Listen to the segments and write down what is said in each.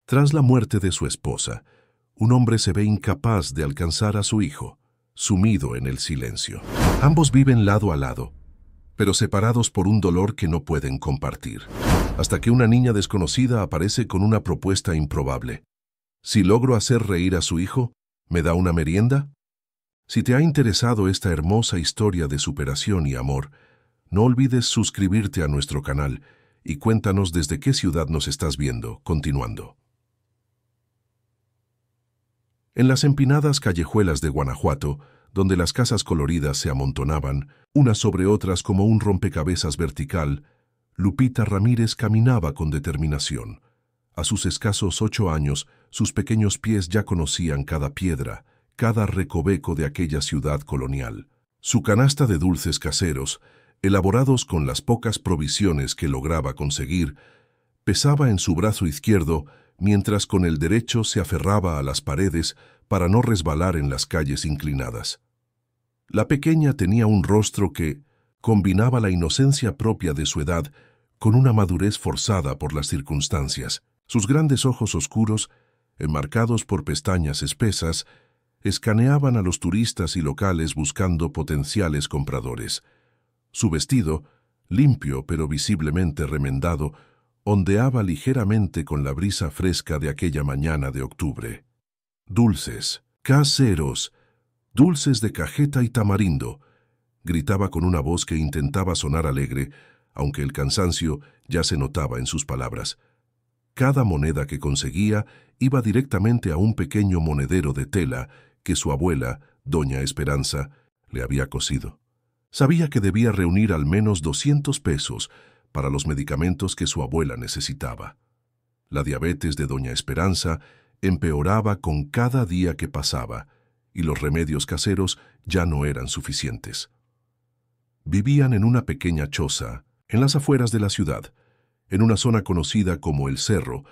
Tras la muerte de su esposa, un hombre se ve incapaz de alcanzar a su hijo, sumido en el silencio. Ambos viven lado a lado, pero separados por un dolor que no pueden compartir, hasta que una niña desconocida aparece con una propuesta improbable. Si logro hacer reír a su hijo, ¿me da una merienda? Si te ha interesado esta hermosa historia de superación y amor, no olvides suscribirte a nuestro canal y cuéntanos desde qué ciudad nos estás viendo. Continuando. En las empinadas callejuelas de Guanajuato, donde las casas coloridas se amontonaban, unas sobre otras como un rompecabezas vertical, Lupita Ramírez caminaba con determinación. A sus escasos 8 años, sus pequeños pies ya conocían cada piedra, cada recoveco de aquella ciudad colonial. Su canasta de dulces caseros, elaborados con las pocas provisiones que lograba conseguir, pesaba en su brazo izquierdo, mientras con el derecho se aferraba a las paredes para no resbalar en las calles inclinadas. La pequeña tenía un rostro que combinaba la inocencia propia de su edad con una madurez forzada por las circunstancias. Sus grandes ojos oscuros, enmarcados por pestañas espesas, escaneaban a los turistas y locales buscando potenciales compradores. Su vestido, limpio pero visiblemente remendado, ondeaba ligeramente con la brisa fresca de aquella mañana de octubre. «Dulces, caseros, dulces de cajeta y tamarindo», gritaba con una voz que intentaba sonar alegre, aunque el cansancio ya se notaba en sus palabras. Cada moneda que conseguía iba directamente a un pequeño monedero de tela que su abuela, doña Esperanza, le había cosido. Sabía que debía reunir al menos 200 pesos para los medicamentos que su abuela necesitaba. La diabetes de doña Esperanza empeoraba con cada día que pasaba, y los remedios caseros ya no eran suficientes. Vivían en una pequeña choza, en las afueras de la ciudad, en una zona conocida como El Cerro,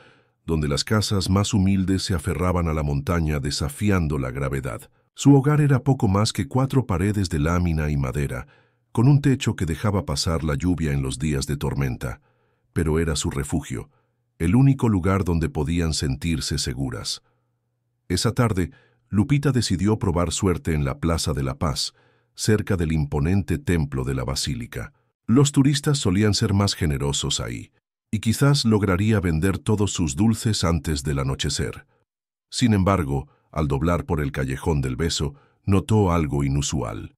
donde las casas más humildes se aferraban a la montaña desafiando la gravedad. Su hogar era poco más que 4 paredes de lámina y madera, con un techo que dejaba pasar la lluvia en los días de tormenta, pero era su refugio, el único lugar donde podían sentirse seguras. Esa tarde, Lupita decidió probar suerte en la Plaza de la Paz, cerca del imponente templo de la Basílica. Los turistas solían ser más generosos ahí, y quizás lograría vender todos sus dulces antes del anochecer. Sin embargo, al doblar por el callejón del Beso, notó algo inusual.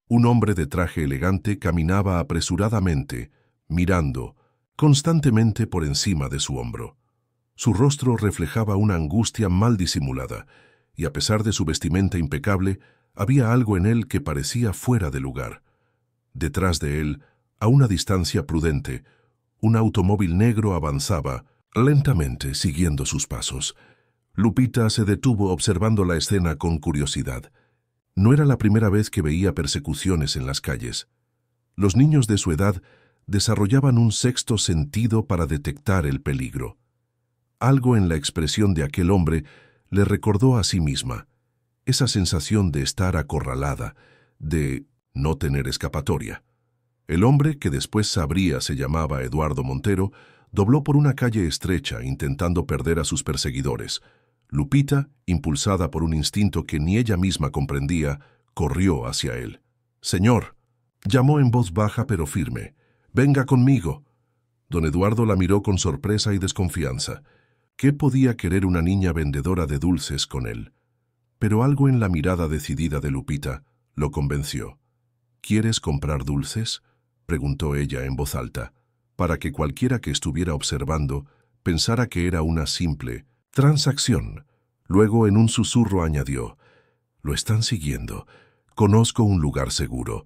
Un hombre de traje elegante caminaba apresuradamente, mirando constantemente por encima de su hombro. Su rostro reflejaba una angustia mal disimulada, y a pesar de su vestimenta impecable, había algo en él que parecía fuera de lugar. Detrás de él, a una distancia prudente, un automóvil negro avanzaba, lentamente siguiendo sus pasos. Lupita se detuvo observando la escena con curiosidad. No era la primera vez que veía persecuciones en las calles. Los niños de su edad desarrollaban un sexto sentido para detectar el peligro. Algo en la expresión de aquel hombre le recordó a sí misma, esa sensación de estar acorralada, de no tener escapatoria. El hombre, que después sabría se llamaba Eduardo Montero, dobló por una calle estrecha intentando perder a sus perseguidores. Lupita, impulsada por un instinto que ni ella misma comprendía, corrió hacia él. «Señor», llamó en voz baja pero firme, «venga conmigo». Don Eduardo la miró con sorpresa y desconfianza. ¿Qué podía querer una niña vendedora de dulces con él? Pero algo en la mirada decidida de Lupita lo convenció. «¿Quieres comprar dulces?», preguntó ella en voz alta, para que cualquiera que estuviera observando pensara que era una simple transacción. Luego en un susurro añadió, «Lo están siguiendo. Conozco un lugar seguro».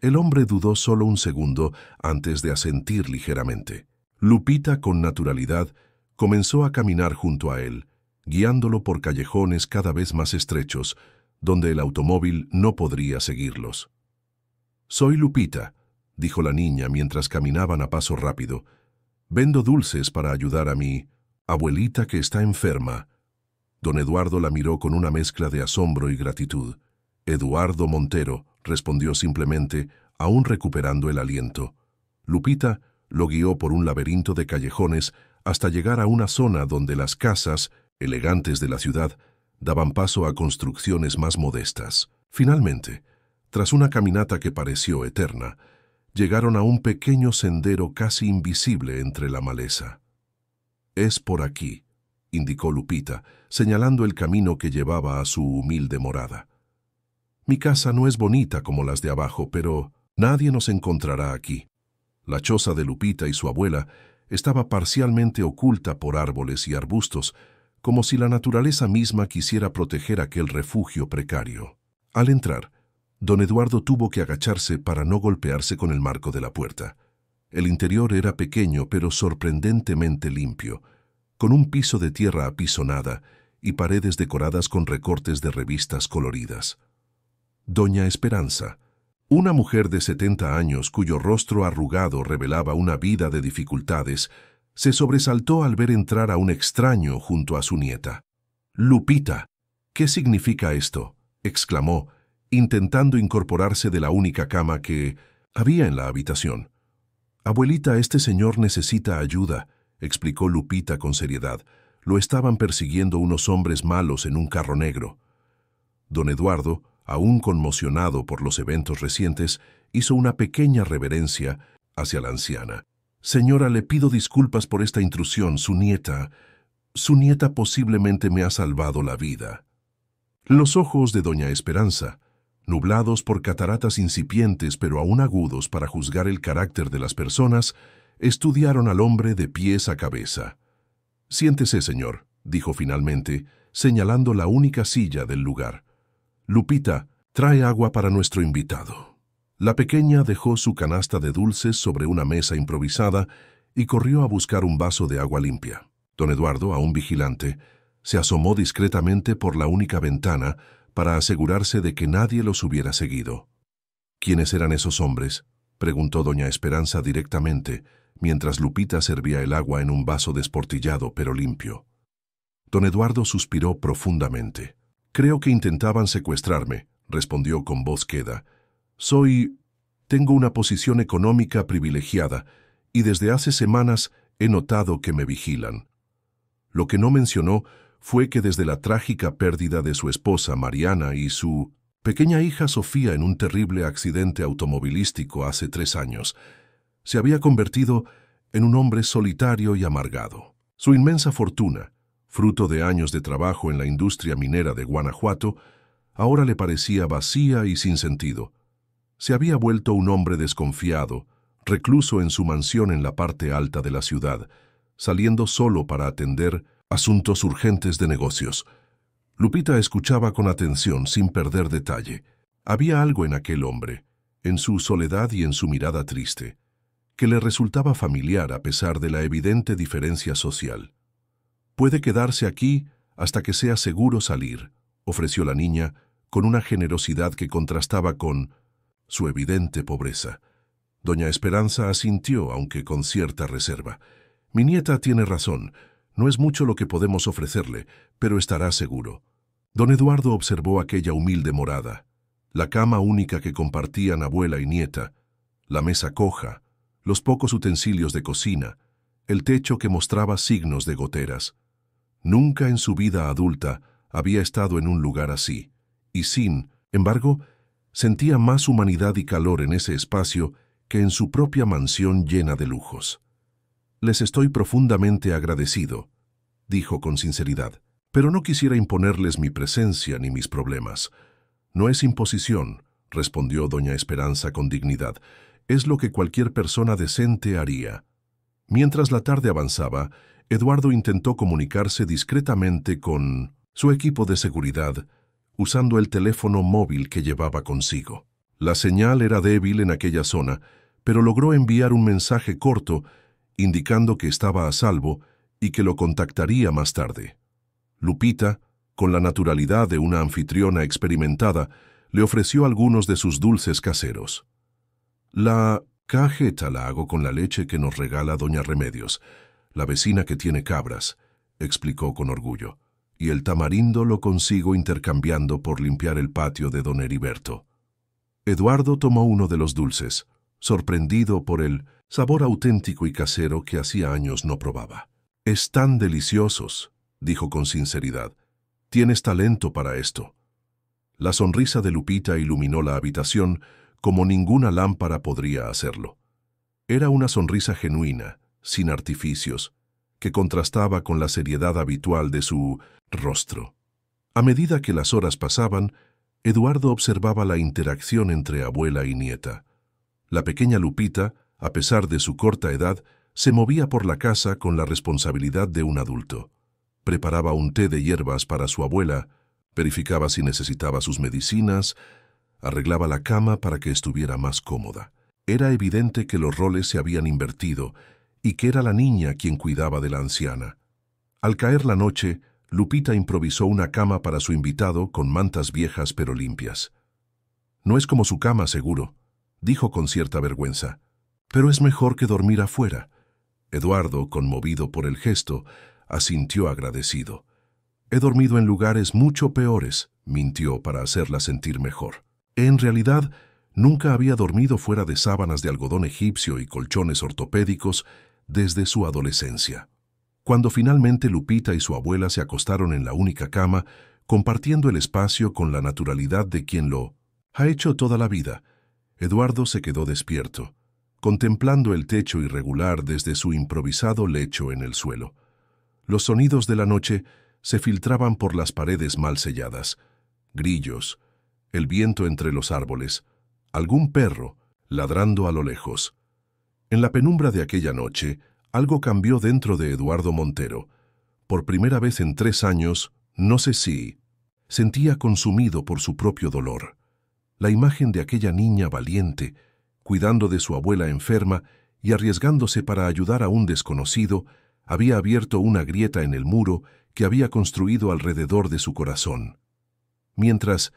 El hombre dudó solo un segundo antes de asentir ligeramente. Lupita, con naturalidad, comenzó a caminar junto a él, guiándolo por callejones cada vez más estrechos, donde el automóvil no podría seguirlos. «Soy Lupita», dijo la niña mientras caminaban a paso rápido. «Vendo dulces para ayudar a mi abuelita que está enferma». Don Eduardo la miró con una mezcla de asombro y gratitud. «Eduardo Montero», respondió simplemente, aún recuperando el aliento. Lupita lo guió por un laberinto de callejones hasta llegar a una zona donde las casas, elegantes de la ciudad, daban paso a construcciones más modestas. Finalmente, tras una caminata que pareció eterna, llegaron a un pequeño sendero casi invisible entre la maleza. «Es por aquí», indicó Lupita, señalando el camino que llevaba a su humilde morada. «Mi casa no es bonita como las de abajo, pero nadie nos encontrará aquí». La choza de Lupita y su abuela estaba parcialmente oculta por árboles y arbustos, como si la naturaleza misma quisiera proteger aquel refugio precario. Al entrar, don Eduardo tuvo que agacharse para no golpearse con el marco de la puerta. El interior era pequeño pero sorprendentemente limpio, con un piso de tierra apisonada y paredes decoradas con recortes de revistas coloridas. Doña Esperanza, una mujer de 70 años cuyo rostro arrugado revelaba una vida de dificultades, se sobresaltó al ver entrar a un extraño junto a su nieta. «Lupita, ¿qué significa esto?», exclamó, intentando incorporarse de la única cama que había en la habitación. «Abuelita, este señor necesita ayuda», explicó Lupita con seriedad. «Lo estaban persiguiendo unos hombres malos en un carro negro». Don Eduardo, aún conmocionado por los eventos recientes, hizo una pequeña reverencia hacia la anciana. «Señora, le pido disculpas por esta intrusión. Su nieta posiblemente me ha salvado la vida». Los ojos de doña Esperanza, nublados por cataratas incipientes pero aún agudos para juzgar el carácter de las personas, estudiaron al hombre de pies a cabeza. «Siéntese, señor», dijo finalmente, señalando la única silla del lugar. «Lupita, trae agua para nuestro invitado». La pequeña dejó su canasta de dulces sobre una mesa improvisada y corrió a buscar un vaso de agua limpia. Don Eduardo, aún vigilante, se asomó discretamente por la única ventana para asegurarse de que nadie los hubiera seguido. «¿Quiénes eran esos hombres?», preguntó doña Esperanza directamente, mientras Lupita servía el agua en un vaso desportillado pero limpio. Don Eduardo suspiró profundamente. «Creo que intentaban secuestrarme», respondió con voz queda. Tengo una posición económica privilegiada y desde hace semanas he notado que me vigilan». Lo que no mencionó fue que desde la trágica pérdida de su esposa Mariana y su pequeña hija Sofía en un terrible accidente automovilístico hace 3 años, se había convertido en un hombre solitario y amargado. Su inmensa fortuna, fruto de años de trabajo en la industria minera de Guanajuato, ahora le parecía vacía y sin sentido. Se había vuelto un hombre desconfiado, recluso en su mansión en la parte alta de la ciudad, saliendo solo para atender asuntos urgentes de negocios. Lupita escuchaba con atención, sin perder detalle. Había algo en aquel hombre, en su soledad y en su mirada triste, que le resultaba familiar a pesar de la evidente diferencia social. «Puede quedarse aquí hasta que sea seguro salir», ofreció la niña, con una generosidad que contrastaba con su evidente pobreza. Doña Esperanza asintió, aunque con cierta reserva. «Mi nieta tiene razón. No es mucho lo que podemos ofrecerle, pero estará seguro». Don Eduardo observó aquella humilde morada, la cama única que compartían abuela y nieta, la mesa coja, los pocos utensilios de cocina, el techo que mostraba signos de goteras. Nunca en su vida adulta había estado en un lugar así, y sin embargo, sentía más humanidad y calor en ese espacio que en su propia mansión llena de lujos. «Les estoy profundamente agradecido», dijo con sinceridad, «pero no quisiera imponerles mi presencia ni mis problemas». «No es imposición», respondió doña Esperanza con dignidad, «es lo que cualquier persona decente haría». Mientras la tarde avanzaba, Eduardo intentó comunicarse discretamente con su equipo de seguridad, usando el teléfono móvil que llevaba consigo. La señal era débil en aquella zona, pero logró enviar un mensaje corto indicando que estaba a salvo y que lo contactaría más tarde. Lupita, con la naturalidad de una anfitriona experimentada, le ofreció algunos de sus dulces caseros. «La cajeta la hago con la leche que nos regala doña Remedios, la vecina que tiene cabras», explicó con orgullo, «y el tamarindo lo consigo intercambiando por limpiar el patio de don Heriberto». Eduardo tomó uno de los dulces, sorprendido por el sabor auténtico y casero que hacía años no probaba. Están deliciosos, dijo con sinceridad. Tienes talento para esto. La sonrisa de Lupita iluminó la habitación como ninguna lámpara podría hacerlo. Era una sonrisa genuina, sin artificios, que contrastaba con la seriedad habitual de su rostro. A medida que las horas pasaban, Eduardo observaba la interacción entre abuela y nieta. La pequeña Lupita, a pesar de su corta edad, se movía por la casa con la responsabilidad de un adulto. Preparaba un té de hierbas para su abuela, verificaba si necesitaba sus medicinas, arreglaba la cama para que estuviera más cómoda. Era evidente que los roles se habían invertido y que era la niña quien cuidaba de la anciana. Al caer la noche, Lupita improvisó una cama para su invitado con mantas viejas pero limpias. «No es como su cama, seguro», dijo con cierta vergüenza. «Pero es mejor que dormir afuera». Eduardo, conmovido por el gesto, asintió agradecido. «He dormido en lugares mucho peores», mintió para hacerla sentir mejor. En realidad, nunca había dormido fuera de sábanas de algodón egipcio y colchones ortopédicos desde su adolescencia. Cuando finalmente Lupita y su abuela se acostaron en la única cama, compartiendo el espacio con la naturalidad de quien lo ha hecho toda la vida, Eduardo se quedó despierto, contemplando el techo irregular desde su improvisado lecho en el suelo. Los sonidos de la noche se filtraban por las paredes mal selladas. Grillos, el viento entre los árboles, algún perro ladrando a lo lejos. En la penumbra de aquella noche, algo cambió dentro de Eduardo Montero. Por primera vez en 3 años, no sé si, sentía consumido por su propio dolor. La imagen de aquella niña valiente, cuidando de su abuela enferma y arriesgándose para ayudar a un desconocido, había abierto una grieta en el muro que había construido alrededor de su corazón. Mientras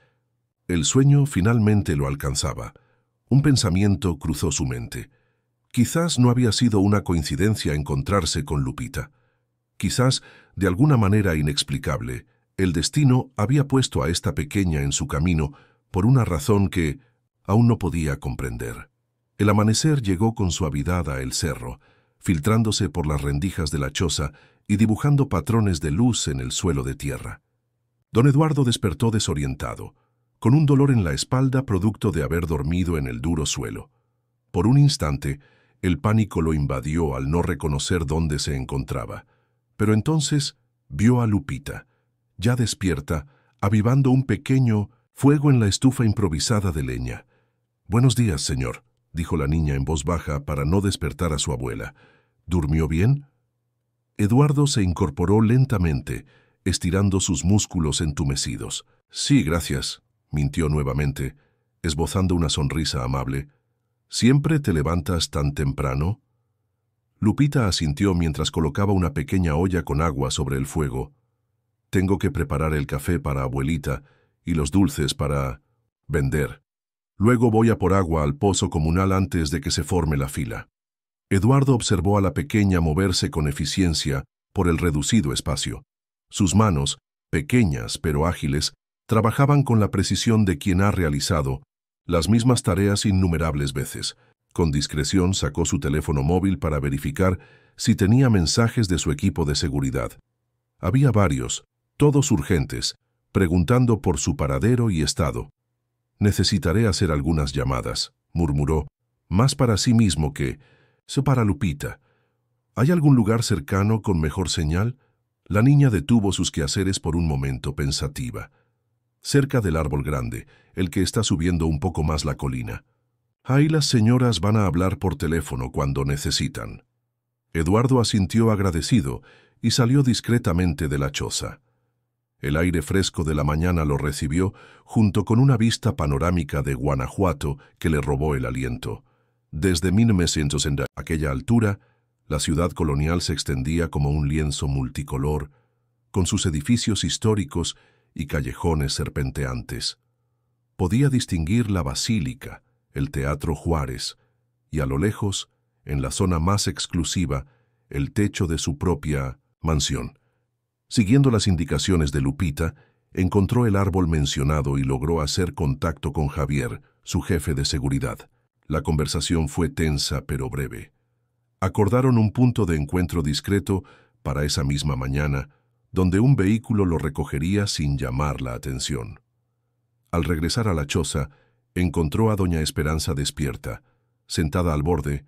el sueño finalmente lo alcanzaba, un pensamiento cruzó su mente. Quizás no había sido una coincidencia encontrarse con Lupita. Quizás, de alguna manera inexplicable, el destino había puesto a esta pequeña en su camino por una razón que aún no podía comprender. El amanecer llegó con suavidad a el cerro, filtrándose por las rendijas de la choza y dibujando patrones de luz en el suelo de tierra. Don Eduardo despertó desorientado, con un dolor en la espalda producto de haber dormido en el duro suelo. Por un instante, el pánico lo invadió al no reconocer dónde se encontraba, pero entonces vio a Lupita, ya despierta, avivando un pequeño fuego en la estufa improvisada de leña. «Buenos días, señor», dijo la niña en voz baja para no despertar a su abuela. «¿Durmió bien?» Eduardo se incorporó lentamente, estirando sus músculos entumecidos. «Sí, gracias», mintió nuevamente, esbozando una sonrisa amable. «¿Siempre te levantas tan temprano?» Lupita asintió mientras colocaba una pequeña olla con agua sobre el fuego. «Tengo que preparar el café para abuelita y los dulces para vender. Luego voy a por agua al pozo comunal antes de que se forme la fila». Eduardo observó a la pequeña moverse con eficiencia por el reducido espacio. Sus manos, pequeñas pero ágiles, trabajaban con la precisión de quien ha realizado las mismas tareas innumerables veces. Con discreción sacó su teléfono móvil para verificar si tenía mensajes de su equipo de seguridad. Había varios, todos urgentes, preguntando por su paradero y estado. «Necesitaré hacer algunas llamadas», murmuró, más para sí mismo que para Lupita. «¿Hay algún lugar cercano con mejor señal?» La niña detuvo sus quehaceres por un momento pensativa. «Cerca del árbol grande, el que está subiendo un poco más la colina. Ahí las señoras van a hablar por teléfono cuando necesitan». Eduardo asintió agradecido y salió discretamente de la choza. El aire fresco de la mañana lo recibió, junto con una vista panorámica de Guanajuato que le robó el aliento. Desde 1900 en aquella altura, la ciudad colonial se extendía como un lienzo multicolor, con sus edificios históricos y callejones serpenteantes. Podía distinguir la Basílica, el Teatro Juárez, y a lo lejos, en la zona más exclusiva, el techo de su propia mansión. Siguiendo las indicaciones de Lupita, encontró el árbol mencionado y logró hacer contacto con Javier, su jefe de seguridad. La conversación fue tensa pero breve. Acordaron un punto de encuentro discreto para esa misma mañana, donde un vehículo lo recogería sin llamar la atención. Al regresar a la choza, encontró a doña Esperanza despierta, sentada al borde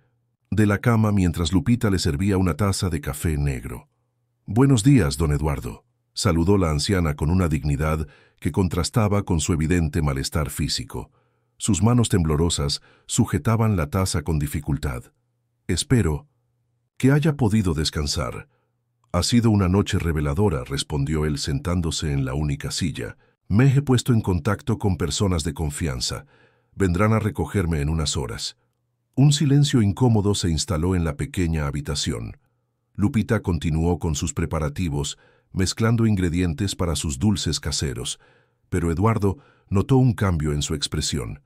de la cama mientras Lupita le servía una taza de café negro. «Buenos días, don Eduardo», saludó la anciana con una dignidad que contrastaba con su evidente malestar físico. Sus manos temblorosas sujetaban la taza con dificultad. «Espero que haya podido descansar». «Ha sido una noche reveladora», respondió él sentándose en la única silla. «Me he puesto en contacto con personas de confianza. Vendrán a recogerme en unas horas». Un silencio incómodo se instaló en la pequeña habitación. Lupita continuó con sus preparativos, mezclando ingredientes para sus dulces caseros, pero Eduardo notó un cambio en su expresión.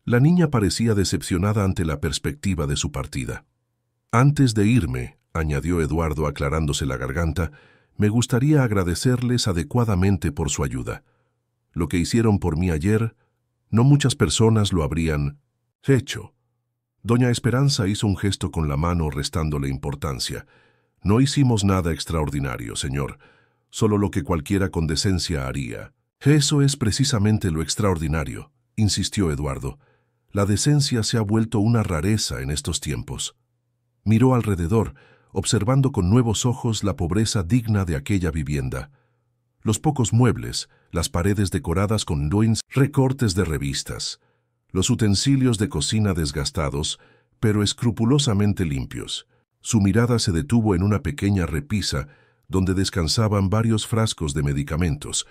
La niña parecía decepcionada ante la perspectiva de su partida. «Antes de irme», añadió Eduardo aclarándose la garganta, «me gustaría agradecerles adecuadamente por su ayuda. Lo que hicieron por mí ayer, no muchas personas lo habrían hecho». Doña Esperanza hizo un gesto con la mano restándole importancia. «No hicimos nada extraordinario, señor, solo lo que cualquiera con decencia haría». «Eso es precisamente lo extraordinario», insistió Eduardo. «La decencia se ha vuelto una rareza en estos tiempos». Miró alrededor, observando con nuevos ojos la pobreza digna de aquella vivienda. Los pocos muebles, las paredes decoradas con recortes de revistas, los utensilios de cocina desgastados, pero escrupulosamente limpios. Su mirada se detuvo en una pequeña repisa donde descansaban varios frascos de medicamentos,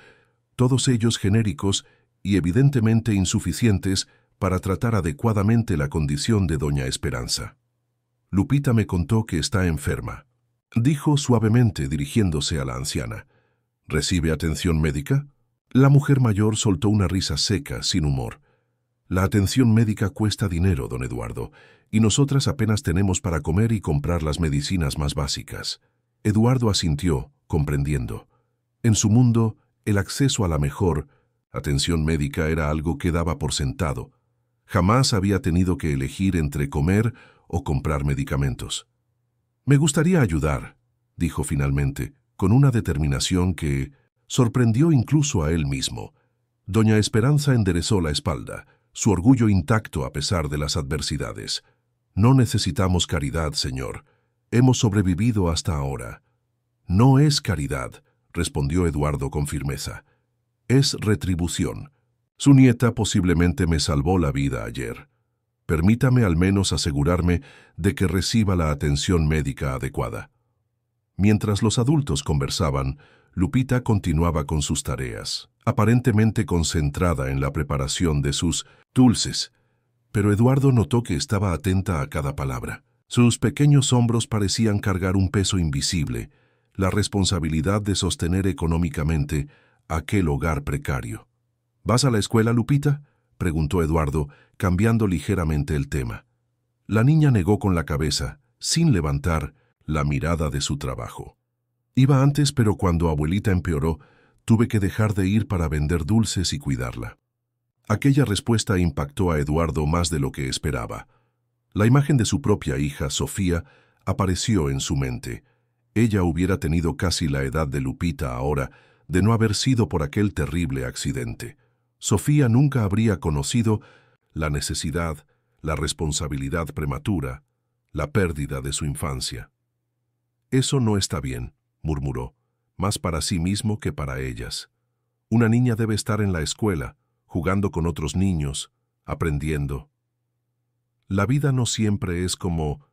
todos ellos genéricos y evidentemente insuficientes para tratar adecuadamente la condición de doña Esperanza. «Lupita me contó que está enferma», dijo suavemente dirigiéndose a la anciana. «¿Recibe atención médica?» La mujer mayor soltó una risa seca, sin humor. «La atención médica cuesta dinero, don Eduardo, y nosotras apenas tenemos para comer y comprar las medicinas más básicas». Eduardo asintió, comprendiendo. En su mundo, el acceso a la mejor atención médica era algo que daba por sentado. Jamás había tenido que elegir entre comer o comprar medicamentos. «Me gustaría ayudar», dijo finalmente, con una determinación que sorprendió incluso a él mismo. Doña Esperanza enderezó la espalda, su orgullo intacto a pesar de las adversidades. «No necesitamos caridad, señor. Hemos sobrevivido hasta ahora». «No es caridad», respondió Eduardo con firmeza. «Es retribución. Su nieta posiblemente me salvó la vida ayer. Permítame al menos asegurarme de que reciba la atención médica adecuada». Mientras los adultos conversaban, Lupita continuaba con sus tareas, aparentemente concentrada en la preparación de sus dulces, pero Eduardo notó que estaba atenta a cada palabra. Sus pequeños hombros parecían cargar un peso invisible, la responsabilidad de sostener económicamente aquel hogar precario. «¿Vas a la escuela, Lupita?», preguntó Eduardo, cambiando ligeramente el tema. La niña negó con la cabeza, sin levantar la mirada de su trabajo. «Iba antes, pero cuando abuelita empeoró, tuve que dejar de ir para vender dulces y cuidarla». Aquella respuesta impactó a Eduardo más de lo que esperaba. La imagen de su propia hija, Sofía, apareció en su mente. Ella hubiera tenido casi la edad de Lupita ahora, de no haber sido por aquel terrible accidente. Sofía nunca habría conocido la necesidad, la responsabilidad prematura, la pérdida de su infancia. «Eso no está bien», murmuró, más para sí mismo que para ellas. «Una niña debe estar en la escuela, jugando con otros niños, aprendiendo. La vida no siempre es como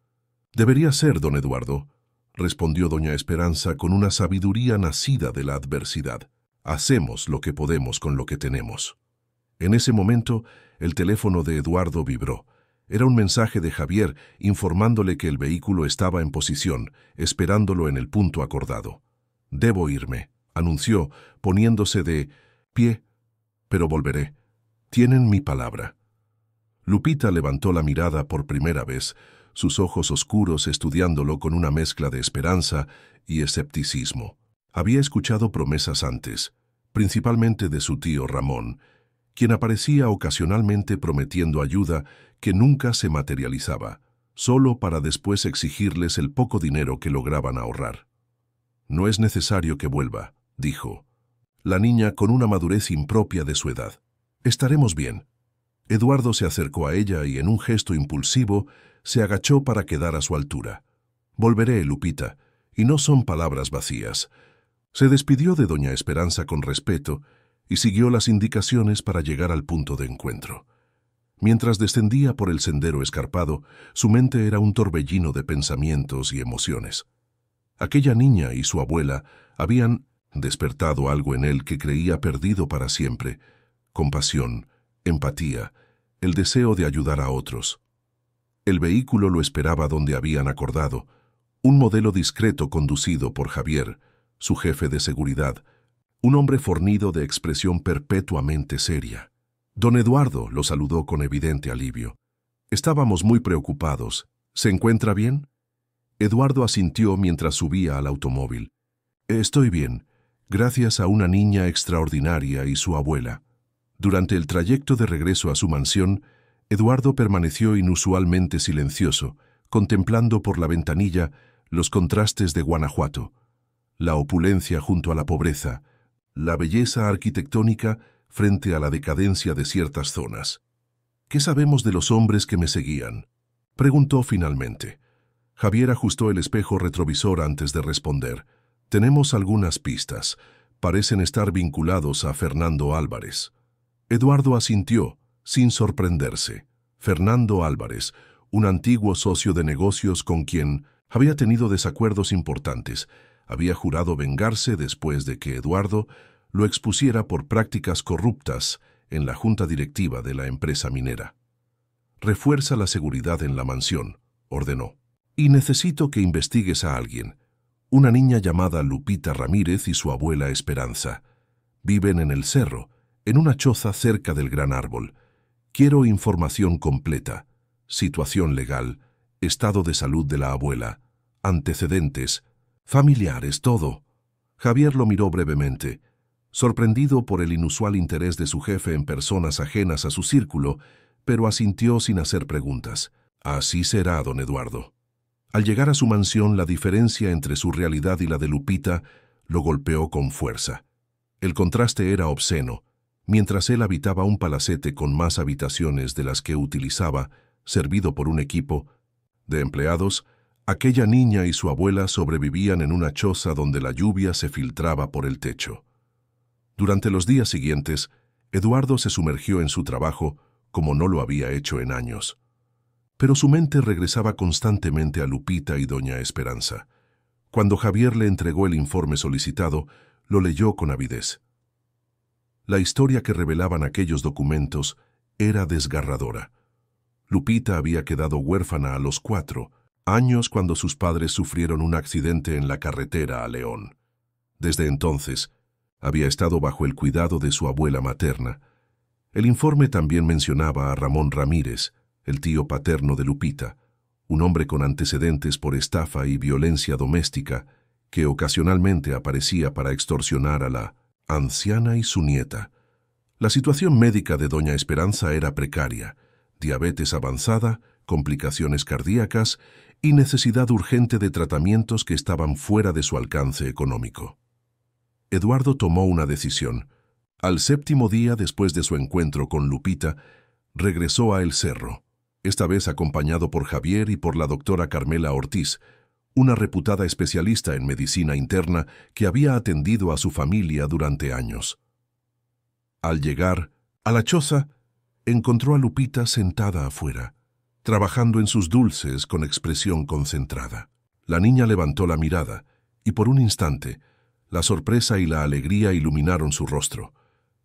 debería ser, don Eduardo», respondió doña Esperanza con una sabiduría nacida de la adversidad. «Hacemos lo que podemos con lo que tenemos». En ese momento, el teléfono de Eduardo vibró. Era un mensaje de Javier informándole que el vehículo estaba en posición, esperándolo en el punto acordado. «Debo irme», anunció, poniéndose de pie, «pero volveré. Tienen mi palabra». Lupita levantó la mirada por primera vez, sus ojos oscuros estudiándolo con una mezcla de esperanza y escepticismo. Había escuchado promesas antes, principalmente de su tío Ramón, quien aparecía ocasionalmente prometiendo ayuda que nunca se materializaba, solo para después exigirles el poco dinero que lograban ahorrar. No es necesario que vuelva, dijo. La niña con una madurez impropia de su edad. Estaremos bien. Eduardo se acercó a ella y en un gesto impulsivo se agachó para quedar a su altura. Volveré, Lupita, y no son palabras vacías. Se despidió de doña Esperanza con respeto y siguió las indicaciones para llegar al punto de encuentro. Mientras descendía por el sendero escarpado, su mente era un torbellino de pensamientos y emociones. Aquella niña y su abuela habían despertado algo en él que creía perdido para siempre: compasión, empatía, el deseo de ayudar a otros. El vehículo lo esperaba donde habían acordado, un modelo discreto conducido por Javier, su jefe de seguridad, un hombre fornido de expresión perpetuamente seria. Don Eduardo lo saludó con evidente alivio. Estábamos muy preocupados. ¿Se encuentra bien? Eduardo asintió mientras subía al automóvil. Estoy bien, gracias a una niña extraordinaria y su abuela. Durante el trayecto de regreso a su mansión, Eduardo permaneció inusualmente silencioso, contemplando por la ventanilla los contrastes de Guanajuato, la opulencia junto a la pobreza, la belleza arquitectónica frente a la decadencia de ciertas zonas. ¿Qué sabemos de los hombres que me seguían?, preguntó finalmente. Javier ajustó el espejo retrovisor antes de responder. Tenemos algunas pistas. Parecen estar vinculados a Fernando Álvarez. Eduardo asintió, sin sorprenderse. Fernando Álvarez, un antiguo socio de negocios con quien había tenido desacuerdos importantes, había jurado vengarse después de que Eduardo lo expusiera por prácticas corruptas en la junta directiva de la empresa minera. Refuerza la seguridad en la mansión, ordenó. Y necesito que investigues a alguien. Una niña llamada Lupita Ramírez y su abuela Esperanza. Viven en el cerro, en una choza cerca del gran árbol. Quiero información completa, situación legal, estado de salud de la abuela, antecedentes, familiares, todo. Javier lo miró brevemente. Sorprendido por el inusual interés de su jefe en personas ajenas a su círculo, pero asintió sin hacer preguntas. Así será, don Eduardo. Al llegar a su mansión, la diferencia entre su realidad y la de Lupita lo golpeó con fuerza. El contraste era obsceno. Mientras él habitaba un palacete con más habitaciones de las que utilizaba, servido por un equipo de empleados, aquella niña y su abuela sobrevivían en una choza donde la lluvia se filtraba por el techo. Durante los días siguientes, Eduardo se sumergió en su trabajo como no lo había hecho en años. Pero su mente regresaba constantemente a Lupita y doña Esperanza. Cuando Javier le entregó el informe solicitado, lo leyó con avidez. La historia que revelaban aquellos documentos era desgarradora. Lupita había quedado huérfana a los 4 años cuando sus padres sufrieron un accidente en la carretera a León. Desde entonces, había estado bajo el cuidado de su abuela materna. El informe también mencionaba a Ramón Ramírez, el tío paterno de Lupita, un hombre con antecedentes por estafa y violencia doméstica, que ocasionalmente aparecía para extorsionar a la anciana y su nieta. La situación médica de doña Esperanza era precaria: diabetes avanzada, complicaciones cardíacas y necesidad urgente de tratamientos que estaban fuera de su alcance económico. Eduardo tomó una decisión. Al 7º día después de su encuentro con Lupita, regresó a El Cerro, esta vez acompañado por Javier y por la doctora Carmela Ortiz, una reputada especialista en medicina interna que había atendido a su familia durante años. Al llegar a la choza, encontró a Lupita sentada afuera, trabajando en sus dulces con expresión concentrada. La niña levantó la mirada y por un instante, la sorpresa y la alegría iluminaron su rostro,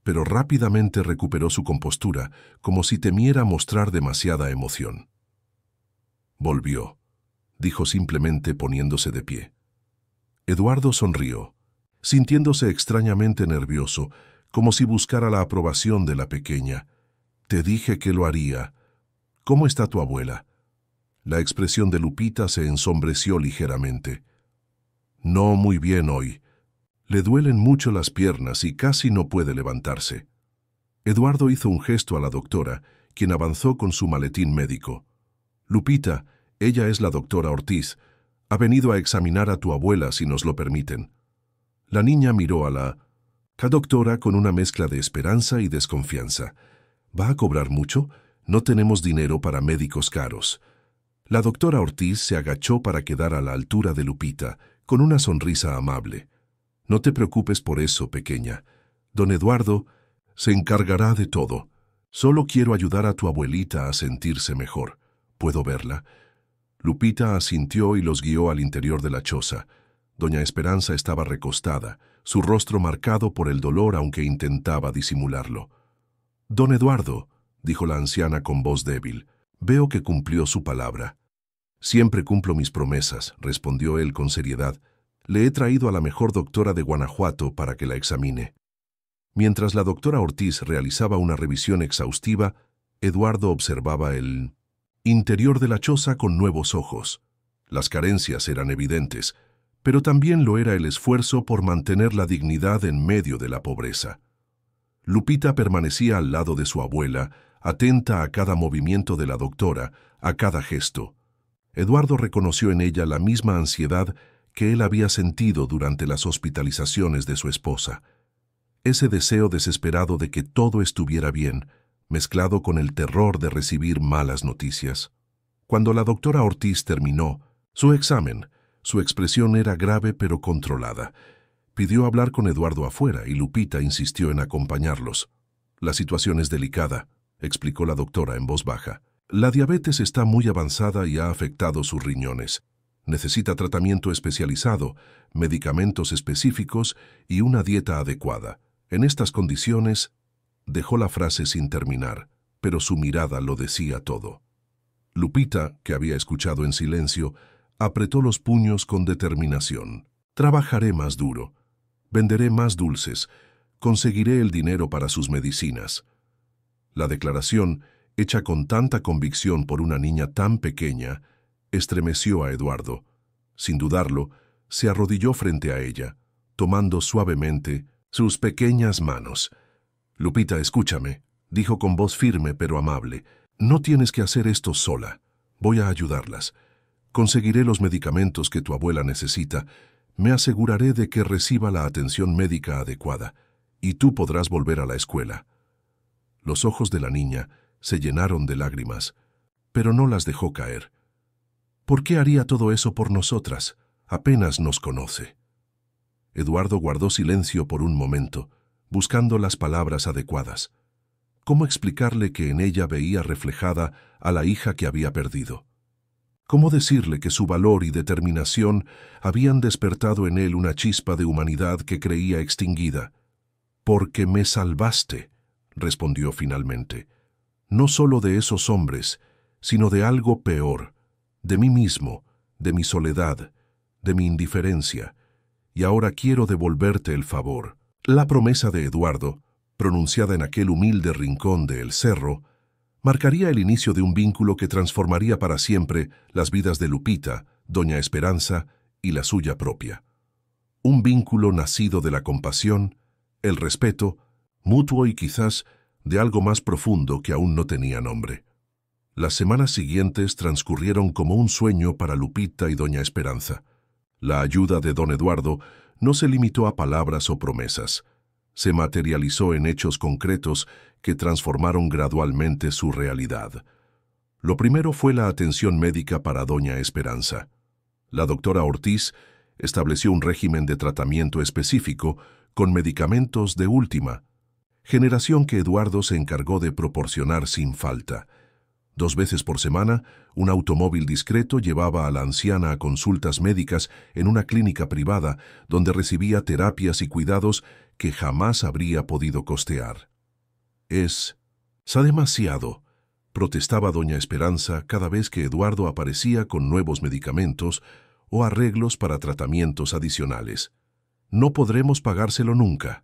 pero rápidamente recuperó su compostura, como si temiera mostrar demasiada emoción. Volvió, dijo simplemente poniéndose de pie. Eduardo sonrió, sintiéndose extrañamente nervioso, como si buscara la aprobación de la pequeña. Te dije que lo haría. ¿Cómo está tu abuela? La expresión de Lupita se ensombreció ligeramente. No muy bien hoy. Le duelen mucho las piernas y casi no puede levantarse. Eduardo hizo un gesto a la doctora, quien avanzó con su maletín médico. Lupita, ella es la doctora Ortiz. Ha venido a examinar a tu abuela, si nos lo permiten. La niña miró a la doctora con una mezcla de esperanza y desconfianza. ¿Va a cobrar mucho? No tenemos dinero para médicos caros. La doctora Ortiz se agachó para quedar a la altura de Lupita, con una sonrisa amable. No te preocupes por eso, pequeña. Don Eduardo se encargará de todo. Solo quiero ayudar a tu abuelita a sentirse mejor. ¿Puedo verla? Lupita asintió y los guió al interior de la choza. Doña Esperanza estaba recostada, su rostro marcado por el dolor aunque intentaba disimularlo. Don Eduardo, dijo la anciana con voz débil, veo que cumplió su palabra. Siempre cumplo mis promesas, respondió él con seriedad. Le he traído a la mejor doctora de Guanajuato para que la examine. Mientras la doctora Ortiz realizaba una revisión exhaustiva, Eduardo observaba el interior de la choza con nuevos ojos. Las carencias eran evidentes, pero también lo era el esfuerzo por mantener la dignidad en medio de la pobreza. Lupita permanecía al lado de su abuela, atenta a cada movimiento de la doctora, a cada gesto. Eduardo reconoció en ella la misma ansiedad que él había sentido durante las hospitalizaciones de su esposa. Ese deseo desesperado de que todo estuviera bien, mezclado con el terror de recibir malas noticias. Cuando la doctora Ortiz terminó su examen, su expresión era grave pero controlada. Pidió hablar con Eduardo afuera y Lupita insistió en acompañarlos. La situación es delicada, explicó la doctora en voz baja. La diabetes está muy avanzada y ha afectado sus riñones. Necesita tratamiento especializado, medicamentos específicos y una dieta adecuada. En estas condiciones, dejó la frase sin terminar, pero su mirada lo decía todo. Lupita, que había escuchado en silencio, apretó los puños con determinación. Trabajaré más duro, venderé más dulces, conseguiré el dinero para sus medicinas. La declaración, hecha con tanta convicción por una niña tan pequeña, estremeció a Eduardo. Sin dudarlo, se arrodilló frente a ella, tomando suavemente sus pequeñas manos. Lupita, escúchame, dijo con voz firme pero amable. No tienes que hacer esto sola. Voy a ayudarlas. Conseguiré los medicamentos que tu abuela necesita. Me aseguraré de que reciba la atención médica adecuada. Y tú podrás volver a la escuela. Los ojos de la niña se llenaron de lágrimas, pero no las dejó caer. ¿Por qué haría todo eso por nosotras? Apenas nos conoce. Eduardo guardó silencio por un momento, buscando las palabras adecuadas. ¿Cómo explicarle que en ella veía reflejada a la hija que había perdido? ¿Cómo decirle que su valor y determinación habían despertado en él una chispa de humanidad que creía extinguida? «Porque me salvaste», respondió finalmente. «No solo de esos hombres, sino de algo peor, de mí mismo, de mi soledad, de mi indiferencia. Y ahora quiero devolverte el favor». La promesa de Eduardo, pronunciada en aquel humilde rincón de El Cerro, marcaría el inicio de un vínculo que transformaría para siempre las vidas de Lupita, Doña Esperanza y la suya propia. Un vínculo nacido de la compasión, el respeto, mutuo y quizás de algo más profundo que aún no tenía nombre. Las semanas siguientes transcurrieron como un sueño para Lupita y Doña Esperanza. La ayuda de don Eduardo no se limitó a palabras o promesas. Se materializó en hechos concretos que transformaron gradualmente su realidad. Lo primero fue la atención médica para Doña Esperanza. La doctora Ortiz estableció un régimen de tratamiento específico con medicamentos de última generación que Eduardo se encargó de proporcionar sin falta. 2 veces por semana, un automóvil discreto llevaba a la anciana a consultas médicas en una clínica privada donde recibía terapias y cuidados que jamás habría podido costear. «Es demasiado», protestaba doña Esperanza cada vez que Eduardo aparecía con nuevos medicamentos o arreglos para tratamientos adicionales. «No podremos pagárselo nunca».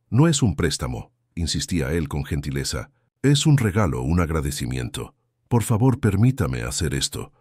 «No es un préstamo», insistía él con gentileza. «Es un regalo, un agradecimiento. Por favor, permítame hacer esto».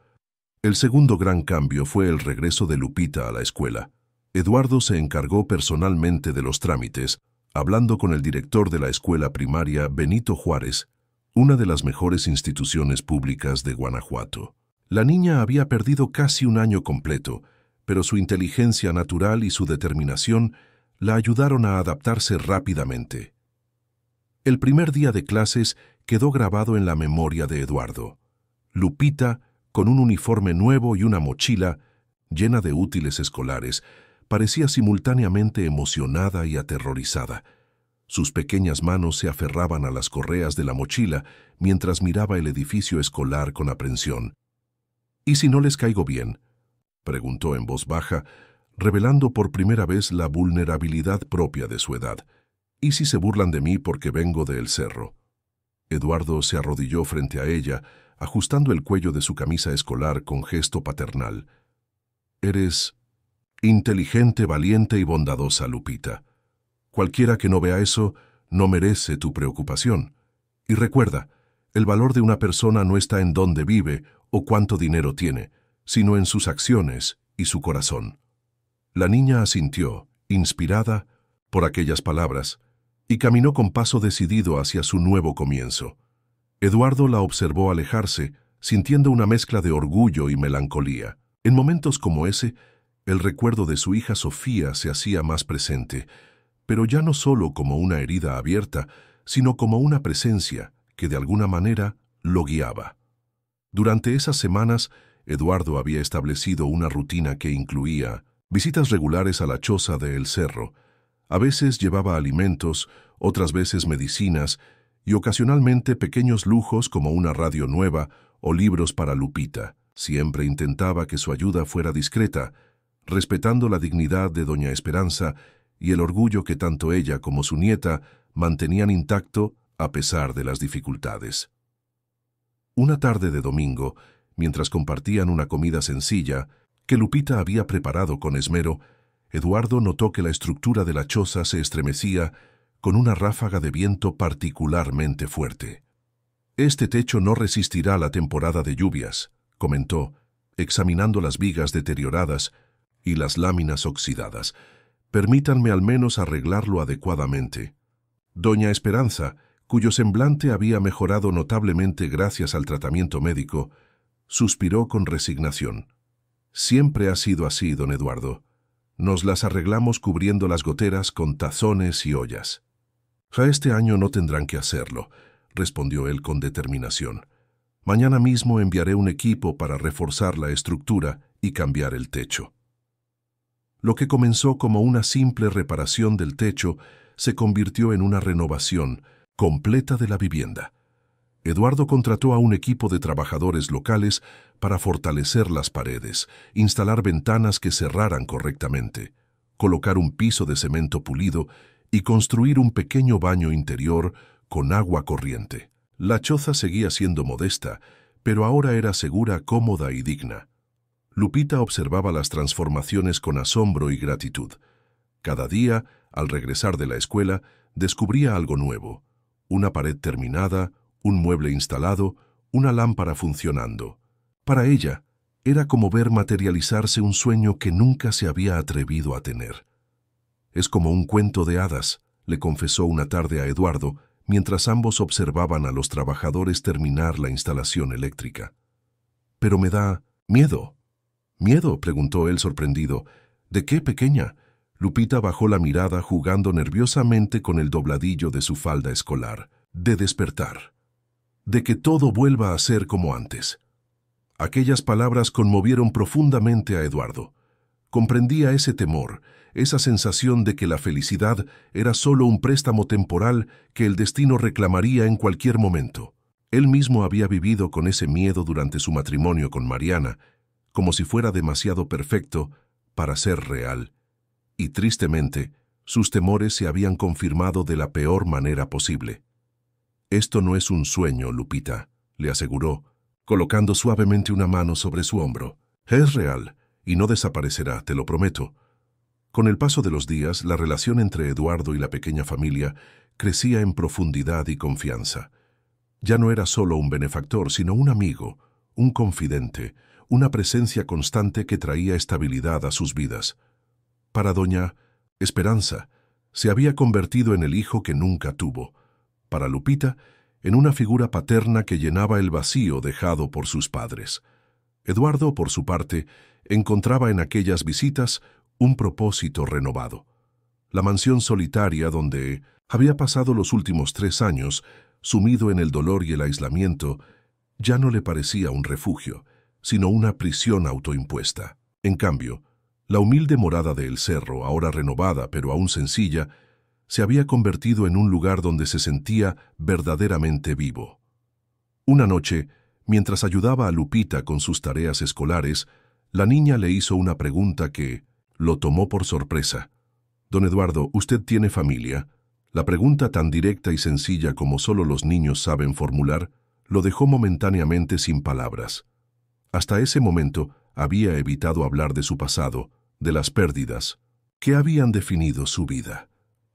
El segundo gran cambio fue el regreso de Lupita a la escuela. Eduardo se encargó personalmente de los trámites, hablando con el director de la escuela primaria Benito Juárez, una de las mejores instituciones públicas de Guanajuato. La niña había perdido casi un año completo, pero su inteligencia natural y su determinación la ayudaron a adaptarse rápidamente. El primer día de clases quedó grabado en la memoria de Eduardo. Lupita, con un uniforme nuevo y una mochila llena de útiles escolares, parecía simultáneamente emocionada y aterrorizada. Sus pequeñas manos se aferraban a las correas de la mochila mientras miraba el edificio escolar con aprensión. «¿Y si no les caigo bien?», preguntó en voz baja, revelando por primera vez la vulnerabilidad propia de su edad. «¿Y si se burlan de mí porque vengo del cerro?». Eduardo se arrodilló frente a ella, ajustando el cuello de su camisa escolar con gesto paternal. «Eres inteligente, valiente y bondadosa, Lupita. Cualquiera que no vea eso no merece tu preocupación. Y recuerda, el valor de una persona no está en dónde vive o cuánto dinero tiene, sino en sus acciones y su corazón». La niña asintió, inspirada por aquellas palabras, y caminó con paso decidido hacia su nuevo comienzo. Eduardo la observó alejarse, sintiendo una mezcla de orgullo y melancolía. En momentos como ese, el recuerdo de su hija Sofía se hacía más presente, pero ya no solo como una herida abierta, sino como una presencia que de alguna manera lo guiaba. Durante esas semanas, Eduardo había establecido una rutina que incluía visitas regulares a la choza de El Cerro. A veces llevaba alimentos, otras veces medicinas y ocasionalmente pequeños lujos como una radio nueva o libros para Lupita. Siempre intentaba que su ayuda fuera discreta, respetando la dignidad de doña Esperanza y el orgullo que tanto ella como su nieta mantenían intacto a pesar de las dificultades. Una tarde de domingo, mientras compartían una comida sencilla que Lupita había preparado con esmero, Eduardo notó que la estructura de la choza se estremecía con una ráfaga de viento particularmente fuerte. «Este techo no resistirá la temporada de lluvias», comentó, examinando las vigas deterioradas y las láminas oxidadas. «Permítanme al menos arreglarlo adecuadamente». Doña Esperanza, cuyo semblante había mejorado notablemente gracias al tratamiento médico, suspiró con resignación. «Siempre ha sido así, don Eduardo. Nos las arreglamos cubriendo las goteras con tazones y ollas». «Este año no tendrán que hacerlo», respondió él con determinación. «Mañana mismo enviaré un equipo para reforzar la estructura y cambiar el techo». Lo que comenzó como una simple reparación del techo se convirtió en una renovación completa de la vivienda. Eduardo contrató a un equipo de trabajadores locales para fortalecer las paredes, instalar ventanas que cerraran correctamente, colocar un piso de cemento pulido y construir un pequeño baño interior con agua corriente. La choza seguía siendo modesta, pero ahora era segura, cómoda y digna. Lupita observaba las transformaciones con asombro y gratitud. Cada día, al regresar de la escuela, descubría algo nuevo: una pared terminada, un mueble instalado, una lámpara funcionando. Para ella, era como ver materializarse un sueño que nunca se había atrevido a tener. «Es como un cuento de hadas», le confesó una tarde a Eduardo, mientras ambos observaban a los trabajadores terminar la instalación eléctrica. «Pero me da miedo». «¿Miedo?», preguntó él sorprendido. «¿De qué, pequeña?». Lupita bajó la mirada jugando nerviosamente con el dobladillo de su falda escolar. «De despertar. De que todo vuelva a ser como antes». Aquellas palabras conmovieron profundamente a Eduardo. Comprendía ese temor, esa sensación de que la felicidad era solo un préstamo temporal que el destino reclamaría en cualquier momento. Él mismo había vivido con ese miedo durante su matrimonio con Mariana, como si fuera demasiado perfecto para ser real. Y tristemente, sus temores se habían confirmado de la peor manera posible. «Esto no es un sueño, Lupita», le aseguró, colocando suavemente una mano sobre su hombro. «Es real y no desaparecerá, te lo prometo». Con el paso de los días, la relación entre Eduardo y la pequeña familia crecía en profundidad y confianza. Ya no era solo un benefactor, sino un amigo, un confidente, una presencia constante que traía estabilidad a sus vidas. Para doña Esperanza, se había convertido en el hijo que nunca tuvo. Para Lupita, en una figura paterna que llenaba el vacío dejado por sus padres. Eduardo, por su parte, encontraba en aquellas visitas un propósito renovado. La mansión solitaria donde había pasado los últimos 3 años, sumido en el dolor y el aislamiento, ya no le parecía un refugio, sino una prisión autoimpuesta. En cambio, la humilde morada de El Cerro, ahora renovada pero aún sencilla, se había convertido en un lugar donde se sentía verdaderamente vivo. Una noche, mientras ayudaba a Lupita con sus tareas escolares, la niña le hizo una pregunta que lo tomó por sorpresa. «Don Eduardo, ¿usted tiene familia?» La pregunta, tan directa y sencilla como solo los niños saben formular, lo dejó momentáneamente sin palabras. Hasta ese momento había evitado hablar de su pasado, de las pérdidas, que habían definido su vida.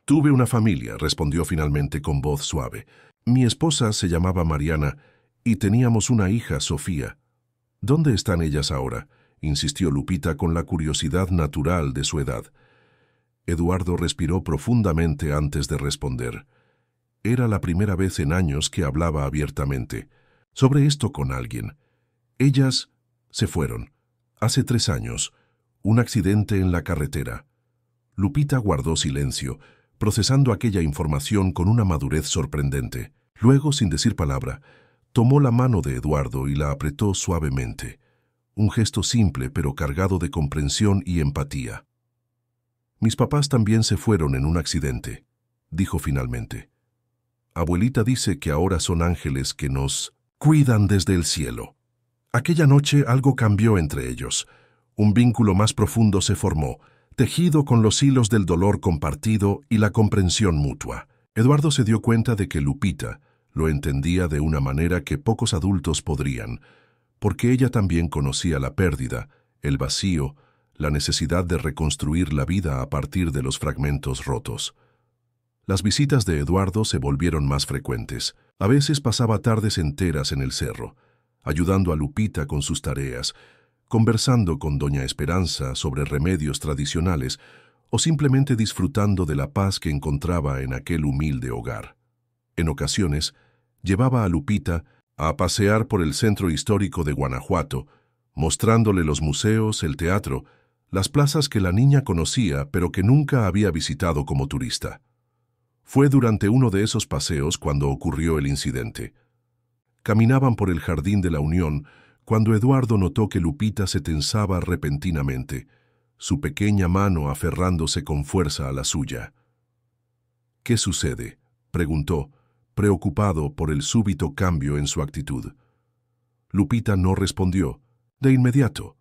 «Tuve una familia», respondió finalmente con voz suave. «Mi esposa se llamaba Mariana y teníamos una hija, Sofía». «¿Dónde están ellas ahora?», insistió Lupita con la curiosidad natural de su edad. Eduardo respiró profundamente antes de responder. Era la primera vez en años que hablaba abiertamente sobre esto con alguien. Ellas se fueron. Hace 3 años. Un accidente en la carretera. Lupita guardó silencio, procesando aquella información con una madurez sorprendente. Luego, sin decir palabra, tomó la mano de Eduardo y la apretó suavemente. Un gesto simple pero cargado de comprensión y empatía. «Mis papás también se fueron en un accidente», dijo finalmente. «Abuelita dice que ahora son ángeles que nos cuidan desde el cielo». Aquella noche algo cambió entre ellos. Un vínculo más profundo se formó, tejido con los hilos del dolor compartido y la comprensión mutua. Eduardo se dio cuenta de que Lupita lo entendía de una manera que pocos adultos podrían, porque ella también conocía la pérdida, el vacío, la necesidad de reconstruir la vida a partir de los fragmentos rotos. Las visitas de Eduardo se volvieron más frecuentes. A veces pasaba tardes enteras en el cerro, ayudando a Lupita con sus tareas, conversando con doña Esperanza sobre remedios tradicionales o simplemente disfrutando de la paz que encontraba en aquel humilde hogar. En ocasiones, llevaba a Lupita a pasear por el centro histórico de Guanajuato, mostrándole los museos, el teatro, las plazas que la niña conocía pero que nunca había visitado como turista. Fue durante uno de esos paseos cuando ocurrió el incidente. Caminaban por el Jardín de la Unión cuando Eduardo notó que Lupita se tensaba repentinamente, su pequeña mano aferrándose con fuerza a la suya. «¿Qué sucede?», preguntó, preocupado por el súbito cambio en su actitud. Lupita no respondió. De inmediato,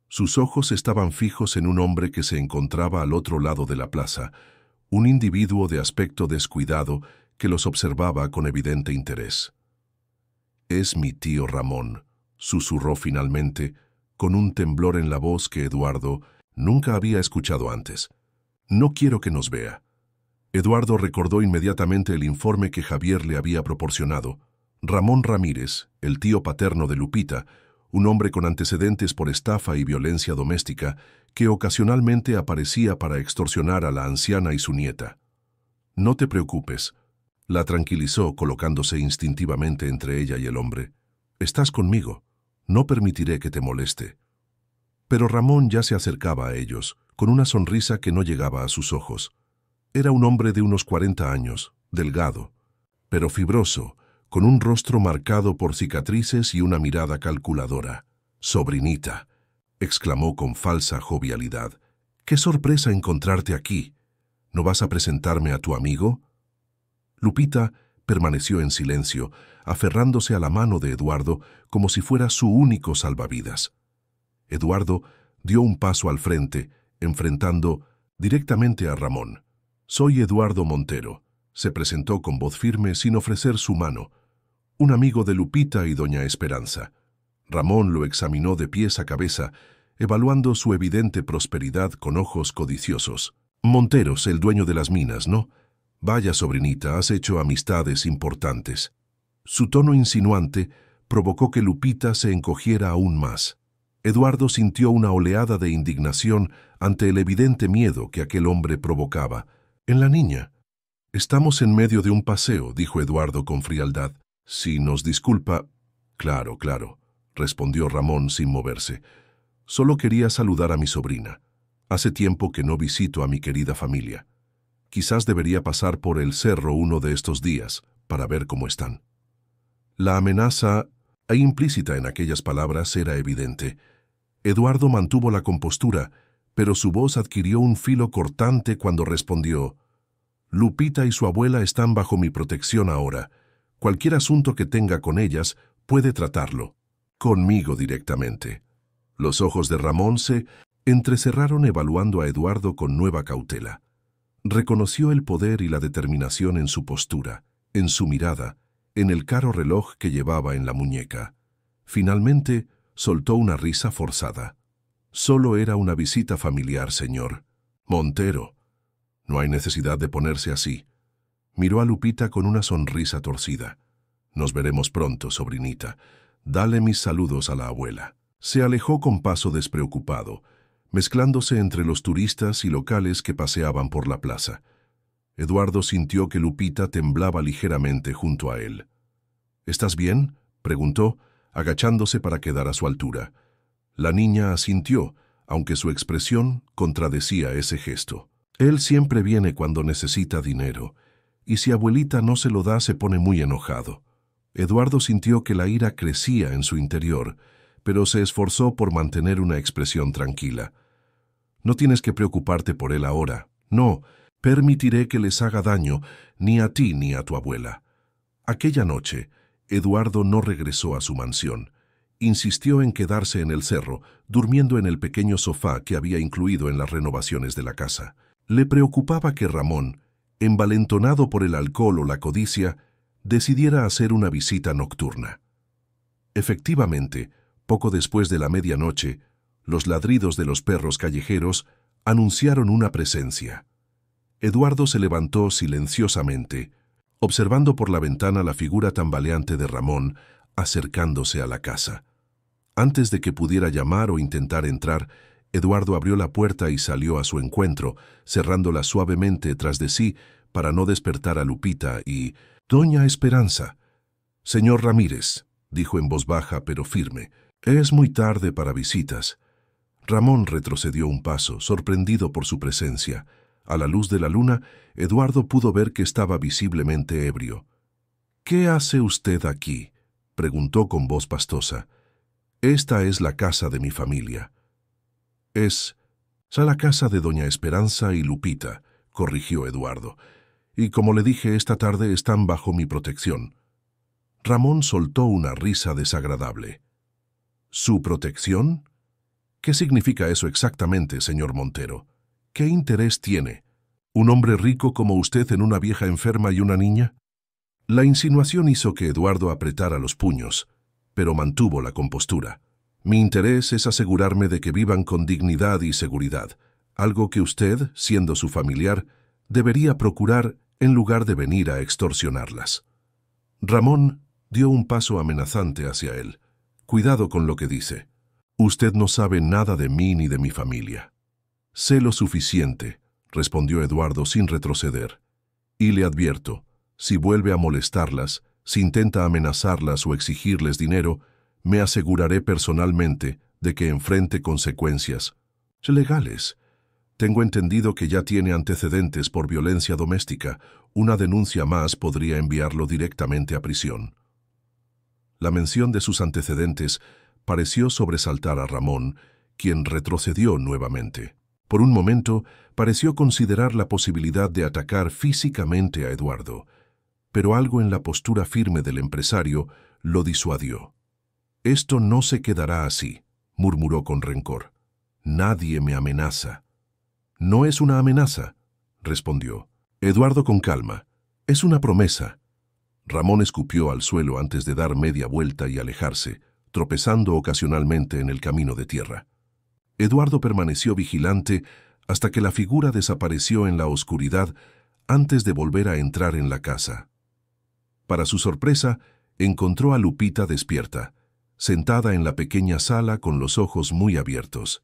sus ojos estaban fijos en un hombre que se encontraba al otro lado de la plaza, un individuo de aspecto descuidado que los observaba con evidente interés. «Es mi tío Ramón», susurró finalmente, con un temblor en la voz que Eduardo nunca había escuchado antes. «No quiero que nos vea». Eduardo recordó inmediatamente el informe que Javier le había proporcionado. Ramón Ramírez, el tío paterno de Lupita, un hombre con antecedentes por estafa y violencia doméstica, que ocasionalmente aparecía para extorsionar a la anciana y su nieta. «No te preocupes», la tranquilizó colocándose instintivamente entre ella y el hombre. «Estás conmigo. No permitiré que te moleste». Pero Ramón ya se acercaba a ellos, con una sonrisa que no llegaba a sus ojos. Era un hombre de unos 40 años, delgado, pero fibroso, con un rostro marcado por cicatrices y una mirada calculadora. «Sobrinita», exclamó con falsa jovialidad. «Qué sorpresa encontrarte aquí. ¿No vas a presentarme a tu amigo?» Lupita permaneció en silencio, aferrándose a la mano de Eduardo como si fuera su único salvavidas. Eduardo dio un paso al frente, enfrentando directamente a Ramón. «Soy Eduardo Montero», se presentó con voz firme sin ofrecer su mano. «Un amigo de Lupita y doña Esperanza». Ramón lo examinó de pies a cabeza, evaluando su evidente prosperidad con ojos codiciosos. «Monteros, el dueño de las minas, ¿no? Vaya, sobrinita, has hecho amistades importantes». Su tono insinuante provocó que Lupita se encogiera aún más. Eduardo sintió una oleada de indignación ante el evidente miedo que aquel hombre provocaba en la niña. «Estamos en medio de un paseo», dijo Eduardo con frialdad. «Si nos disculpa...» «Claro, claro», respondió Ramón sin moverse. Solo quería saludar a mi sobrina. Hace tiempo que no visito a mi querida familia. Quizás debería pasar por el cerro uno de estos días para ver cómo están. La amenaza implícita en aquellas palabras era evidente. Eduardo mantuvo la compostura, pero su voz adquirió un filo cortante cuando respondió: Lupita y su abuela están bajo mi protección ahora. Cualquier asunto que tenga con ellas puede tratarlo conmigo directamente. Los ojos de Ramón se entrecerraron evaluando a Eduardo con nueva cautela. Reconoció el poder y la determinación en su postura, en su mirada, en el caro reloj que llevaba en la muñeca. Finalmente, soltó una risa forzada. Solo era una visita familiar, señor Montero. No hay necesidad de ponerse así. Miró a Lupita con una sonrisa torcida. Nos veremos pronto, sobrinita. Dale mis saludos a la abuela. Se alejó con paso despreocupado, mezclándose entre los turistas y locales que paseaban por la plaza. Eduardo sintió que Lupita temblaba ligeramente junto a él. ¿Estás bien?, preguntó, agachándose para quedar a su altura. La niña asintió, aunque su expresión contradecía ese gesto. Él siempre viene cuando necesita dinero, y si abuelita no se lo da se pone muy enojado. Eduardo sintió que la ira crecía en su interior, pero se esforzó por mantener una expresión tranquila. No tienes que preocuparte por él ahora. No, permitiré que les haga daño ni a ti ni a tu abuela. Aquella noche, Eduardo no regresó a su mansión. Insistió en quedarse en el cerro, durmiendo en el pequeño sofá que había incluido en las renovaciones de la casa. Le preocupaba que Ramón, envalentonado por el alcohol o la codicia, decidiera hacer una visita nocturna. Efectivamente, poco después de la medianoche, los ladridos de los perros callejeros anunciaron una presencia. Eduardo se levantó silenciosamente, observando por la ventana la figura tambaleante de Ramón acercándose a la casa. Antes de que pudiera llamar o intentar entrar, Eduardo abrió la puerta y salió a su encuentro, cerrándola suavemente tras de sí para no despertar a Lupita y... «Doña Esperanza». «Señor Ramírez», dijo en voz baja pero firme, «es muy tarde para visitas». Ramón retrocedió un paso, sorprendido por su presencia. A la luz de la luna, Eduardo pudo ver que estaba visiblemente ebrio. «¿Qué hace usted aquí?», preguntó con voz pastosa. «Esta es la casa de mi familia». «Es la casa de doña Esperanza y Lupita», corrigió Eduardo. «Y como le dije, esta tarde están bajo mi protección». Ramón soltó una risa desagradable. «¿Su protección? ¿Qué significa eso exactamente, señor Montero? ¿Qué interés tiene? ¿Un hombre rico como usted en una vieja enferma y una niña?» La insinuación hizo que Eduardo apretara los puños, pero mantuvo la compostura. «Mi interés es asegurarme de que vivan con dignidad y seguridad, algo que usted, siendo su familiar, debería procurar en lugar de venir a extorsionarlas». Ramón dio un paso amenazante hacia él. «Cuidado con lo que dice. Usted no sabe nada de mí ni de mi familia». «Sé lo suficiente», respondió Eduardo sin retroceder. «Y le advierto, si vuelve a molestarlas, si intenta amenazarlas o exigirles dinero, me aseguraré personalmente de que enfrente consecuencias legales. Tengo entendido que ya tiene antecedentes por violencia doméstica. Una denuncia más podría enviarlo directamente a prisión». La mención de sus antecedentes pareció sobresaltar a Ramón, quien retrocedió nuevamente. Por un momento, pareció considerar la posibilidad de atacar físicamente a Eduardo, pero algo en la postura firme del empresario lo disuadió. «Esto no se quedará así», murmuró con rencor. «Nadie me amenaza». «No es una amenaza», respondió. «Eduardo, con calma. Es una promesa». Ramón escupió al suelo antes de dar media vuelta y alejarse, tropezando ocasionalmente en el camino de tierra. Eduardo permaneció vigilante hasta que la figura desapareció en la oscuridad antes de volver a entrar en la casa. Para su sorpresa, encontró a Lupita despierta, sentada en la pequeña sala con los ojos muy abiertos.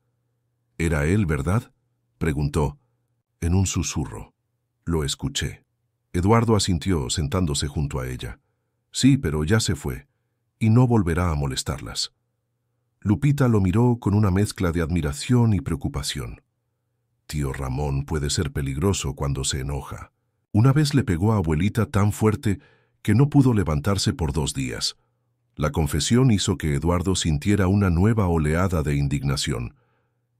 «¿Era él, verdad?», preguntó, en un susurro. «Lo escuché». Eduardo asintió, sentándose junto a ella. «Sí, pero ya se fue, y no volverá a molestarlas». Lupita lo miró con una mezcla de admiración y preocupación. Tío Ramón puede ser peligroso cuando se enoja. Una vez le pegó a abuelita tan fuerte que no pudo levantarse por 2 días. La confesión hizo que Eduardo sintiera una nueva oleada de indignación.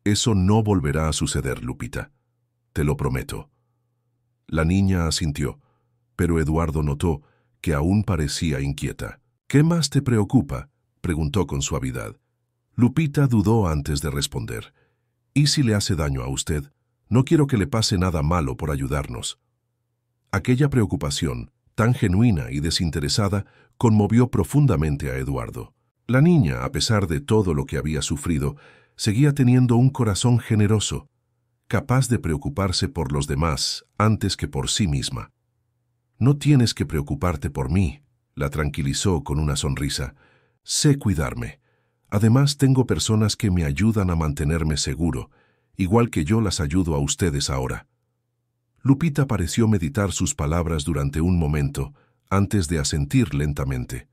Eso no volverá a suceder, Lupita. Te lo prometo. La niña asintió, pero Eduardo notó que aún parecía inquieta. ¿Qué más te preocupa?, preguntó con suavidad. Lupita dudó antes de responder. ¿Y si le hace daño a usted? No quiero que le pase nada malo por ayudarnos. Aquella preocupación, tan genuina y desinteresada, conmovió profundamente a Eduardo. La niña, a pesar de todo lo que había sufrido, seguía teniendo un corazón generoso, capaz de preocuparse por los demás antes que por sí misma. No tienes que preocuparte por mí, la tranquilizó con una sonrisa. Sé cuidarme. Además, tengo personas que me ayudan a mantenerme seguro, igual que yo las ayudo a ustedes ahora. Lupita pareció meditar sus palabras durante un momento, antes de asentir lentamente.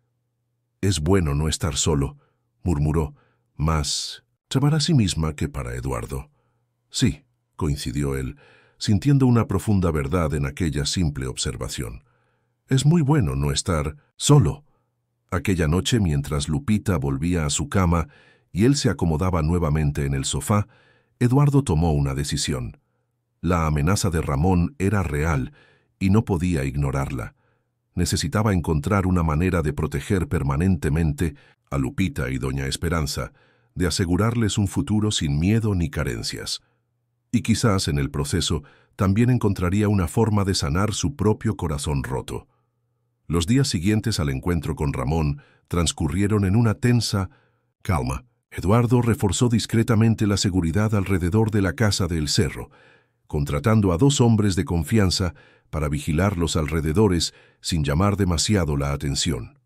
Es bueno no estar solo, murmuró, más para sí misma que para Eduardo. Sí, coincidió él, sintiendo una profunda verdad en aquella simple observación. Es muy bueno no estar solo. Aquella noche, mientras Lupita volvía a su cama y él se acomodaba nuevamente en el sofá, Eduardo tomó una decisión. La amenaza de Ramón era real y no podía ignorarla. Necesitaba encontrar una manera de proteger permanentemente a Lupita y doña Esperanza, de asegurarles un futuro sin miedo ni carencias. Y quizás en el proceso también encontraría una forma de sanar su propio corazón roto. Los días siguientes al encuentro con Ramón transcurrieron en una tensa calma. Eduardo reforzó discretamente la seguridad alrededor de la casa de El Cerro, contratando a 2 hombres de confianza para vigilar los alrededores sin llamar demasiado la atención.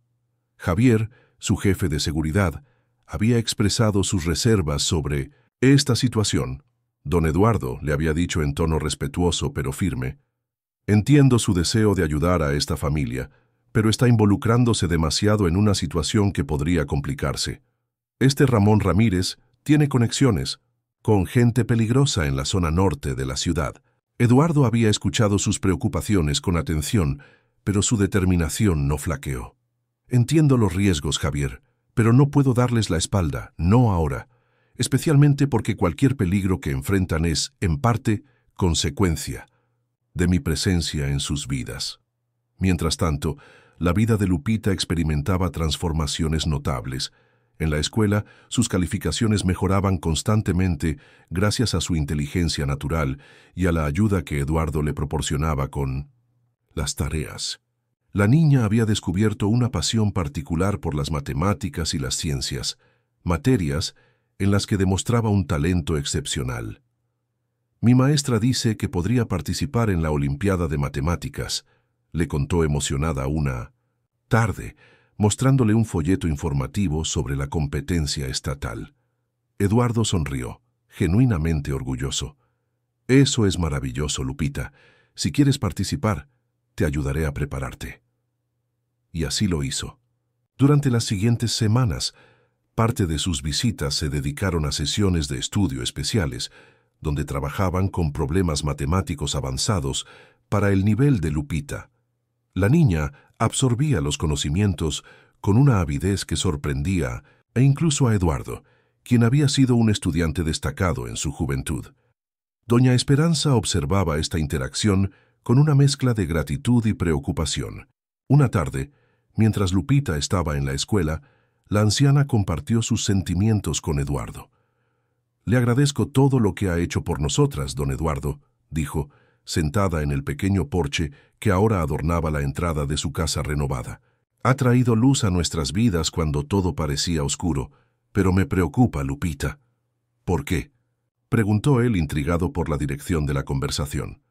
Javier, su jefe de seguridad, había expresado sus reservas sobre esta situación. Don Eduardo le había dicho en tono respetuoso pero firme: «Entiendo su deseo de ayudar a esta familia, pero está involucrándose demasiado en una situación que podría complicarse. Este Ramón Ramírez tiene conexiones con gente peligrosa en la zona norte de la ciudad». Eduardo había escuchado sus preocupaciones con atención, pero su determinación no flaqueó. «Entiendo los riesgos, Javier, pero no puedo darles la espalda, no ahora, especialmente porque cualquier peligro que enfrentan es, en parte, consecuencia de mi presencia en sus vidas». Mientras tanto, la vida de Lupita experimentaba transformaciones notables. En la escuela, sus calificaciones mejoraban constantemente gracias a su inteligencia natural y a la ayuda que Eduardo le proporcionaba con las tareas. La niña había descubierto una pasión particular por las matemáticas y las ciencias, materias en las que demostraba un talento excepcional. «Mi maestra dice que podría participar en la Olimpiada de Matemáticas», le contó emocionada una tarde, mostrándole un folleto informativo sobre la competencia estatal. Eduardo sonrió, genuinamente orgulloso. «Eso es maravilloso, Lupita. Si quieres participar, te ayudaré a prepararte». Y así lo hizo. Durante las siguientes semanas, parte de sus visitas se dedicaron a sesiones de estudio especiales, donde trabajaban con problemas matemáticos avanzados para el nivel de Lupita. La niña absorbía los conocimientos con una avidez que sorprendía e incluso a Eduardo, quien había sido un estudiante destacado en su juventud. Doña Esperanza observaba esta interacción con una mezcla de gratitud y preocupación. Una tarde, mientras Lupita estaba en la escuela, la anciana compartió sus sentimientos con Eduardo. «Le agradezco todo lo que ha hecho por nosotras, don Eduardo», dijo, sentada en el pequeño porche que ahora adornaba la entrada de su casa renovada. «Ha traído luz a nuestras vidas cuando todo parecía oscuro, pero me preocupa, Lupita». «¿Por qué?», preguntó él, intrigado por la dirección de la conversación.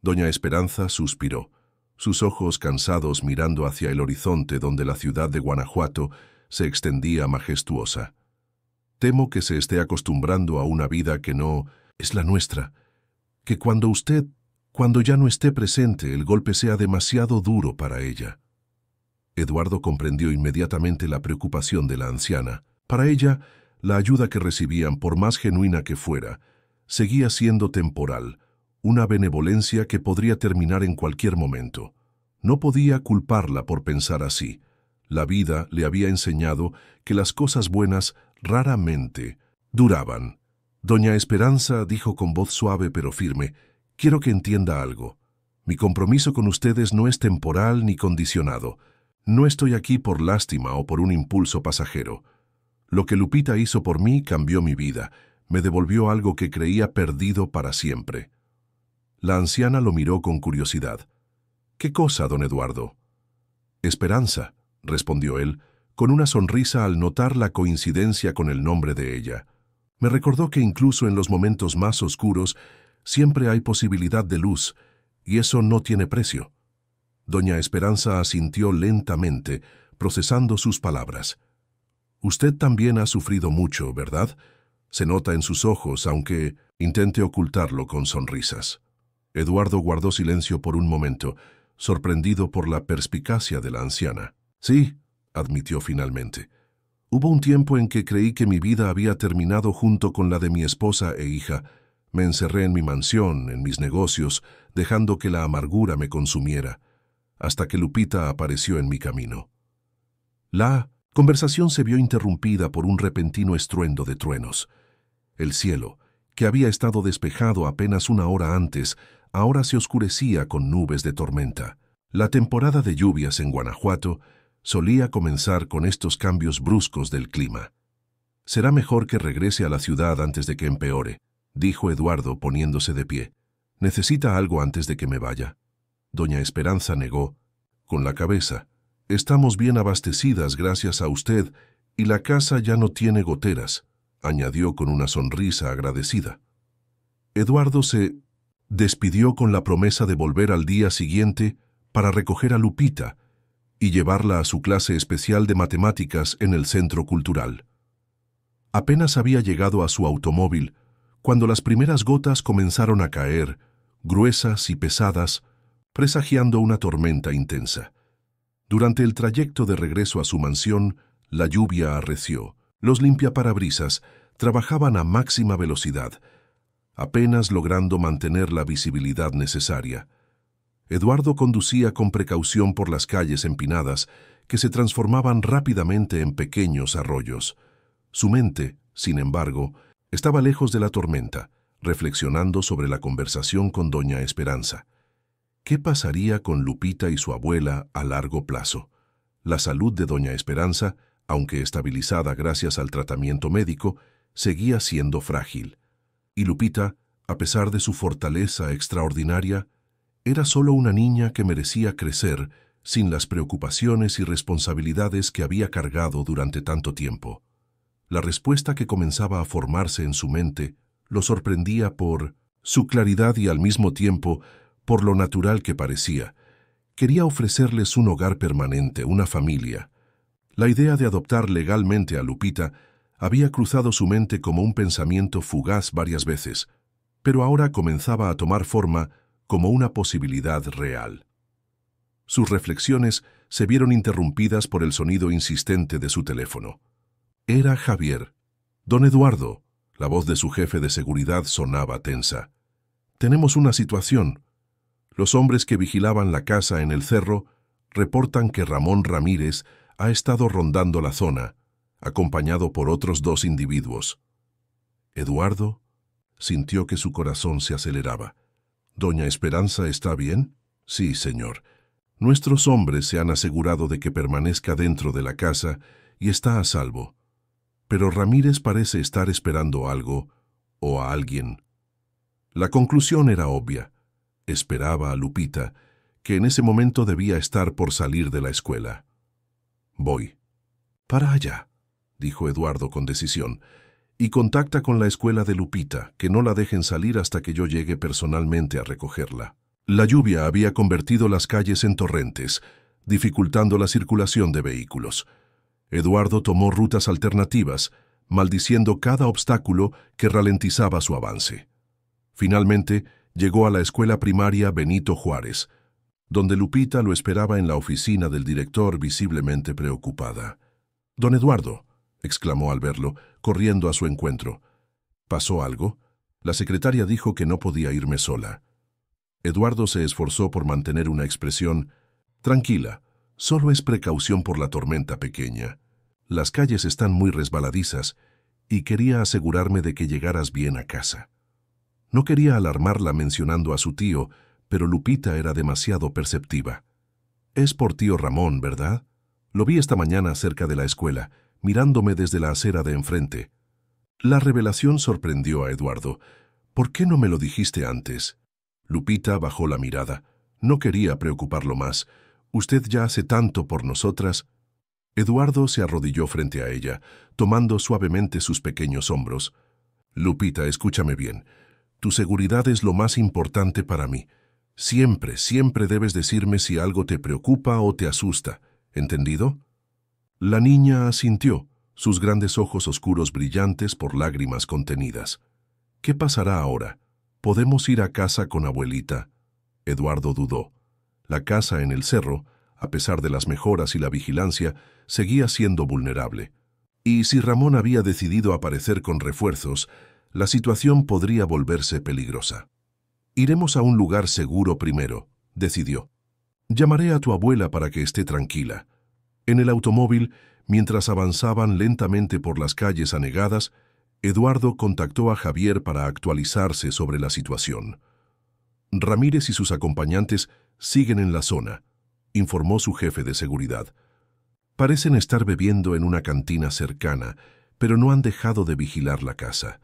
Doña Esperanza suspiró, sus ojos cansados mirando hacia el horizonte donde la ciudad de Guanajuato se extendía majestuosa. «Temo que se esté acostumbrando a una vida que no es la nuestra, que cuando ya no esté presente, el golpe sea demasiado duro para ella». Eduardo comprendió inmediatamente la preocupación de la anciana. Para ella, La ayuda que recibían, por más genuina que fuera, seguía siendo temporal, una benevolencia que podría terminar en cualquier momento. No podía culparla por pensar así. La vida le había enseñado que las cosas buenas raramente duraban. Doña Esperanza dijo con voz suave pero firme: «Quiero que entienda algo. Mi compromiso con ustedes no es temporal ni condicionado. No estoy aquí por lástima o por un impulso pasajero. Lo que Lupita hizo por mí cambió mi vida, me devolvió algo que creía perdido para siempre». La anciana lo miró con curiosidad. «¿Qué cosa, don Eduardo?» «Esperanza», respondió él, con una sonrisa al notar la coincidencia con el nombre de ella. Me recordó que incluso en los momentos más oscuros siempre hay posibilidad de luz, y eso no tiene precio. Doña Esperanza asintió lentamente, procesando sus palabras. «Usted también ha sufrido mucho, ¿verdad? Se nota en sus ojos, aunque intente ocultarlo con sonrisas». Eduardo guardó silencio por un momento, sorprendido por la perspicacia de la anciana. «Sí», admitió finalmente. «Hubo un tiempo en que creí que mi vida había terminado junto con la de mi esposa e hija. Me encerré en mi mansión, en mis negocios, dejando que la amargura me consumiera, hasta que Lupita apareció en mi camino». La conversación se vio interrumpida por un repentino estruendo de truenos. El cielo, que había estado despejado apenas una hora antes, ahora se oscurecía con nubes de tormenta. La temporada de lluvias en Guanajuato solía comenzar con estos cambios bruscos del clima. «Será mejor que regrese a la ciudad antes de que empeore», dijo Eduardo poniéndose de pie. «¿Necesita algo antes de que me vaya?» Doña Esperanza negó, con la cabeza. «Estamos bien abastecidas gracias a usted y la casa ya no tiene goteras», añadió con una sonrisa agradecida. Eduardo se despidió con la promesa de volver al día siguiente para recoger a Lupita y llevarla a su clase especial de matemáticas en el centro cultural. Apenas había llegado a su automóvil cuando las primeras gotas comenzaron a caer, gruesas y pesadas, presagiando una tormenta intensa. Durante el trayecto de regreso a su mansión, la lluvia arreció. Los limpiaparabrisas trabajaban a máxima velocidad, apenas logrando mantener la visibilidad necesaria. Eduardo conducía con precaución por las calles empinadas que se transformaban rápidamente en pequeños arroyos. Su mente, sin embargo, estaba lejos de la tormenta, reflexionando sobre la conversación con doña Esperanza. ¿Qué pasaría con Lupita y su abuela a largo plazo? La salud de doña Esperanza, aunque estabilizada gracias al tratamiento médico, seguía siendo frágil. Y Lupita, a pesar de su fortaleza extraordinaria, era solo una niña que merecía crecer sin las preocupaciones y responsabilidades que había cargado durante tanto tiempo. La respuesta que comenzaba a formarse en su mente lo sorprendía por su claridad y al mismo tiempo por lo natural que parecía. Quería ofrecerles un hogar permanente, una familia. La idea de adoptar legalmente a Lupita había cruzado su mente como un pensamiento fugaz varias veces, pero ahora comenzaba a tomar forma como una posibilidad real. Sus reflexiones se vieron interrumpidas por el sonido insistente de su teléfono. Era Javier. «Don Eduardo», la voz de su jefe de seguridad sonaba tensa. «Tenemos una situación. Los hombres que vigilaban la casa en el cerro reportan que Ramón Ramírez ha estado rondando la zona, acompañado por otros 2 individuos». Eduardo sintió que su corazón se aceleraba. «¿Doña Esperanza está bien?» «Sí, señor. Nuestros hombres se han asegurado de que permanezca dentro de la casa y está a salvo. Pero Ramírez parece estar esperando algo o a alguien». La conclusión era obvia. Esperaba a Lupita, que en ese momento debía estar por salir de la escuela. «Voy». «Para allá», dijo Eduardo con decisión, «y contacta con la escuela de Lupita, que no la dejen salir hasta que yo llegue personalmente a recogerla». La lluvia había convertido las calles en torrentes, dificultando la circulación de vehículos. Eduardo tomó rutas alternativas, maldiciendo cada obstáculo que ralentizaba su avance. Finalmente, llegó a la escuela primaria Benito Juárez, donde Lupita lo esperaba en la oficina del director visiblemente preocupada. «Don Eduardo», exclamó al verlo, corriendo a su encuentro. ¿Pasó algo? La secretaria dijo que no podía irme sola. Eduardo se esforzó por mantener una expresión tranquila. Solo es precaución por la tormenta pequeña. Las calles están muy resbaladizas y quería asegurarme de que llegaras bien a casa. No quería alarmarla mencionando a su tío, pero Lupita era demasiado perceptiva. Es por tío Ramón, ¿verdad? Lo vi esta mañana cerca de la escuela, mirándome desde la acera de enfrente. La revelación sorprendió a Eduardo. ¿Por qué no me lo dijiste antes? Lupita bajó la mirada. No quería preocuparlo más. Usted ya hace tanto por nosotras. Eduardo se arrodilló frente a ella, tomando suavemente sus pequeños hombros. Lupita, escúchame bien. Tu seguridad es lo más importante para mí. Siempre, siempre debes decirme si algo te preocupa o te asusta. ¿Entendido? La niña asintió, sus grandes ojos oscuros brillantes por lágrimas contenidas. ¿Qué pasará ahora? ¿Podemos ir a casa con abuelita? Eduardo dudó. La casa en el cerro, a pesar de las mejoras y la vigilancia, seguía siendo vulnerable. Y si Ramón había decidido aparecer con refuerzos, la situación podría volverse peligrosa. Iremos a un lugar seguro primero, decidió. Llamaré a tu abuela para que esté tranquila. En el automóvil, mientras avanzaban lentamente por las calles anegadas, Eduardo contactó a Javier para actualizarse sobre la situación. Ramírez y sus acompañantes siguen en la zona, informó su jefe de seguridad. Parecen estar bebiendo en una cantina cercana, pero no han dejado de vigilar la casa.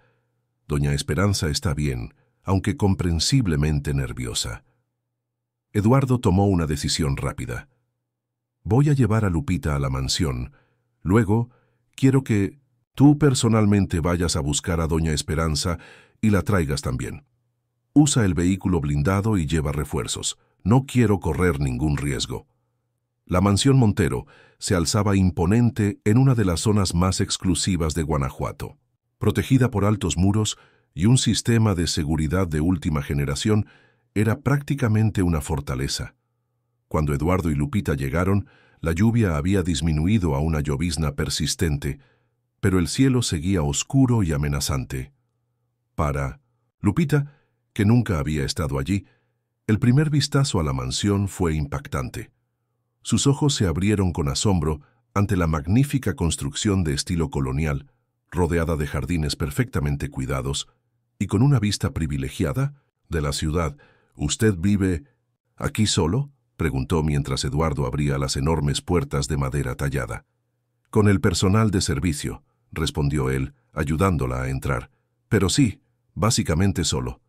Doña Esperanza está bien, aunque comprensiblemente nerviosa. Eduardo tomó una decisión rápida. Voy a llevar a Lupita a la mansión. Luego, quiero que tú personalmente vayas a buscar a Doña Esperanza y la traigas también. Usa el vehículo blindado y lleva refuerzos. No quiero correr ningún riesgo. La mansión Montero se alzaba imponente en una de las zonas más exclusivas de Guanajuato. Protegida por altos muros y un sistema de seguridad de última generación, era prácticamente una fortaleza. Cuando Eduardo y Lupita llegaron, la lluvia había disminuido a una llovizna persistente, pero el cielo seguía oscuro y amenazante. Para Lupita, que nunca había estado allí, el primer vistazo a la mansión fue impactante. Sus ojos se abrieron con asombro ante la magnífica construcción de estilo colonial, rodeada de jardines perfectamente cuidados y con una vista privilegiada de la ciudad. ¿Usted vive aquí solo?, preguntó mientras Eduardo abría las enormes puertas de madera tallada. Con el personal de servicio, respondió él, ayudándola a entrar. Pero sí, básicamente solo.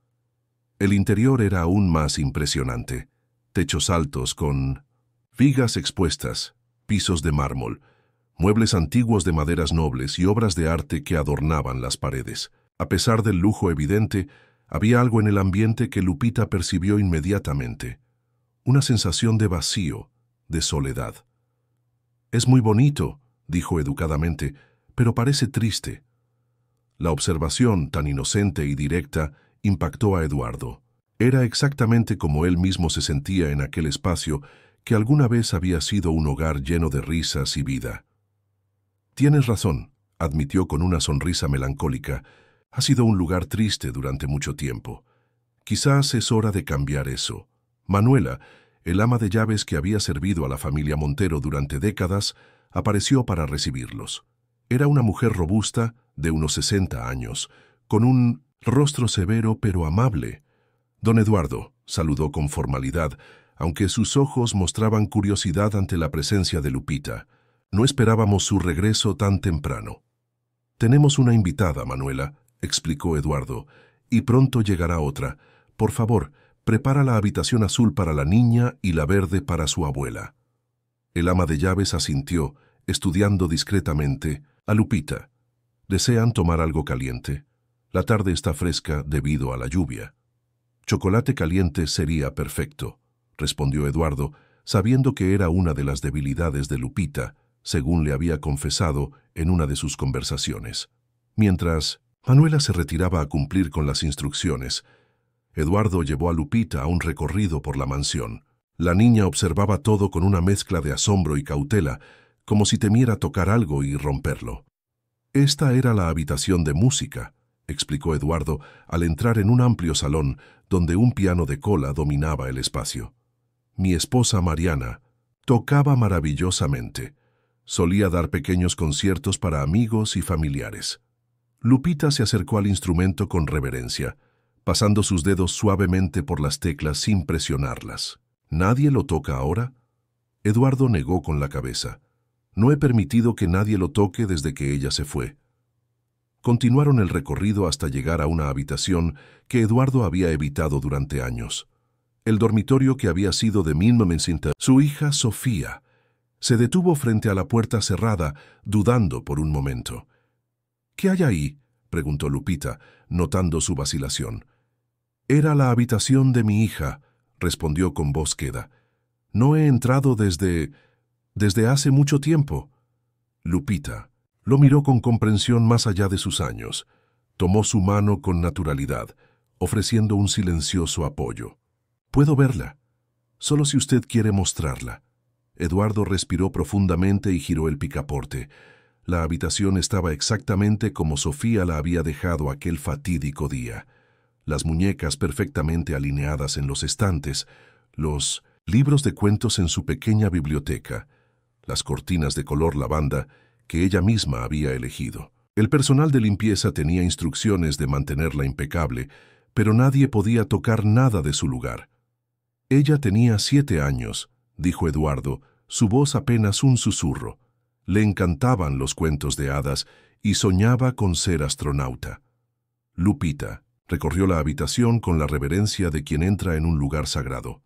El interior era aún más impresionante. Techos altos con vigas expuestas, pisos de mármol, muebles antiguos de maderas nobles y obras de arte que adornaban las paredes. A pesar del lujo evidente, había algo en el ambiente que Lupita percibió inmediatamente. Una sensación de vacío, de soledad. «Es muy bonito», dijo educadamente, «pero parece triste». La observación, tan inocente y directa, impactó a Eduardo. Era exactamente como él mismo se sentía en aquel espacio que alguna vez había sido un hogar lleno de risas y vida. «Tienes razón», admitió con una sonrisa melancólica. «Ha sido un lugar triste durante mucho tiempo. Quizás es hora de cambiar eso». Manuela, el ama de llaves que había servido a la familia Montero durante décadas, apareció para recibirlos. Era una mujer robusta, de unos 60 años, con un rostro severo pero amable. «Don Eduardo», saludó con formalidad, aunque sus ojos mostraban curiosidad ante la presencia de Lupita. «No esperábamos su regreso tan temprano». «Tenemos una invitada, Manuela», explicó Eduardo, «y pronto llegará otra. Por favor, prepara la habitación azul para la niña y la verde para su abuela». El ama de llaves asintió, estudiando discretamente a Lupita. «¿Desean tomar algo caliente? La tarde está fresca debido a la lluvia». «Chocolate caliente sería perfecto», respondió Eduardo, sabiendo que era una de las debilidades de Lupita, según le había confesado en una de sus conversaciones. Mientras Manuela se retiraba a cumplir con las instrucciones, Eduardo llevó a Lupita a un recorrido por la mansión. La niña observaba todo con una mezcla de asombro y cautela, como si temiera tocar algo y romperlo. Esta era la habitación de música, explicó Eduardo al entrar en un amplio salón donde un piano de cola dominaba el espacio. Mi esposa Mariana tocaba maravillosamente. Solía dar pequeños conciertos para amigos y familiares. Lupita se acercó al instrumento con reverencia, pasando sus dedos suavemente por las teclas sin presionarlas. ¿Nadie lo toca ahora? Eduardo negó con la cabeza. No he permitido que nadie lo toque desde que ella se fue. Continuaron el recorrido hasta llegar a una habitación que Eduardo había evitado durante años. El dormitorio que había sido de Minmomensinta. Su hija Sofía se detuvo frente a la puerta cerrada, dudando por un momento. ¿Qué hay ahí?, preguntó Lupita, notando su vacilación. Era la habitación de mi hija, respondió con voz queda. No he entrado desde hace mucho tiempo. Lupita lo miró con comprensión más allá de sus años. Tomó su mano con naturalidad, ofreciendo un silencioso apoyo. Puedo verla, solo si usted quiere mostrarla. Eduardo respiró profundamente y giró el picaporte. La habitación estaba exactamente como Sofía la había dejado aquel fatídico día. Las muñecas perfectamente alineadas en los estantes, los libros de cuentos en su pequeña biblioteca, las cortinas de color lavanda que ella misma había elegido. El personal de limpieza tenía instrucciones de mantenerla impecable, pero nadie podía tocar nada de su lugar. Ella tenía 7 años, dijo Eduardo, su voz apenas un susurro. Le encantaban los cuentos de hadas y soñaba con ser astronauta. Lupita recorrió la habitación con la reverencia de quien entra en un lugar sagrado.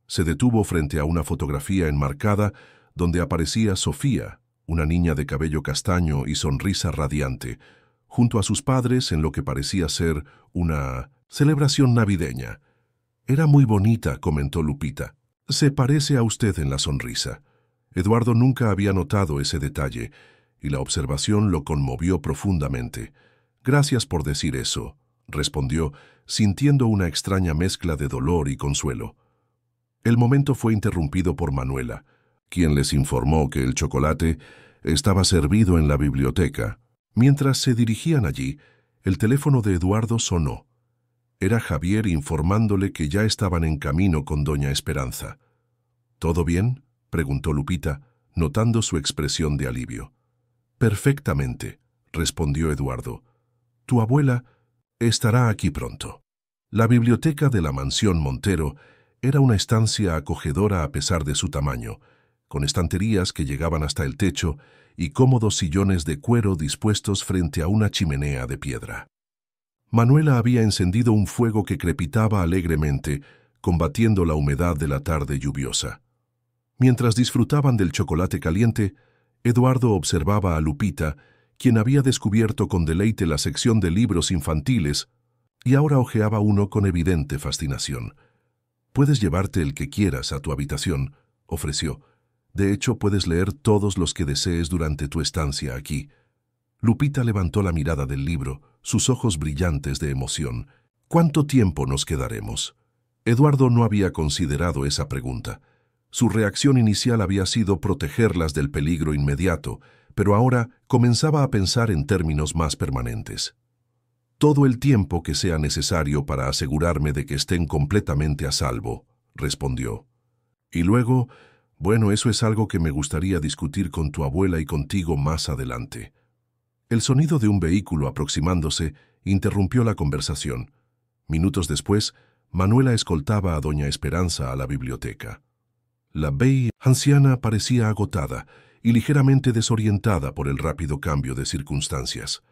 Se detuvo frente a una fotografía enmarcada donde aparecía Sofía, una niña de cabello castaño y sonrisa radiante, junto a sus padres en lo que parecía ser una celebración navideña. Era muy bonita, comentó Lupita. Se parece a usted en la sonrisa. Eduardo nunca había notado ese detalle, y la observación lo conmovió profundamente. Gracias por decir eso, respondió, sintiendo una extraña mezcla de dolor y consuelo. El momento fue interrumpido por Manuela, quien les informó que el chocolate estaba servido en la biblioteca. Mientras se dirigían allí, el teléfono de Eduardo sonó. Era Javier informándole que ya estaban en camino con doña Esperanza. ¿Todo bien?, preguntó Lupita, notando su expresión de alivio. Perfectamente, respondió Eduardo. Tu abuela estará aquí pronto. La biblioteca de la mansión Montero era una estancia acogedora a pesar de su tamaño, con estanterías que llegaban hasta el techo y cómodos sillones de cuero dispuestos frente a una chimenea de piedra. Manuela había encendido un fuego que crepitaba alegremente, combatiendo la humedad de la tarde lluviosa. Mientras disfrutaban del chocolate caliente, Eduardo observaba a Lupita, quien había descubierto con deleite la sección de libros infantiles y ahora hojeaba uno con evidente fascinación. «Puedes llevarte el que quieras a tu habitación», ofreció. «De hecho, puedes leer todos los que desees durante tu estancia aquí». Lupita levantó la mirada del libro, sus ojos brillantes de emoción. «¿Cuánto tiempo nos quedaremos?». Eduardo no había considerado esa pregunta. Su reacción inicial había sido protegerlas del peligro inmediato, pero ahora comenzaba a pensar en términos más permanentes. «Todo el tiempo que sea necesario para asegurarme de que estén completamente a salvo», respondió. Y luego, «Bueno, eso es algo que me gustaría discutir con tu abuela y contigo más adelante». El sonido de un vehículo aproximándose interrumpió la conversación. Minutos después, Manuela escoltaba a doña Esperanza a la biblioteca. La bella anciana parecía agotada y ligeramente desorientada por el rápido cambio de circunstancias.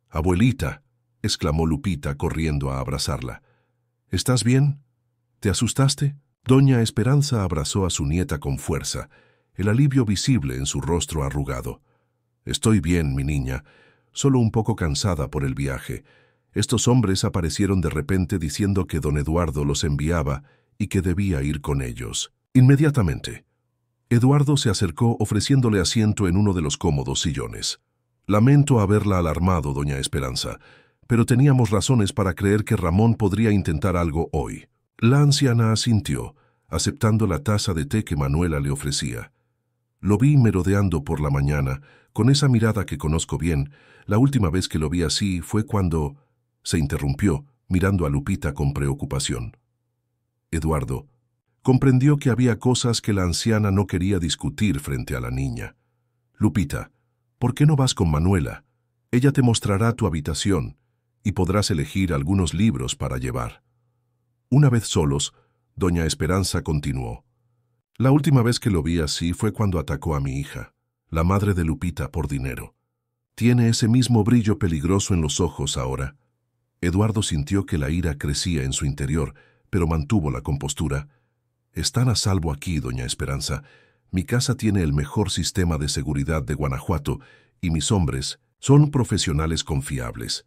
«Abuelita», exclamó Lupita corriendo a abrazarla. «¿Estás bien? ¿Te asustaste?». Doña Esperanza abrazó a su nieta con fuerza, el alivio visible en su rostro arrugado. «Estoy bien, mi niña, solo un poco cansada por el viaje. Estos hombres aparecieron de repente diciendo que don Eduardo los enviaba y que debía ir con ellos. Inmediatamente». Eduardo se acercó ofreciéndole asiento en uno de los cómodos sillones. «Lamento haberla alarmado, doña Esperanza, pero teníamos razones para creer que Ramón podría intentar algo hoy». La anciana asintió, aceptando la taza de té que Manuela le ofrecía. Lo vi merodeando por la mañana, con esa mirada que conozco bien. La última vez que lo vi así fue cuando... Se interrumpió, mirando a Lupita con preocupación. Eduardo comprendió que había cosas que la anciana no quería discutir frente a la niña. Lupita, ¿por qué no vas con Manuela? Ella te mostrará tu habitación y podrás elegir algunos libros para llevar. Una vez solos, doña Esperanza continuó. La última vez que lo vi así fue cuando atacó a mi hija, la madre de Lupita, por dinero. Tiene ese mismo brillo peligroso en los ojos ahora. Eduardo sintió que la ira crecía en su interior, pero mantuvo la compostura. Están a salvo aquí, doña Esperanza. Mi casa tiene el mejor sistema de seguridad de Guanajuato y mis hombres son profesionales confiables.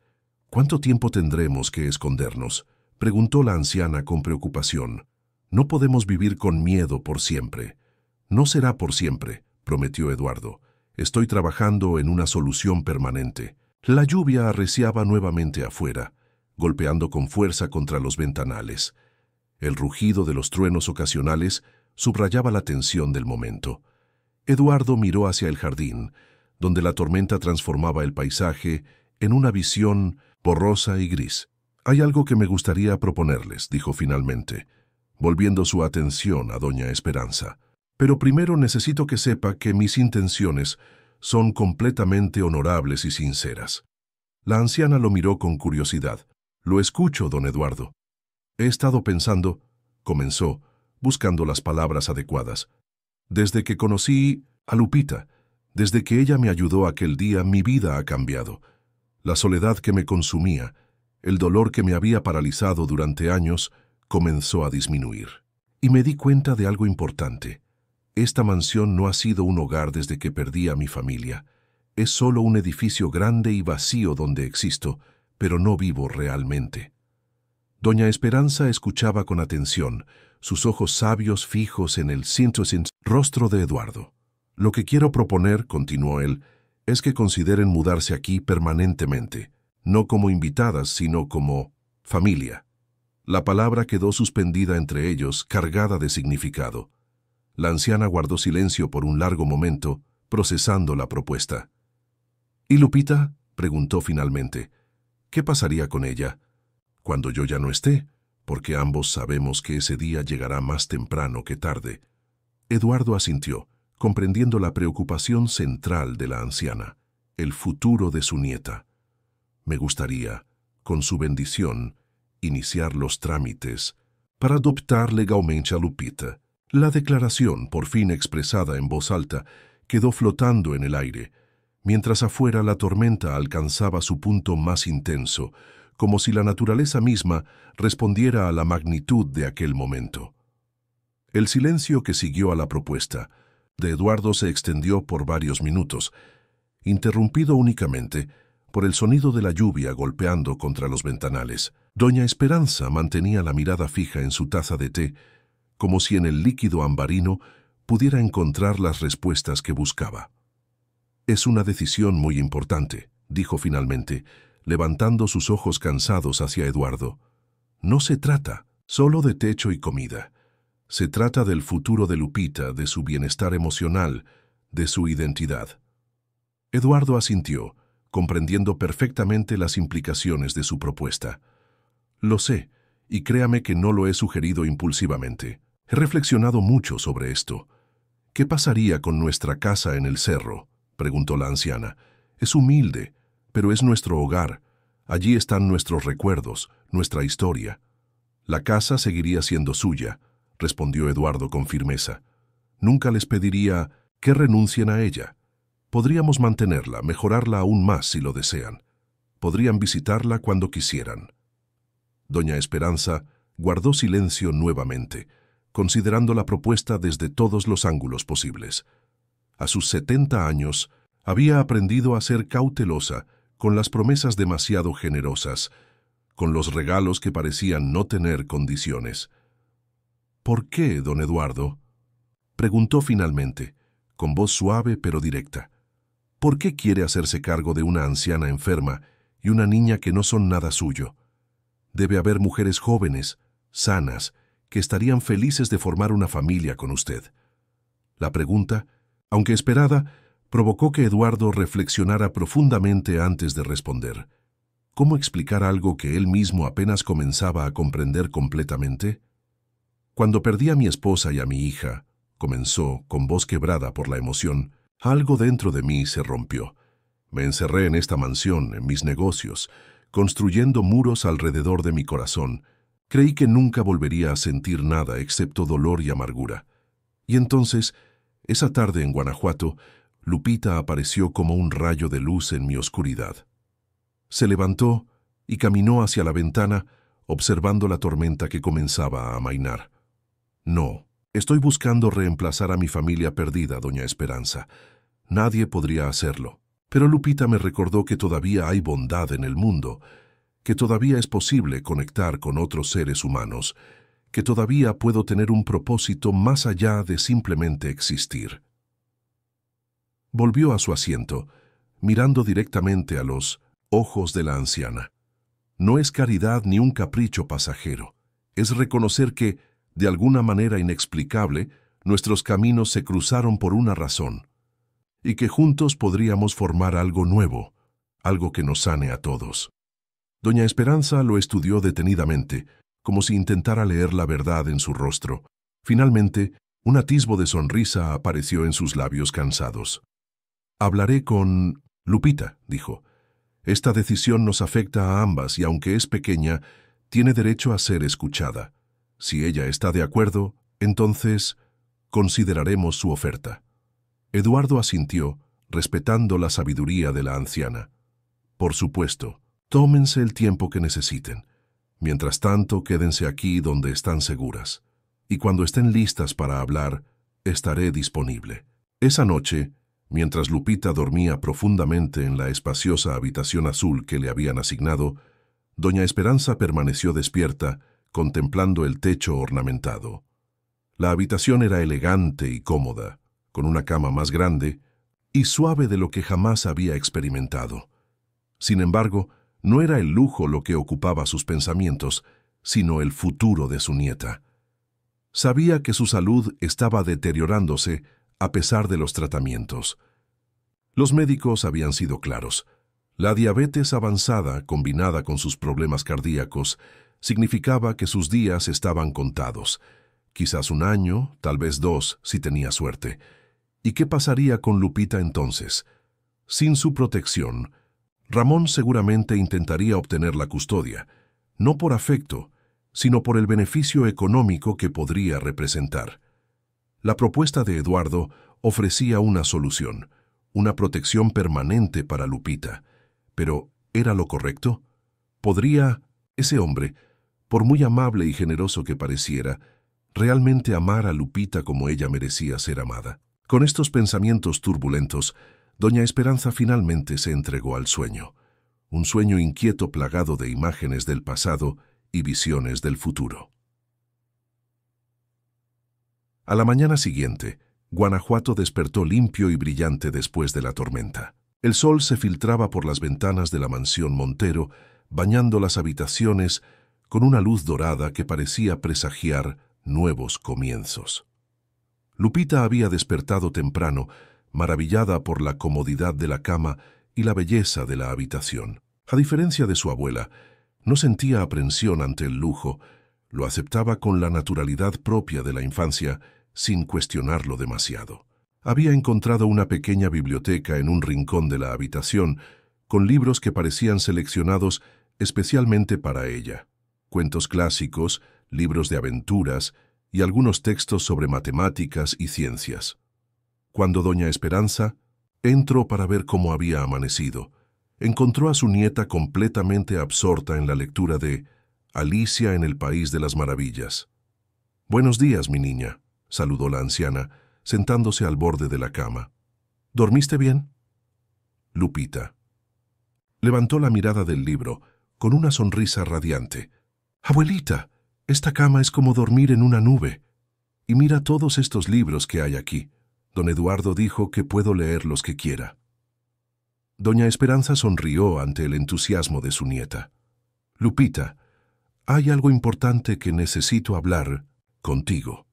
¿Cuánto tiempo tendremos que escondernos?, preguntó la anciana con preocupación. No podemos vivir con miedo por siempre. No será por siempre, prometió Eduardo. Estoy trabajando en una solución permanente. La lluvia arreciaba nuevamente afuera, golpeando con fuerza contra los ventanales. El rugido de los truenos ocasionales subrayaba la tensión del momento. Eduardo miró hacia el jardín, donde la tormenta transformaba el paisaje en una visión borrosa y gris. «Hay algo que me gustaría proponerles», dijo finalmente, volviendo su atención a doña Esperanza. «Pero primero necesito que sepa que mis intenciones son completamente honorables y sinceras». La anciana lo miró con curiosidad. «Lo escucho, don Eduardo». «He estado pensando», comenzó, buscando las palabras adecuadas. «Desde que conocí a Lupita, desde que ella me ayudó aquel día, mi vida ha cambiado. La soledad que me consumía, el dolor que me había paralizado durante años, comenzó a disminuir. Y me di cuenta de algo importante. Esta mansión no ha sido un hogar desde que perdí a mi familia. Es solo un edificio grande y vacío donde existo, pero no vivo realmente». Doña Esperanza escuchaba con atención, sus ojos sabios fijos en el rostro de Eduardo. «Lo que quiero proponer», continuó él, «es que consideren mudarse aquí permanentemente, no como invitadas, sino como familia». La palabra quedó suspendida entre ellos, cargada de significado. La anciana guardó silencio por un largo momento, procesando la propuesta. «¿Y Lupita?», preguntó finalmente. «¿Qué pasaría con ella cuando yo ya no esté? Porque ambos sabemos que ese día llegará más temprano que tarde». Eduardo asintió, comprendiendo la preocupación central de la anciana, el futuro de su nieta. «Me gustaría, con su bendición, iniciar los trámites para adoptar legalmente a Lupita». La declaración, por fin expresada en voz alta, quedó flotando en el aire, mientras afuera la tormenta alcanzaba su punto más intenso, como si la naturaleza misma respondiera a la magnitud de aquel momento. El silencio que siguió a la propuesta de Eduardo se extendió por varios minutos, interrumpido únicamente por el sonido de la lluvia golpeando contra los ventanales. Doña Esperanza mantenía la mirada fija en su taza de té, como si en el líquido ambarino pudiera encontrar las respuestas que buscaba. «Es una decisión muy importante», dijo finalmente, levantando sus ojos cansados hacia Eduardo. «No se trata solo de techo y comida. Se trata del futuro de Lupita, de su bienestar emocional, de su identidad». Eduardo asintió, comprendiendo perfectamente las implicaciones de su propuesta. «Lo sé, y créame que no lo he sugerido impulsivamente. He reflexionado mucho sobre esto». «¿Qué pasaría con nuestra casa en el cerro?», preguntó la anciana. «Es humilde, pero es nuestro hogar. Allí están nuestros recuerdos, nuestra historia». «La casa seguiría siendo suya», respondió Eduardo con firmeza. «Nunca les pediría que renuncien a ella. Podríamos mantenerla, mejorarla aún más si lo desean. Podrían visitarla cuando quisieran». Doña Esperanza guardó silencio nuevamente, considerando la propuesta desde todos los ángulos posibles. A sus 70 años, había aprendido a ser cautelosa con las promesas demasiado generosas, con los regalos que parecían no tener condiciones. «¿Por qué, don Eduardo?», preguntó finalmente, con voz suave pero directa. «¿Por qué quiere hacerse cargo de una anciana enferma y una niña que no son nada suyo? Debe haber mujeres jóvenes, sanas, que estarían felices de formar una familia con usted». La pregunta Aunque esperada, provocó que Eduardo reflexionara profundamente antes de responder. ¿Cómo explicar algo que él mismo apenas comenzaba a comprender completamente? Cuando perdí a mi esposa y a mi hija, comenzó, con voz quebrada por la emoción, algo dentro de mí se rompió. Me encerré en esta mansión, en mis negocios, construyendo muros alrededor de mi corazón. Creí que nunca volvería a sentir nada excepto dolor y amargura. Y entonces, esa tarde en Guanajuato, Lupita apareció como un rayo de luz en mi oscuridad. Se levantó y caminó hacia la ventana, observando la tormenta que comenzaba a amainar. No, estoy buscando reemplazar a mi familia perdida, doña Esperanza. Nadie podría hacerlo. Pero Lupita me recordó que todavía hay bondad en el mundo, que todavía es posible conectar con otros seres humanos, que todavía puedo tener un propósito más allá de simplemente existir. Volvió a su asiento, mirando directamente a los ojos de la anciana. No es caridad ni un capricho pasajero, es reconocer que, de alguna manera inexplicable, nuestros caminos se cruzaron por una razón, y que juntos podríamos formar algo nuevo, algo que nos sane a todos. Doña Esperanza lo estudió detenidamente, como si intentara leer la verdad en su rostro. Finalmente, un atisbo de sonrisa apareció en sus labios cansados. «Hablaré con Lupita», dijo. «Esta decisión nos afecta a ambas y aunque es pequeña, tiene derecho a ser escuchada. Si ella está de acuerdo, entonces consideraremos su oferta». Eduardo asintió, respetando la sabiduría de la anciana. «Por supuesto, tómense el tiempo que necesiten. Mientras tanto, quédense aquí donde están seguras. Y cuando estén listas para hablar, estaré disponible». Esa noche, mientras Lupita dormía profundamente en la espaciosa habitación azul que le habían asignado, doña Esperanza permaneció despierta, contemplando el techo ornamentado. La habitación era elegante y cómoda, con una cama más grande y suave de lo que jamás había experimentado. Sin embargo, no era el lujo lo que ocupaba sus pensamientos, sino el futuro de su nieta. Sabía que su salud estaba deteriorándose a pesar de los tratamientos. Los médicos habían sido claros. La diabetes avanzada, combinada con sus problemas cardíacos, significaba que sus días estaban contados. Quizás 1 año, tal vez 2, si tenía suerte. ¿Y qué pasaría con Lupita entonces? Sin su protección, Ramón seguramente intentaría obtener la custodia, no por afecto, sino por el beneficio económico que podría representar. La propuesta de Eduardo ofrecía una solución, una protección permanente para Lupita. Pero, ¿era lo correcto? ¿Podría ese hombre, por muy amable y generoso que pareciera, realmente amar a Lupita como ella merecía ser amada? Con estos pensamientos turbulentos, doña Esperanza finalmente se entregó al sueño, un sueño inquieto plagado de imágenes del pasado y visiones del futuro. A la mañana siguiente, Guanajuato despertó limpio y brillante después de la tormenta. El sol se filtraba por las ventanas de la mansión Montero, bañando las habitaciones con una luz dorada que parecía presagiar nuevos comienzos. Lupita había despertado temprano, maravillada por la comodidad de la cama y la belleza de la habitación. A diferencia de su abuela, no sentía aprensión ante el lujo, lo aceptaba con la naturalidad propia de la infancia, sin cuestionarlo demasiado. Había encontrado una pequeña biblioteca en un rincón de la habitación, con libros que parecían seleccionados especialmente para ella. Cuentos clásicos, libros de aventuras y algunos textos sobre matemáticas y ciencias. Cuando doña Esperanza entró para ver cómo había amanecido, encontró a su nieta completamente absorta en la lectura de Alicia en el País de las Maravillas. «Buenos días, mi niña», saludó la anciana, sentándose al borde de la cama. «¿Dormiste bien?» Lupita levantó la mirada del libro, con una sonrisa radiante. «Abuelita, esta cama es como dormir en una nube. Y mira todos estos libros que hay aquí. Don Eduardo dijo que puedo leer los que quiera». Doña Esperanza sonrió ante el entusiasmo de su nieta. «Lupita, hay algo importante que necesito hablar contigo».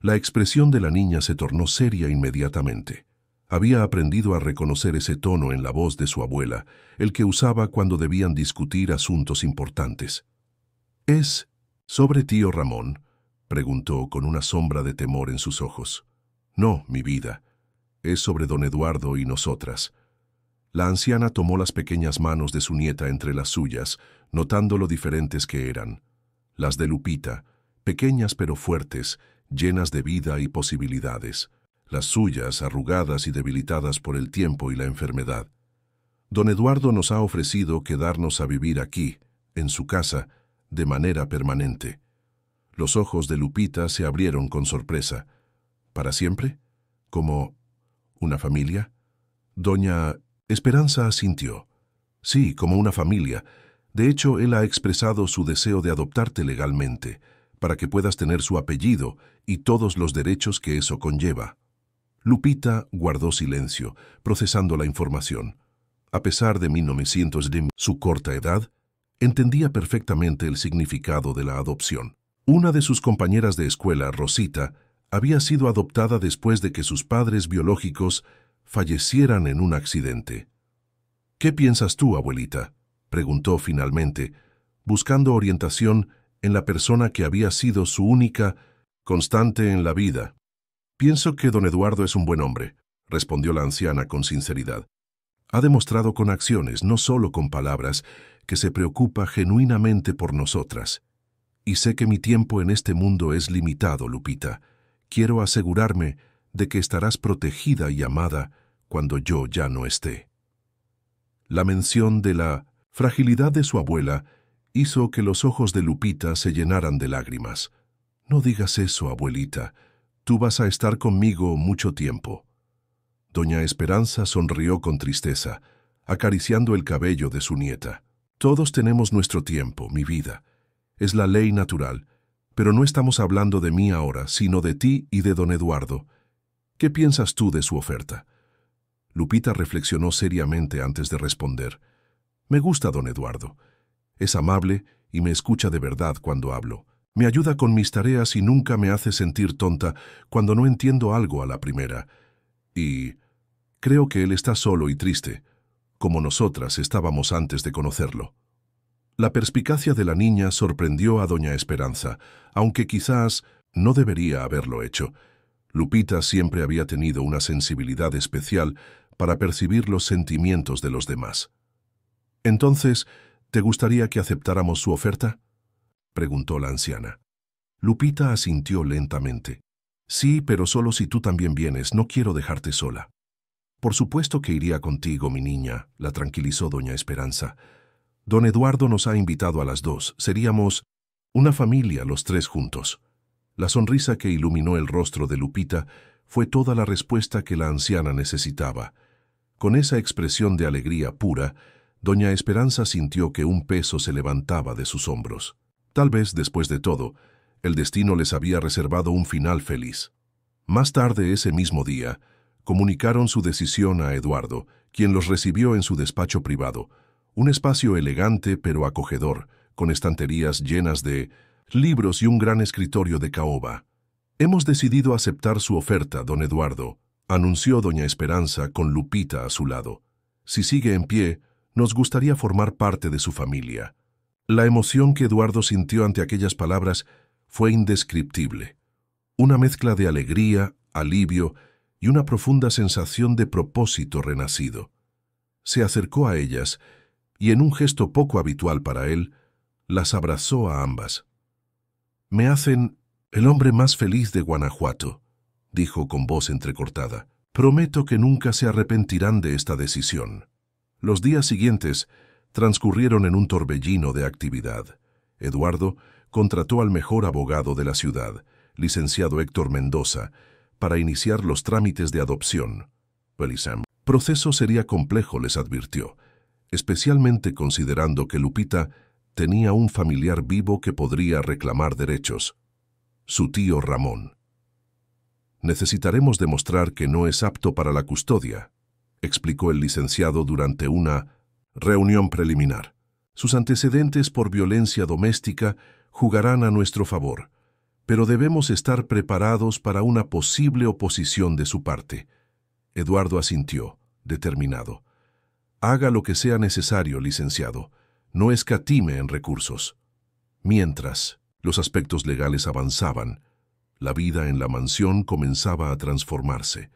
La expresión de la niña se tornó seria inmediatamente. Había aprendido a reconocer ese tono en la voz de su abuela, el que usaba cuando debían discutir asuntos importantes. «¿Es sobre tío Ramón?», preguntó con una sombra de temor en sus ojos. «No, mi vida. Es sobre don Eduardo y nosotras». La anciana tomó las pequeñas manos de su nieta entre las suyas, notando lo diferentes que eran. Las de Lupita, pequeñas pero fuertes, llenas de vida y posibilidades. Las suyas, arrugadas y debilitadas por el tiempo y la enfermedad. Don Eduardo nos ha ofrecido quedarnos a vivir aquí, en su casa, de manera permanente. Los ojos de Lupita se abrieron con sorpresa. ¿Para siempre? ¿Como una familia? Doña Esperanza asintió. Sí, como una familia. De hecho, él ha expresado su deseo de adoptarte legalmente, para que puedas tener su apellido y todos los derechos que eso conlleva. Lupita guardó silencio, procesando la información. A pesar de 1900 de su corta edad, entendía perfectamente el significado de la adopción. Una de sus compañeras de escuela, Rosita, había sido adoptada después de que sus padres biológicos fallecieran en un accidente. «¿Qué piensas tú, abuelita?», preguntó finalmente, buscando orientación en la persona que había sido su única constante en la vida. «Pienso que don Eduardo es un buen hombre», respondió la anciana con sinceridad. «Ha demostrado con acciones, no solo con palabras, que se preocupa genuinamente por nosotras. Y sé que mi tiempo en este mundo es limitado, Lupita. Quiero asegurarme de que estarás protegida y amada cuando yo ya no esté». La mención de la fragilidad de su abuela hizo que los ojos de Lupita se llenaran de lágrimas. «No digas eso, abuelita. Tú vas a estar conmigo mucho tiempo». Doña Esperanza sonrió con tristeza, acariciando el cabello de su nieta. «Todos tenemos nuestro tiempo, mi vida. Es la ley natural. Pero no estamos hablando de mí ahora, sino de ti y de don Eduardo. ¿Qué piensas tú de su oferta?» Lupita reflexionó seriamente antes de responder. «Me gusta don Eduardo. Es amable y me escucha de verdad cuando hablo. Me ayuda con mis tareas y nunca me hace sentir tonta cuando no entiendo algo a la primera. Y creo que él está solo y triste, como nosotras estábamos antes de conocerlo». La perspicacia de la niña sorprendió a doña Esperanza, aunque quizás no debería haberlo hecho. Lupita siempre había tenido una sensibilidad especial para percibir los sentimientos de los demás. «Entonces, ¿te gustaría que aceptáramos su oferta?», preguntó la anciana. Lupita asintió lentamente. «Sí, pero solo si tú también vienes, no quiero dejarte sola». «Por supuesto que iría contigo, mi niña», la tranquilizó doña Esperanza. «Don Eduardo nos ha invitado a las dos. Seríamos una familia los tres juntos». La sonrisa que iluminó el rostro de Lupita fue toda la respuesta que la anciana necesitaba. Con esa expresión de alegría pura, doña Esperanza sintió que un peso se levantaba de sus hombros. Tal vez, después de todo, el destino les había reservado un final feliz. Más tarde ese mismo día, comunicaron su decisión a Eduardo, quien los recibió en su despacho privado, un espacio elegante pero acogedor, con estanterías llenas de libros y un gran escritorio de caoba. «Hemos decidido aceptar su oferta, don Eduardo», anunció doña Esperanza con Lupita a su lado. «Si sigue en pie, nos gustaría formar parte de su familia». La emoción que Eduardo sintió ante aquellas palabras fue indescriptible. Una mezcla de alegría, alivio y una profunda sensación de propósito renacido. Se acercó a ellas y, en un gesto poco habitual para él, las abrazó a ambas. «Me hacen el hombre más feliz de Guanajuato», dijo con voz entrecortada. «Prometo que nunca se arrepentirán de esta decisión». Los días siguientes transcurrieron en un torbellino de actividad. Eduardo contrató al mejor abogado de la ciudad, licenciado Héctor Mendoza, para iniciar los trámites de adopción. El proceso sería complejo, les advirtió, especialmente considerando que Lupita tenía un familiar vivo que podría reclamar derechos: su tío Ramón. «Necesitaremos demostrar que no es apto para la custodia», explicó el licenciado durante una reunión preliminar. «Sus antecedentes por violencia doméstica jugarán a nuestro favor, pero debemos estar preparados para una posible oposición de su parte. Eduardo asintió, determinado. Haga lo que sea necesario, licenciado. No escatime en recursos. Mientras los aspectos legales avanzaban, la vida en la mansión comenzaba a transformarse.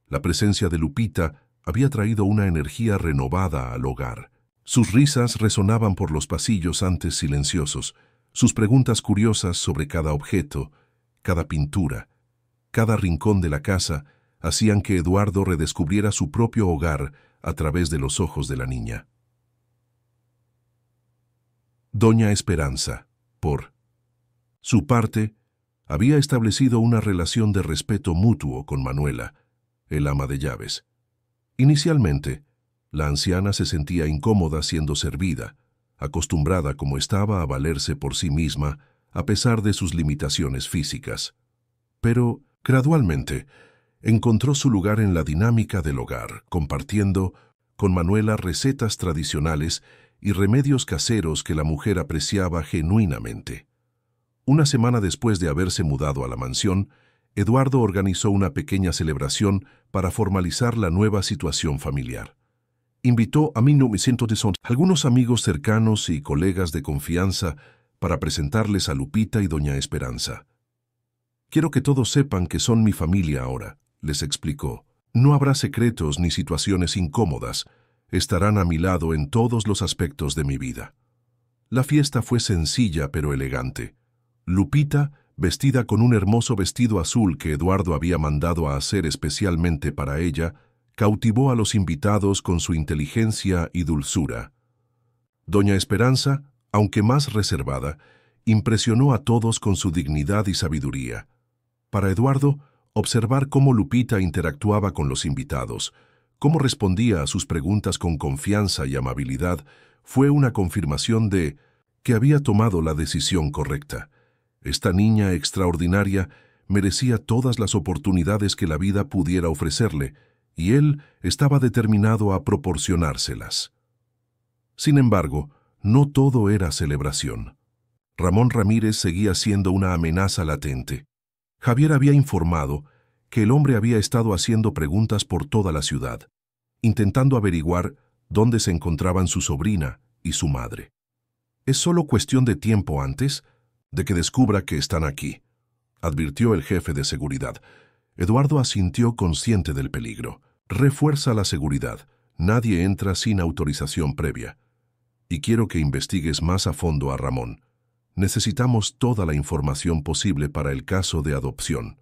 La presencia de Lupita había traído una energía renovada al hogar. Sus risas resonaban por los pasillos antes silenciosos, sus preguntas curiosas sobre cada objeto, cada pintura, cada rincón de la casa, hacían que Eduardo redescubriera su propio hogar a través de los ojos de la niña. Doña Esperanza, por su parte, había establecido una relación de respeto mutuo con Manuela, el ama de llaves. Inicialmente, la anciana se sentía incómoda siendo servida, acostumbrada como estaba a valerse por sí misma, a pesar de sus limitaciones físicas. Pero, gradualmente, encontró su lugar en la dinámica del hogar, compartiendo con Manuela recetas tradicionales y remedios caseros que la mujer apreciaba genuinamente. Una semana después de haberse mudado a la mansión, Eduardo organizó una pequeña celebración para formalizar la nueva situación familiar. Invitó a 1900 algunos amigos cercanos y colegas de confianza para presentarles a Lupita y Doña Esperanza. «Quiero que todos sepan que son mi familia ahora», les explicó. «No habrá secretos ni situaciones incómodas. Estarán a mi lado en todos los aspectos de mi vida». La fiesta fue sencilla pero elegante. Lupita, vestida con un hermoso vestido azul que Eduardo había mandado a hacer especialmente para ella, cautivó a los invitados con su inteligencia y dulzura. Doña Esperanza, aunque más reservada, impresionó a todos con su dignidad y sabiduría. Para Eduardo, observar cómo Lupita interactuaba con los invitados, cómo respondía a sus preguntas con confianza y amabilidad, fue una confirmación de que había tomado la decisión correcta. Esta niña extraordinaria merecía todas las oportunidades que la vida pudiera ofrecerle, y él estaba determinado a proporcionárselas. Sin embargo, no todo era celebración. Ramón Ramírez seguía siendo una amenaza latente. Javier había informado que el hombre había estado haciendo preguntas por toda la ciudad, intentando averiguar dónde se encontraban su sobrina y su madre. «Es solo cuestión de tiempo antes de que descubra que están aquí», advirtió el jefe de seguridad. Eduardo asintió consciente del peligro. «Refuerza la seguridad. Nadie entra sin autorización previa. Y quiero que investigues más a fondo a Ramón. Necesitamos toda la información posible para el caso de adopción».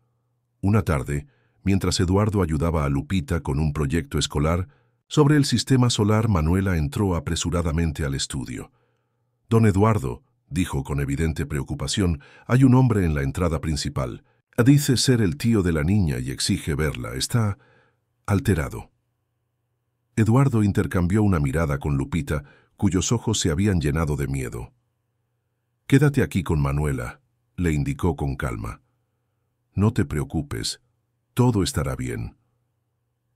Una tarde, mientras Eduardo ayudaba a Lupita con un proyecto escolar sobre el sistema solar, Manuela entró apresuradamente al estudio. «Don Eduardo», dijo con evidente preocupación, «hay un hombre en la entrada principal. Dice ser el tío de la niña y exige verla. Está alterado». Eduardo intercambió una mirada con Lupita, cuyos ojos se habían llenado de miedo. «Quédate aquí con Manuela», le indicó con calma. «No te preocupes, todo estará bien».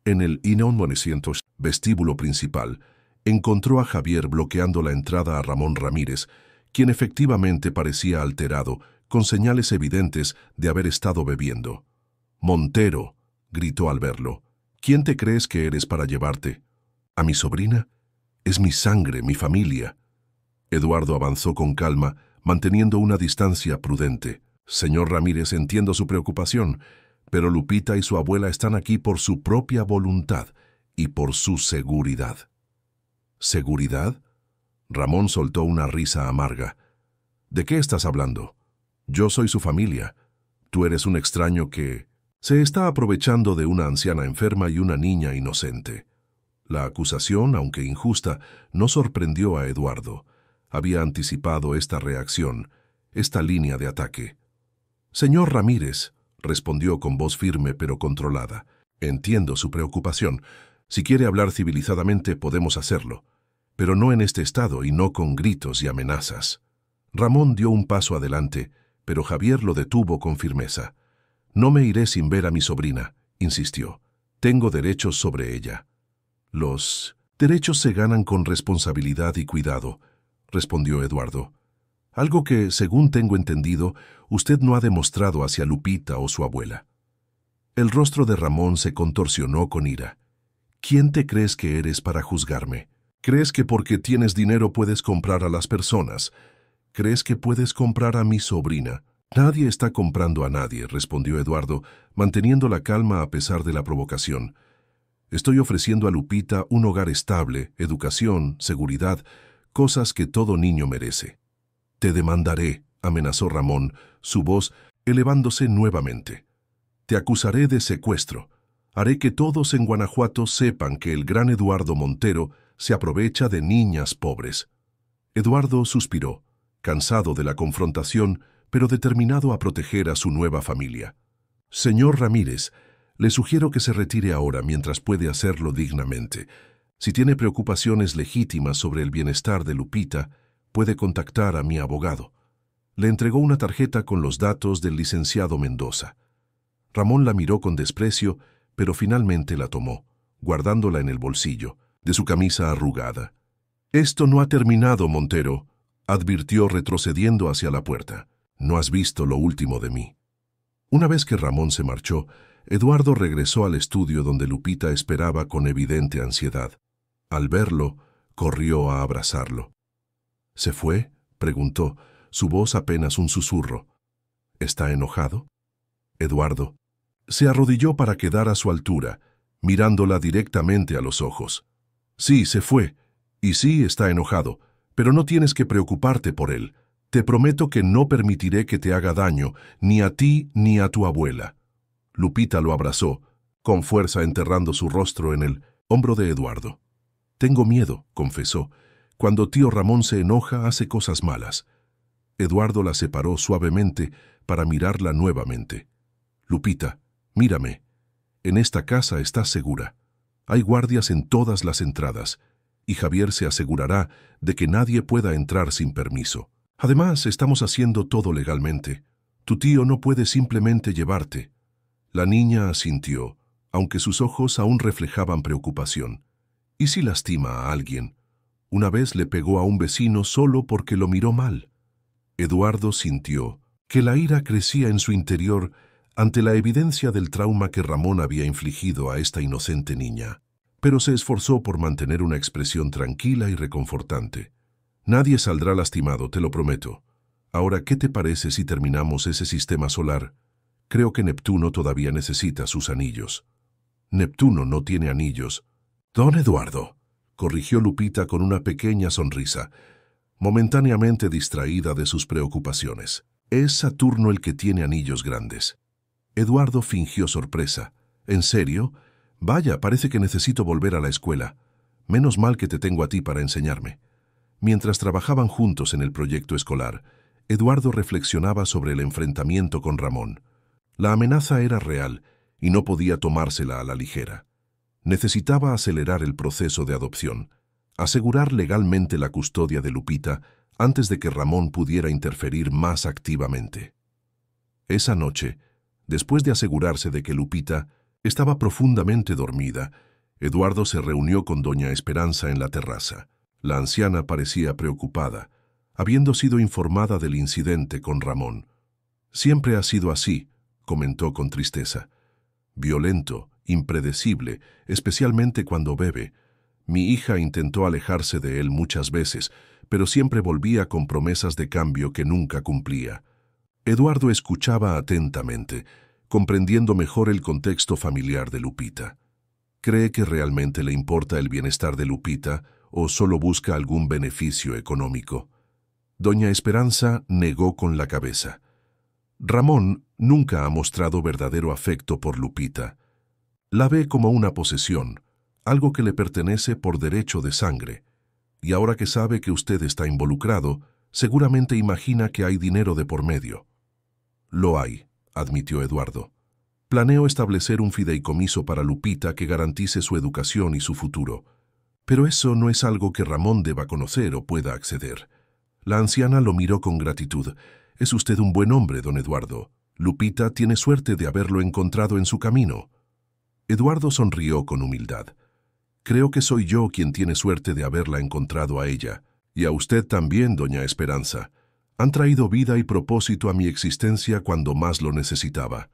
En el 900 vestíbulo principal, encontró a Javier bloqueando la entrada a Ramón Ramírez, quien efectivamente parecía alterado, con señales evidentes de haber estado bebiendo. «Montero», gritó al verlo, «¿quién te crees que eres para llevarte? ¿A mi sobrina? Es mi sangre, mi familia». Eduardo avanzó con calma, manteniendo una distancia prudente. «Señor Ramírez, entiendo su preocupación, pero Lupita y su abuela están aquí por su propia voluntad y por su seguridad». «¿Seguridad?». Ramón soltó una risa amarga. «¿De qué estás hablando? Yo soy su familia. Tú eres un extraño que se está aprovechando de una anciana enferma y una niña inocente». La acusación, aunque injusta, no sorprendió a Eduardo. Había anticipado esta reacción, esta línea de ataque. «Señor Ramírez», respondió con voz firme pero controlada, «entiendo su preocupación. Si quiere hablar civilizadamente podemos hacerlo, pero no en este estado y no con gritos y amenazas». Ramón dio un paso adelante, pero Javier lo detuvo con firmeza. «No me iré sin ver a mi sobrina», insistió. «Tengo derechos sobre ella». «Los derechos se ganan con responsabilidad y cuidado», respondió Eduardo. Algo que, según tengo entendido, usted no ha demostrado hacia Lupita o su abuela. El rostro de Ramón se contorsionó con ira. ¿Quién te crees que eres para juzgarme? ¿Crees que porque tienes dinero puedes comprar a las personas? ¿Crees que puedes comprar a mi sobrina? Nadie está comprando a nadie, respondió Eduardo, manteniendo la calma a pesar de la provocación. Estoy ofreciendo a Lupita un hogar estable, educación, seguridad, cosas que todo niño merece. Te demandaré, amenazó Ramón, su voz elevándose nuevamente. Te acusaré de secuestro. Haré que todos en Guanajuato sepan que el gran Eduardo Montero se aprovecha de niñas pobres. Eduardo suspiró, cansado de la confrontación, pero determinado a proteger a su nueva familia. Señor Ramírez, le sugiero que se retire ahora mientras puede hacerlo dignamente. Si tiene preocupaciones legítimas sobre el bienestar de Lupita, puede contactar a mi abogado. Le entregó una tarjeta con los datos del licenciado Mendoza. Ramón la miró con desprecio, pero finalmente la tomó, guardándola en el bolsillo de su camisa arrugada. «Esto no ha terminado, Montero», advirtió retrocediendo hacia la puerta. «No has visto lo último de mí». Una vez que Ramón se marchó, Eduardo regresó al estudio donde Lupita esperaba con evidente ansiedad. Al verlo, corrió a abrazarlo. «¿Se fue?», preguntó, su voz apenas un susurro. «¿Está enojado?». Eduardo se arrodilló para quedar a su altura, mirándola directamente a los ojos. «Sí, se fue. Y sí, está enojado. Pero no tienes que preocuparte por él. Te prometo que no permitiré que te haga daño, ni a ti ni a tu abuela». Lupita lo abrazó, con fuerza enterrando su rostro en el hombro de Eduardo. «Tengo miedo», confesó. «Cuando tío Ramón se enoja, hace cosas malas». Eduardo la separó suavemente para mirarla nuevamente. «Lupita, mírame. En esta casa estás segura. Hay guardias en todas las entradas, y Javier se asegurará de que nadie pueda entrar sin permiso. Además, estamos haciendo todo legalmente. Tu tío no puede simplemente llevarte». La niña asintió, aunque sus ojos aún reflejaban preocupación. ¿Y si lastima a alguien? Una vez le pegó a un vecino solo porque lo miró mal. Eduardo sintió que la ira crecía en su interior ante la evidencia del trauma que Ramón había infligido a esta inocente niña, pero se esforzó por mantener una expresión tranquila y reconfortante. «Nadie saldrá lastimado, te lo prometo. Ahora, ¿qué te parece si terminamos ese sistema solar? Creo que Neptuno todavía necesita sus anillos». «Neptuno no tiene anillos». «Don Eduardo», corrigió Lupita con una pequeña sonrisa, momentáneamente distraída de sus preocupaciones. «Es Saturno el que tiene anillos grandes». Eduardo fingió sorpresa. «¿En serio? Vaya, parece que necesito volver a la escuela. Menos mal que te tengo a ti para enseñarme». Mientras trabajaban juntos en el proyecto escolar, Eduardo reflexionaba sobre el enfrentamiento con Ramón. La amenaza era real y no podía tomársela a la ligera. Necesitaba acelerar el proceso de adopción, asegurar legalmente la custodia de Lupita antes de que Ramón pudiera interferir más activamente. Esa noche, después de asegurarse de que Lupita estaba profundamente dormida, Eduardo se reunió con doña Esperanza en la terraza. La anciana parecía preocupada, habiendo sido informada del incidente con Ramón. «Siempre ha sido así», comentó con tristeza. «Violento, impredecible, especialmente cuando bebe. Mi hija intentó alejarse de él muchas veces, pero siempre volvía con promesas de cambio que nunca cumplía». Eduardo escuchaba atentamente, comprendiendo mejor el contexto familiar de Lupita. ¿Cree que realmente le importa el bienestar de Lupita o solo busca algún beneficio económico? Doña Esperanza negó con la cabeza. Ramón nunca ha mostrado verdadero afecto por Lupita. La ve como una posesión, algo que le pertenece por derecho de sangre. Y ahora que sabe que usted está involucrado, seguramente imagina que hay dinero de por medio. «Lo hay», admitió Eduardo. «Planeo establecer un fideicomiso para Lupita que garantice su educación y su futuro. Pero eso no es algo que Ramón deba conocer o pueda acceder». La anciana lo miró con gratitud. «Es usted un buen hombre, don Eduardo. Lupita tiene suerte de haberlo encontrado en su camino». Eduardo sonrió con humildad. «Creo que soy yo quien tiene suerte de haberla encontrado a ella. Y a usted también, doña Esperanza. Han traído vida y propósito a mi existencia cuando más lo necesitaba.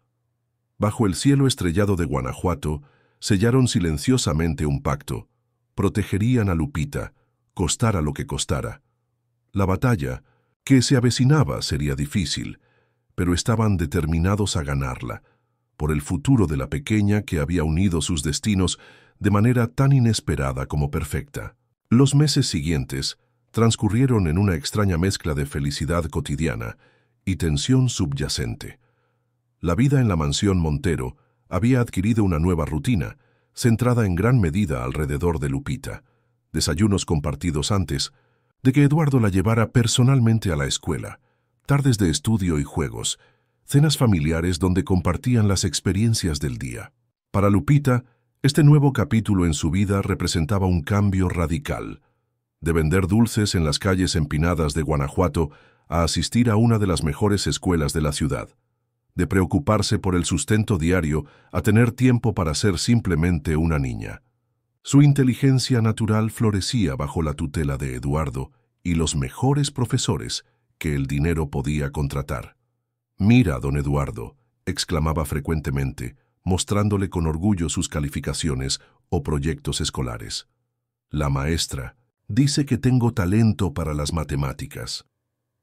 Bajo el cielo estrellado de Guanajuato, sellaron silenciosamente un pacto. Protegerían a Lupita, costara lo que costara. La batalla, que se avecinaba, sería difícil, pero estaban determinados a ganarla, por el futuro de la pequeña que había unido sus destinos de manera tan inesperada como perfecta. Los meses siguientes transcurrieron en una extraña mezcla de felicidad cotidiana y tensión subyacente. La vida en la mansión Montero había adquirido una nueva rutina, centrada en gran medida alrededor de Lupita. Desayunos compartidos antes de que Eduardo la llevara personalmente a la escuela, tardes de estudio y juegos, cenas familiares donde compartían las experiencias del día. Para Lupita, este nuevo capítulo en su vida representaba un cambio radical. De vender dulces en las calles empinadas de Guanajuato a asistir a una de las mejores escuelas de la ciudad. De preocuparse por el sustento diario a tener tiempo para ser simplemente una niña. Su inteligencia natural florecía bajo la tutela de Eduardo y los mejores profesores que el dinero podía contratar. «Mira, don Eduardo», exclamaba frecuentemente, mostrándole con orgullo sus calificaciones o proyectos escolares. «La maestra dice que tengo talento para las matemáticas».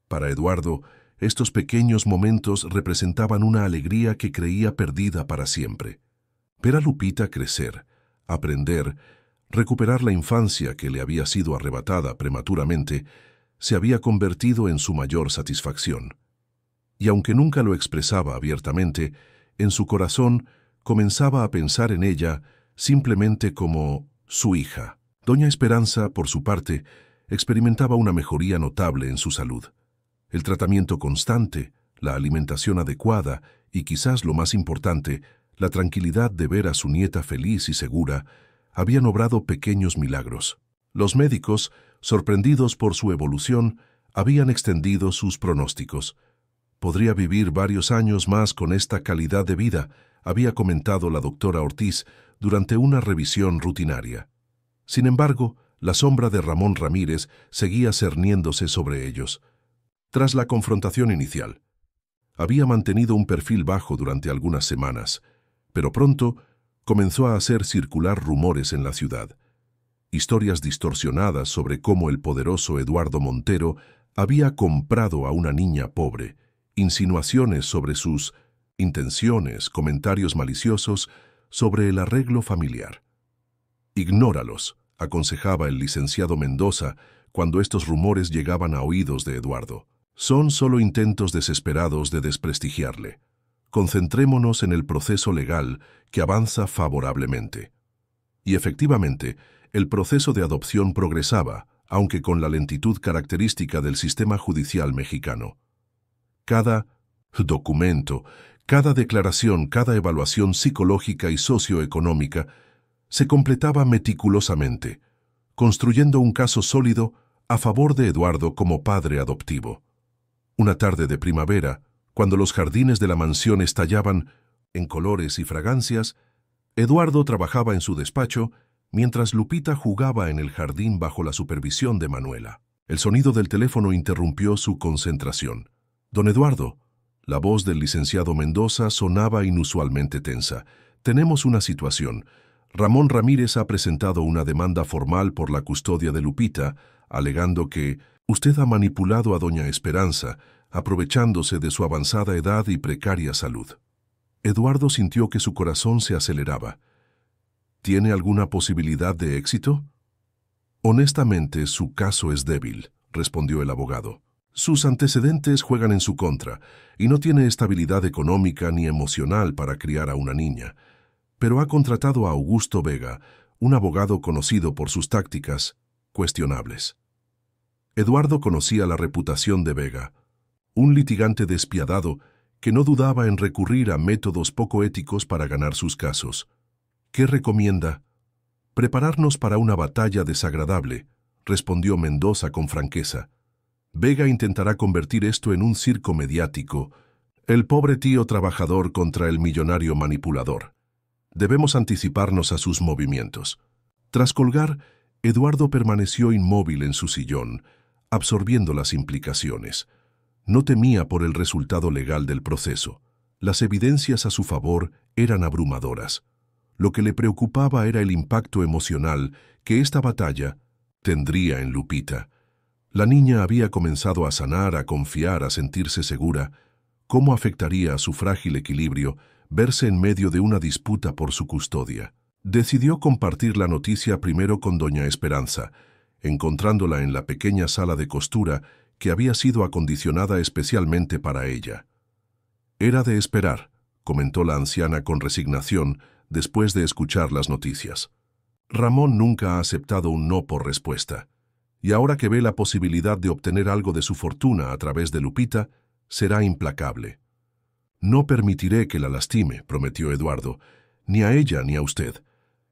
Para Eduardo, estos pequeños momentos representaban una alegría que creía perdida para siempre. Ver a Lupita crecer, aprender, recuperar la infancia que le había sido arrebatada prematuramente, se había convertido en su mayor satisfacción. Y aunque nunca lo expresaba abiertamente, en su corazón comenzaba a pensar en ella simplemente como su hija. Doña Esperanza, por su parte, experimentaba una mejoría notable en su salud. El tratamiento constante, la alimentación adecuada y quizás lo más importante, la tranquilidad de ver a su nieta feliz y segura, habían obrado pequeños milagros. Los médicos, sorprendidos por su evolución, habían extendido sus pronósticos. «Podría vivir varios años más con esta calidad de vida», había comentado la doctora Ortiz durante una revisión rutinaria. Sin embargo, la sombra de Ramón Ramírez seguía cerniéndose sobre ellos. Tras la confrontación inicial, había mantenido un perfil bajo durante algunas semanas, pero pronto comenzó a hacer circular rumores en la ciudad. Historias distorsionadas sobre cómo el poderoso Eduardo Montero había comprado a una niña pobre, insinuaciones sobre sus intenciones, comentarios maliciosos sobre el arreglo familiar. «Ignóralos», aconsejaba el licenciado Mendoza cuando estos rumores llegaban a oídos de Eduardo. «Son solo intentos desesperados de desprestigiarle. Concentrémonos en el proceso legal que avanza favorablemente». Y efectivamente, el proceso de adopción progresaba, aunque con la lentitud característica del sistema judicial mexicano. Cada documento, cada declaración, cada evaluación psicológica y socioeconómica se completaba meticulosamente, construyendo un caso sólido a favor de Eduardo como padre adoptivo. Una tarde de primavera, cuando los jardines de la mansión estallaban en colores y fragancias, Eduardo trabajaba en su despacho mientras Lupita jugaba en el jardín bajo la supervisión de Manuela. El sonido del teléfono interrumpió su concentración. «Don Eduardo», la voz del licenciado Mendoza sonaba inusualmente tensa. «Tenemos una situación. Ramón Ramírez ha presentado una demanda formal por la custodia de Lupita, alegando que usted ha manipulado a doña Esperanza, aprovechándose de su avanzada edad y precaria salud». Eduardo sintió que su corazón se aceleraba. «¿Tiene alguna posibilidad de éxito?» «Honestamente, su caso es débil», respondió el abogado. «Sus antecedentes juegan en su contra y no tiene estabilidad económica ni emocional para criar a una niña. Pero ha contratado a Augusto Vega, un abogado conocido por sus tácticas cuestionables». Eduardo conocía la reputación de Vega, un litigante despiadado que no dudaba en recurrir a métodos poco éticos para ganar sus casos. «¿Qué recomienda?» «Prepararnos para una batalla desagradable», respondió Mendoza con franqueza. «Vega intentará convertir esto en un circo mediático, el pobre tío trabajador contra el millonario manipulador. Debemos anticiparnos a sus movimientos». Tras colgar, Eduardo permaneció inmóvil en su sillón, absorbiendo las implicaciones. No temía por el resultado legal del proceso. Las evidencias a su favor eran abrumadoras. Lo que le preocupaba era el impacto emocional que esta batalla tendría en Lupita. La niña había comenzado a sanar, a confiar, a sentirse segura. ¿Cómo afectaría a su frágil equilibrio verse en medio de una disputa por su custodia? Decidió compartir la noticia primero con doña Esperanza, encontrándola en la pequeña sala de costura que había sido acondicionada especialmente para ella. «Era de esperar», comentó la anciana con resignación después de escuchar las noticias. «Ramón nunca ha aceptado un no por respuesta, y ahora que ve la posibilidad de obtener algo de su fortuna a través de Lupita, será implacable». «No permitiré que la lastime», prometió Eduardo, «ni a ella ni a usted.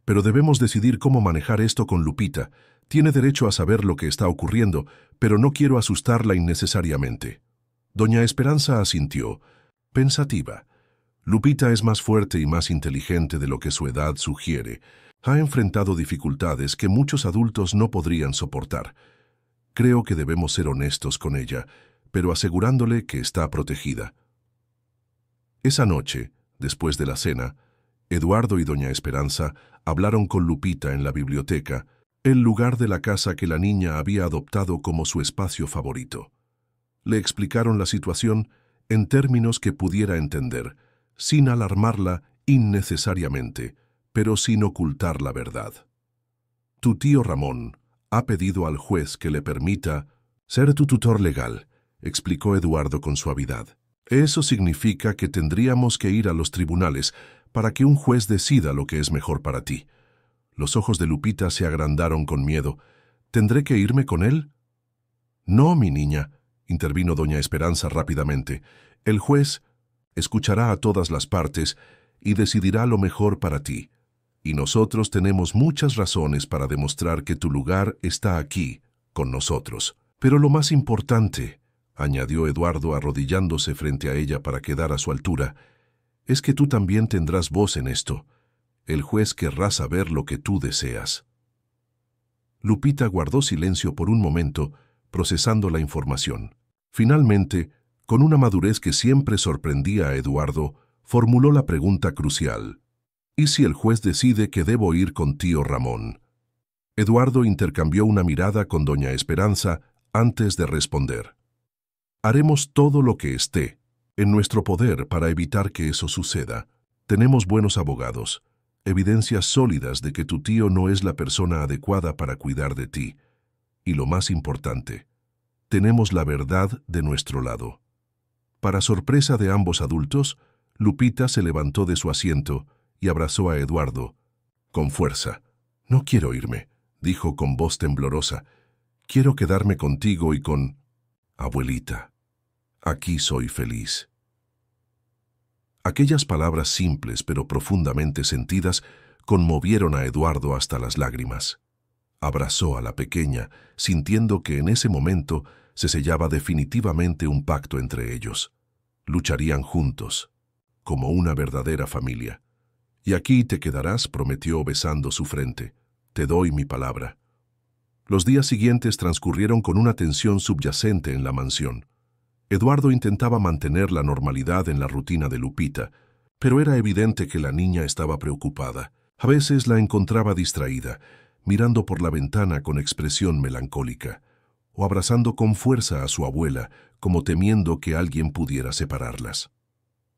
Pero debemos decidir cómo manejar esto con Lupita. Tiene derecho a saber lo que está ocurriendo, pero no quiero asustarla innecesariamente». Doña Esperanza asintió, pensativa. Lupita es más fuerte y más inteligente de lo que su edad sugiere. Ha enfrentado dificultades que muchos adultos no podrían soportar. Creo que debemos ser honestos con ella, pero asegurándole que está protegida. Esa noche, después de la cena, Eduardo y doña Esperanza hablaron con Lupita en la biblioteca, el lugar de la casa que la niña había adoptado como su espacio favorito. Le explicaron la situación en términos que pudiera entender, sin alarmarla innecesariamente, pero sin ocultar la verdad. «Tu tío Ramón ha pedido al juez que le permita ser tu tutor legal», explicó Eduardo con suavidad. «Eso significa que tendríamos que ir a los tribunales para que un juez decida lo que es mejor para ti». Los ojos de Lupita se agrandaron con miedo. «¿Tendré que irme con él?» «No, mi niña», intervino doña Esperanza rápidamente. «El juez escuchará a todas las partes y decidirá lo mejor para ti. Y nosotros tenemos muchas razones para demostrar que tu lugar está aquí, con nosotros. Pero lo más importante», añadió Eduardo arrodillándose frente a ella para quedar a su altura, «es que tú también tendrás voz en esto. El juez querrá saber lo que tú deseas». Lupita guardó silencio por un momento, procesando la información. Finalmente, con una madurez que siempre sorprendía a Eduardo, formuló la pregunta crucial: «¿Y si el juez decide que debo ir con tío Ramón?». Eduardo intercambió una mirada con doña Esperanza antes de responder. «Haremos todo lo que esté en nuestro poder para evitar que eso suceda. Tenemos buenos abogados, evidencias sólidas de que tu tío no es la persona adecuada para cuidar de ti. Y lo más importante, tenemos la verdad de nuestro lado». Para sorpresa de ambos adultos, Lupita se levantó de su asiento y abrazó a Eduardo con fuerza. «No quiero irme», dijo con voz temblorosa. «Quiero quedarme contigo y con abuelita. Aquí soy feliz». Aquellas palabras simples pero profundamente sentidas conmovieron a Eduardo hasta las lágrimas. Abrazó a la pequeña, sintiendo que en ese momento se sellaba definitivamente un pacto entre ellos. Lucharían juntos, como una verdadera familia. «Y aquí te quedarás», prometió besando su frente. «Te doy mi palabra». Los días siguientes transcurrieron con una tensión subyacente en la mansión. Eduardo intentaba mantener la normalidad en la rutina de Lupita, pero era evidente que la niña estaba preocupada. A veces la encontraba distraída, mirando por la ventana con expresión melancólica, o abrazando con fuerza a su abuela, como temiendo que alguien pudiera separarlas.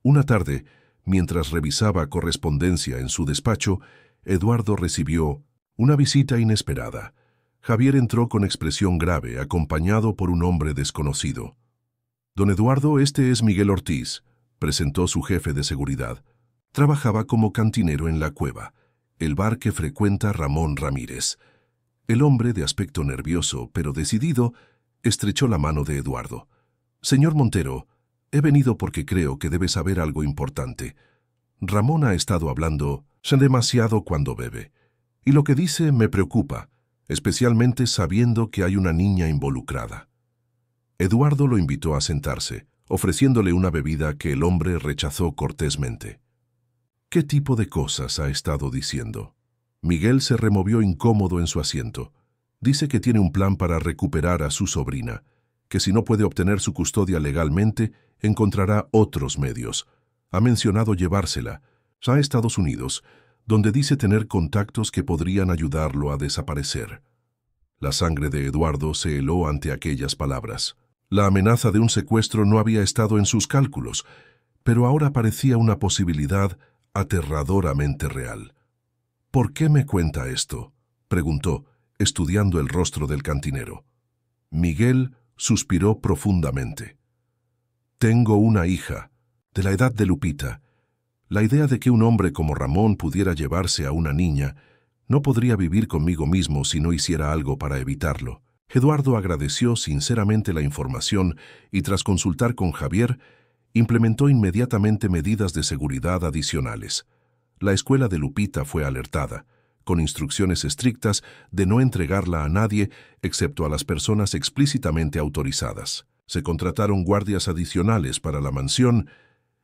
Una tarde, mientras revisaba correspondencia en su despacho, Eduardo recibió una visita inesperada. Javier entró con expresión grave, acompañado por un hombre desconocido. «Don Eduardo, este es Miguel Ortiz», presentó su jefe de seguridad. Trabajaba como cantinero en La Cueva, el bar que frecuenta Ramón Ramírez. El hombre, de aspecto nervioso pero decidido, estrechó la mano de Eduardo. «Señor Montero, he venido porque creo que debe saber algo importante. Ramón ha estado hablando demasiado cuando bebe, y lo que dice me preocupa, especialmente sabiendo que hay una niña involucrada». Eduardo lo invitó a sentarse, ofreciéndole una bebida que el hombre rechazó cortésmente. «¿Qué tipo de cosas ha estado diciendo?». Miguel se removió incómodo en su asiento. «Dice que tiene un plan para recuperar a su sobrina, que si no puede obtener su custodia legalmente, encontrará otros medios. Ha mencionado llevársela a Estados Unidos, donde dice tener contactos que podrían ayudarlo a desaparecer. La sangre de Eduardo se heló ante aquellas palabras. La amenaza de un secuestro no había estado en sus cálculos, pero ahora parecía una posibilidad aterradoramente real. «¿Por qué me cuenta esto?», preguntó, estudiando el rostro del cantinero. Miguel suspiró profundamente. «Tengo una hija, de la edad de Lupita. La idea de que un hombre como Ramón pudiera llevarse a una niña no podría vivir conmigo mismo si no hiciera algo para evitarlo». Eduardo agradeció sinceramente la información y, tras consultar con Javier, implementó inmediatamente medidas de seguridad adicionales. La escuela de Lupita fue alertada, con instrucciones estrictas de no entregarla a nadie excepto a las personas explícitamente autorizadas. Se contrataron guardias adicionales para la mansión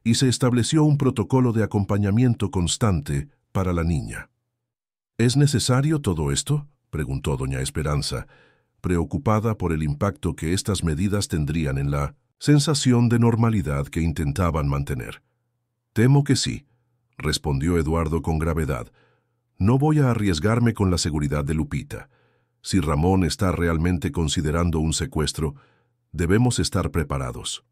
y se estableció un protocolo de acompañamiento constante para la niña. «¿Es necesario todo esto?», preguntó doña Esperanza, preocupada por el impacto que estas medidas tendrían en la sensación de normalidad que intentaban mantener. «Temo que sí», respondió Eduardo con gravedad. «No voy a arriesgarme con la seguridad de Lupita. Si Ramón está realmente considerando un secuestro, debemos estar preparados».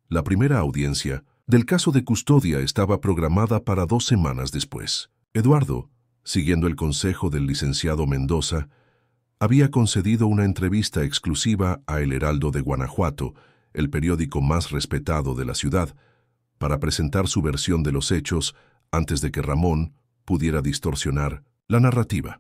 La primera audiencia del caso de custodia estaba programada para 2 semanas después. Eduardo, siguiendo el consejo del licenciado Mendoza, había concedido una entrevista exclusiva a El Heraldo de Guanajuato, el periódico más respetado de la ciudad, para presentar su versión de los hechos antes de que Ramón pudiera distorsionar la narrativa.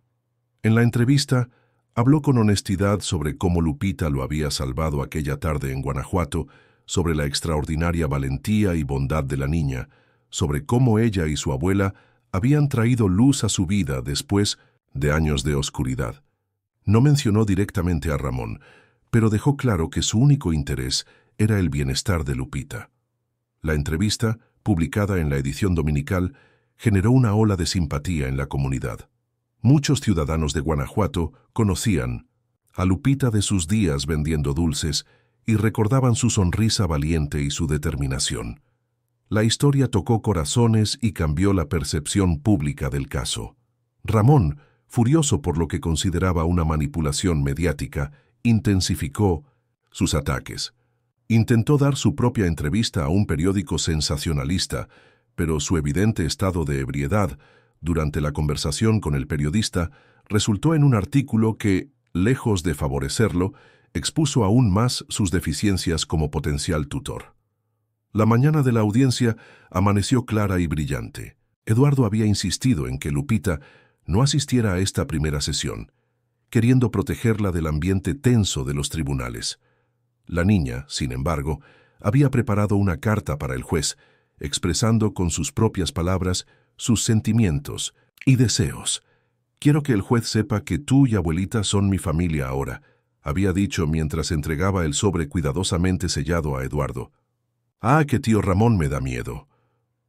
En la entrevista, habló con honestidad sobre cómo Lupita lo había salvado aquella tarde en Guanajuato, sobre la extraordinaria valentía y bondad de la niña, sobre cómo ella y su abuela habían traído luz a su vida después de años de oscuridad. No mencionó directamente a Ramón, pero dejó claro que su único interés era el bienestar de Lupita. La entrevista, publicada en la edición dominical, generó una ola de simpatía en la comunidad. Muchos ciudadanos de Guanajuato conocían a Lupita de sus días vendiendo dulces y recordaban su sonrisa valiente y su determinación. La historia tocó corazones y cambió la percepción pública del caso. Ramón, furioso por lo que consideraba una manipulación mediática, intensificó sus ataques. Intentó dar su propia entrevista a un periódico sensacionalista, pero su evidente estado de ebriedad durante la conversación con el periodista resultó en un artículo que, lejos de favorecerlo, expuso aún más sus deficiencias como potencial tutor. La mañana de la audiencia amaneció clara y brillante. Eduardo había insistido en que Lupita no asistiera a esta primera sesión, queriendo protegerla del ambiente tenso de los tribunales. La niña, sin embargo, había preparado una carta para el juez, expresando con sus propias palabras sus sentimientos y deseos. «Quiero que el juez sepa que tú y abuelita son mi familia ahora», había dicho mientras entregaba el sobre cuidadosamente sellado a Eduardo. «Ah, que tío Ramón me da miedo».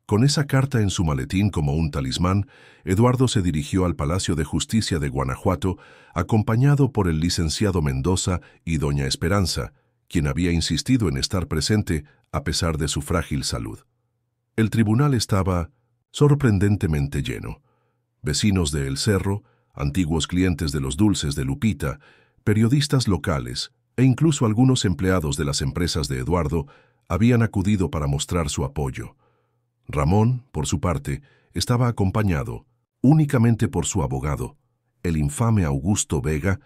Con esa carta en su maletín como un talismán, Eduardo se dirigió al Palacio de Justicia de Guanajuato, acompañado por el licenciado Mendoza y doña Esperanza, quien había insistido en estar presente a pesar de su frágil salud. El tribunal estaba sorprendentemente lleno. Vecinos de El Cerro, antiguos clientes de los dulces de Lupita, periodistas locales e incluso algunos empleados de las empresas de Eduardo habían acudido para mostrar su apoyo. Ramón, por su parte, estaba acompañado únicamente por su abogado, el infame Augusto Vega,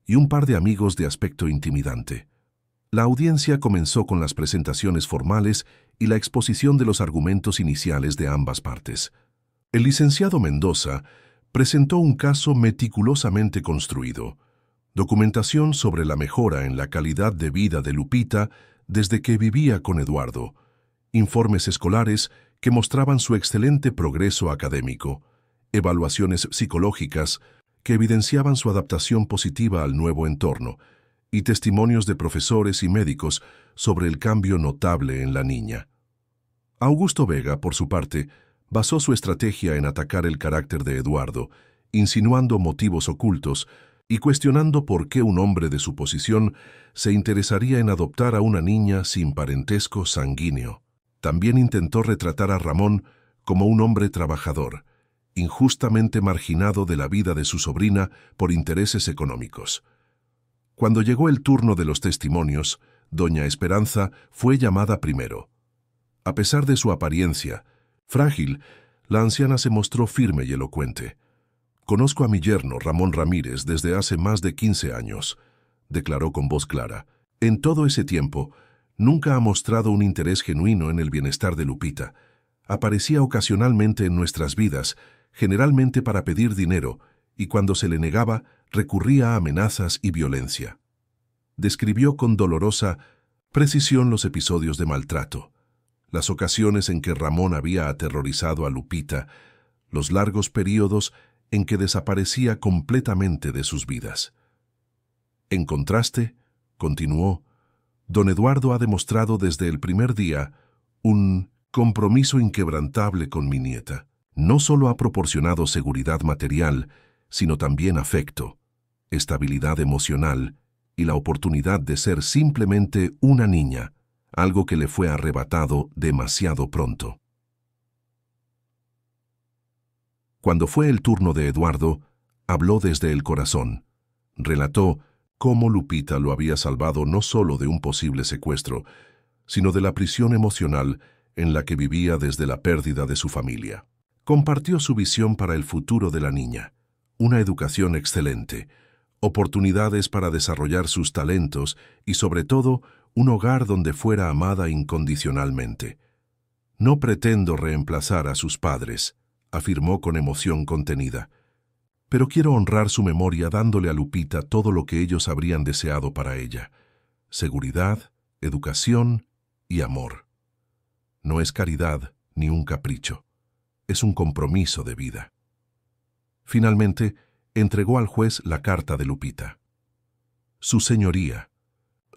y un par de amigos de aspecto intimidante. La audiencia comenzó con las presentaciones formales y la exposición de los argumentos iniciales de ambas partes. El licenciado Mendoza presentó un caso meticulosamente construido, documentación sobre la mejora en la calidad de vida de Lupita desde que vivía con Eduardo, informes escolares que mostraban su excelente progreso académico, evaluaciones psicológicas que evidenciaban su adaptación positiva al nuevo entorno, y testimonios de profesores y médicos sobre el cambio notable en la niña. Augusto Vega, por su parte, basó su estrategia en atacar el carácter de Eduardo, insinuando motivos ocultos, y cuestionando por qué un hombre de su posición se interesaría en adoptar a una niña sin parentesco sanguíneo. También intentó retratar a Ramón como un hombre trabajador, injustamente marginado de la vida de su sobrina por intereses económicos. Cuando llegó el turno de los testimonios, doña Esperanza fue llamada primero. A pesar de su apariencia frágil, la anciana se mostró firme y elocuente. «Conozco a mi yerno, Ramón Ramírez, desde hace más de 15 años», declaró con voz clara. «En todo ese tiempo, nunca ha mostrado un interés genuino en el bienestar de Lupita. Aparecía ocasionalmente en nuestras vidas, generalmente para pedir dinero, y cuando se le negaba, recurría a amenazas y violencia». Describió con dolorosa precisión los episodios de maltrato, las ocasiones en que Ramón había aterrorizado a Lupita, los largos períodos en que desaparecía completamente de sus vidas. En contraste, continuó, don Eduardo ha demostrado desde el primer día un compromiso inquebrantable con mi nieta. No solo ha proporcionado seguridad material, sino también afecto, estabilidad emocional y la oportunidad de ser simplemente una niña, algo que le fue arrebatado demasiado pronto. Cuando fue el turno de Eduardo, habló desde el corazón. Relató cómo Lupita lo había salvado no solo de un posible secuestro, sino de la prisión emocional en la que vivía desde la pérdida de su familia. Compartió su visión para el futuro de la niña, una educación excelente, oportunidades para desarrollar sus talentos y, sobre todo, un hogar donde fuera amada incondicionalmente. «No pretendo reemplazar a sus padres», afirmó con emoción contenida, «pero quiero honrar su memoria dándole a Lupita todo lo que ellos habrían deseado para ella: seguridad, educación y amor. No es caridad ni un capricho, es un compromiso de vida». Finalmente, entregó al juez la carta de Lupita. «Su señoría,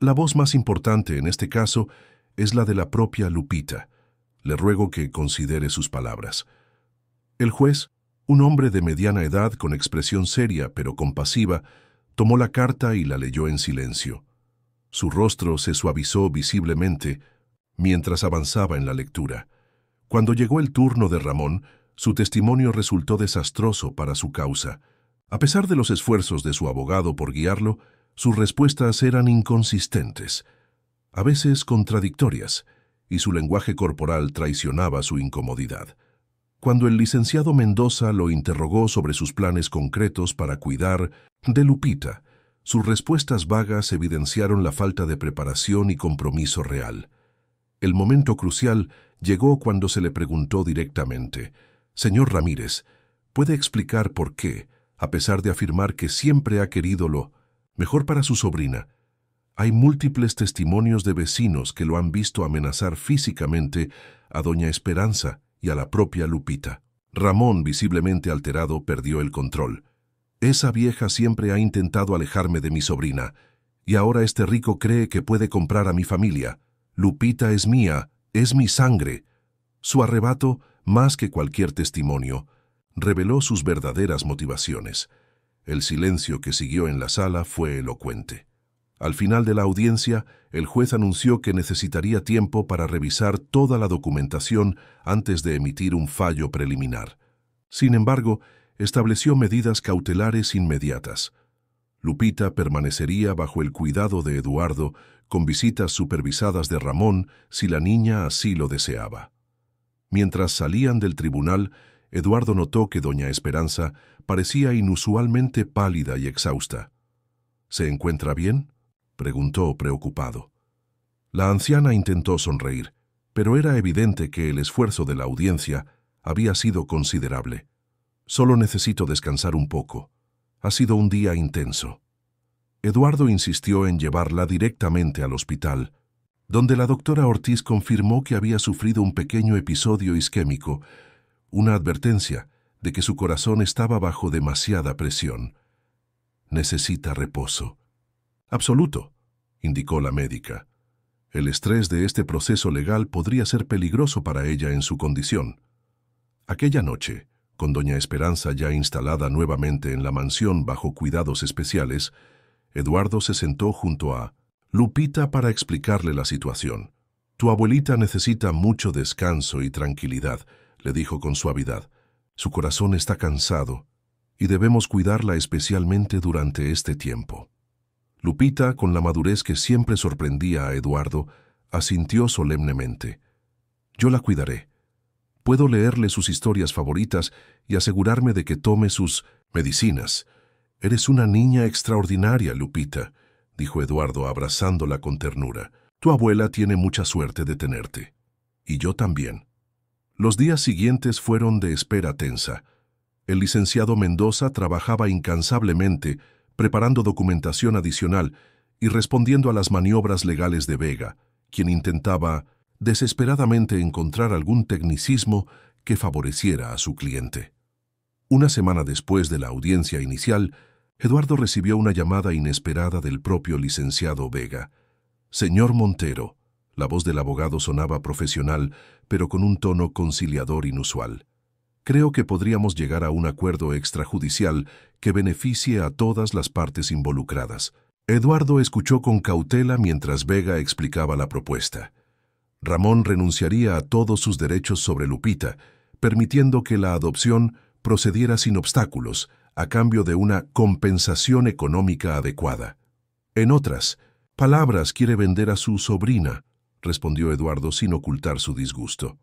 la voz más importante en este caso es la de la propia Lupita. Le ruego que considere sus palabras». El juez, un hombre de mediana edad con expresión seria pero compasiva, tomó la carta y la leyó en silencio. Su rostro se suavizó visiblemente mientras avanzaba en la lectura. Cuando llegó el turno de Ramón, su testimonio resultó desastroso para su causa. A pesar de los esfuerzos de su abogado por guiarlo, sus respuestas eran inconsistentes, a veces contradictorias, y su lenguaje corporal traicionaba su incomodidad. Cuando el licenciado Mendoza lo interrogó sobre sus planes concretos para cuidar de Lupita, sus respuestas vagas evidenciaron la falta de preparación y compromiso real. El momento crucial llegó cuando se le preguntó directamente: «Señor Ramírez, ¿puede explicar por qué, a pesar de afirmar que siempre ha querido lo mejor para su sobrina, hay múltiples testimonios de vecinos que lo han visto amenazar físicamente a doña Esperanza y a la propia Lupita?» Ramón, visiblemente alterado, perdió el control. «Esa vieja siempre ha intentado alejarme de mi sobrina, y ahora este rico cree que puede comprar a mi familia. Lupita es mía, es mi sangre». Su arrebato, más que cualquier testimonio, reveló sus verdaderas motivaciones. El silencio que siguió en la sala fue elocuente. Al final de la audiencia, el juez anunció que necesitaría tiempo para revisar toda la documentación antes de emitir un fallo preliminar. Sin embargo, estableció medidas cautelares inmediatas. Lupita permanecería bajo el cuidado de Eduardo, con visitas supervisadas de Ramón si la niña así lo deseaba. Mientras salían del tribunal, Eduardo notó que doña Esperanza parecía inusualmente pálida y exhausta. «¿Se encuentra bien?», preguntó preocupado. La anciana intentó sonreír, pero era evidente que el esfuerzo de la audiencia había sido considerable. «Solo necesito descansar un poco. Ha sido un día intenso». Eduardo insistió en llevarla directamente al hospital, donde la doctora Ortiz confirmó que había sufrido un pequeño episodio isquémico, una advertencia de que su corazón estaba bajo demasiada presión. «Necesita reposo». «Absoluto», indicó la médica. «El estrés de este proceso legal podría ser peligroso para ella en su condición». Aquella noche, Con doña Esperanza ya instalada nuevamente en la mansión bajo cuidados especiales, Eduardo se sentó junto a Lupita para explicarle la situación. «Tu abuelita necesita mucho descanso y tranquilidad», le dijo con suavidad. «Su corazón está cansado y debemos cuidarla especialmente durante este tiempo». Lupita, con la madurez que siempre sorprendía a Eduardo, asintió solemnemente. «Yo la cuidaré. Puedo leerle sus historias favoritas y asegurarme de que tome sus medicinas». «Eres una niña extraordinaria, Lupita», dijo Eduardo abrazándola con ternura. «Tu abuela tiene mucha suerte de tenerte. Y yo también». Los días siguientes fueron de espera tensa. El licenciado Mendoza trabajaba incansablemente, preparando documentación adicional y respondiendo a las maniobras legales de Vega, quien intentaba desesperadamente encontrar algún tecnicismo que favoreciera a su cliente. Una semana después de la audiencia inicial, Eduardo recibió una llamada inesperada del propio licenciado Vega. «Señor Montero», la voz del abogado sonaba profesional, pero con un tono conciliador inusual. «Creo que podríamos llegar a un acuerdo extrajudicial que beneficie a todas las partes involucradas». Eduardo escuchó con cautela mientras Vega explicaba la propuesta. Ramón renunciaría a todos sus derechos sobre Lupita, permitiendo que la adopción procediera sin obstáculos, a cambio de una compensación económica adecuada. «En otras palabras, quiere vender a su sobrina», respondió Eduardo sin ocultar su disgusto.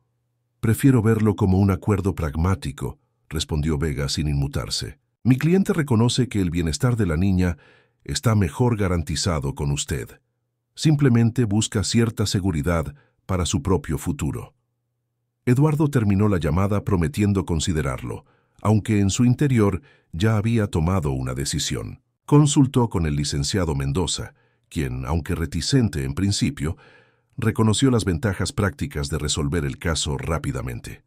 «Prefiero verlo como un acuerdo pragmático», respondió Vega sin inmutarse. «Mi cliente reconoce que el bienestar de la niña está mejor garantizado con usted. Simplemente busca cierta seguridad para su propio futuro». Eduardo terminó la llamada prometiendo considerarlo, aunque en su interior ya había tomado una decisión. Consultó con el licenciado Mendoza, quien, aunque reticente en principio, reconoció las ventajas prácticas de resolver el caso rápidamente.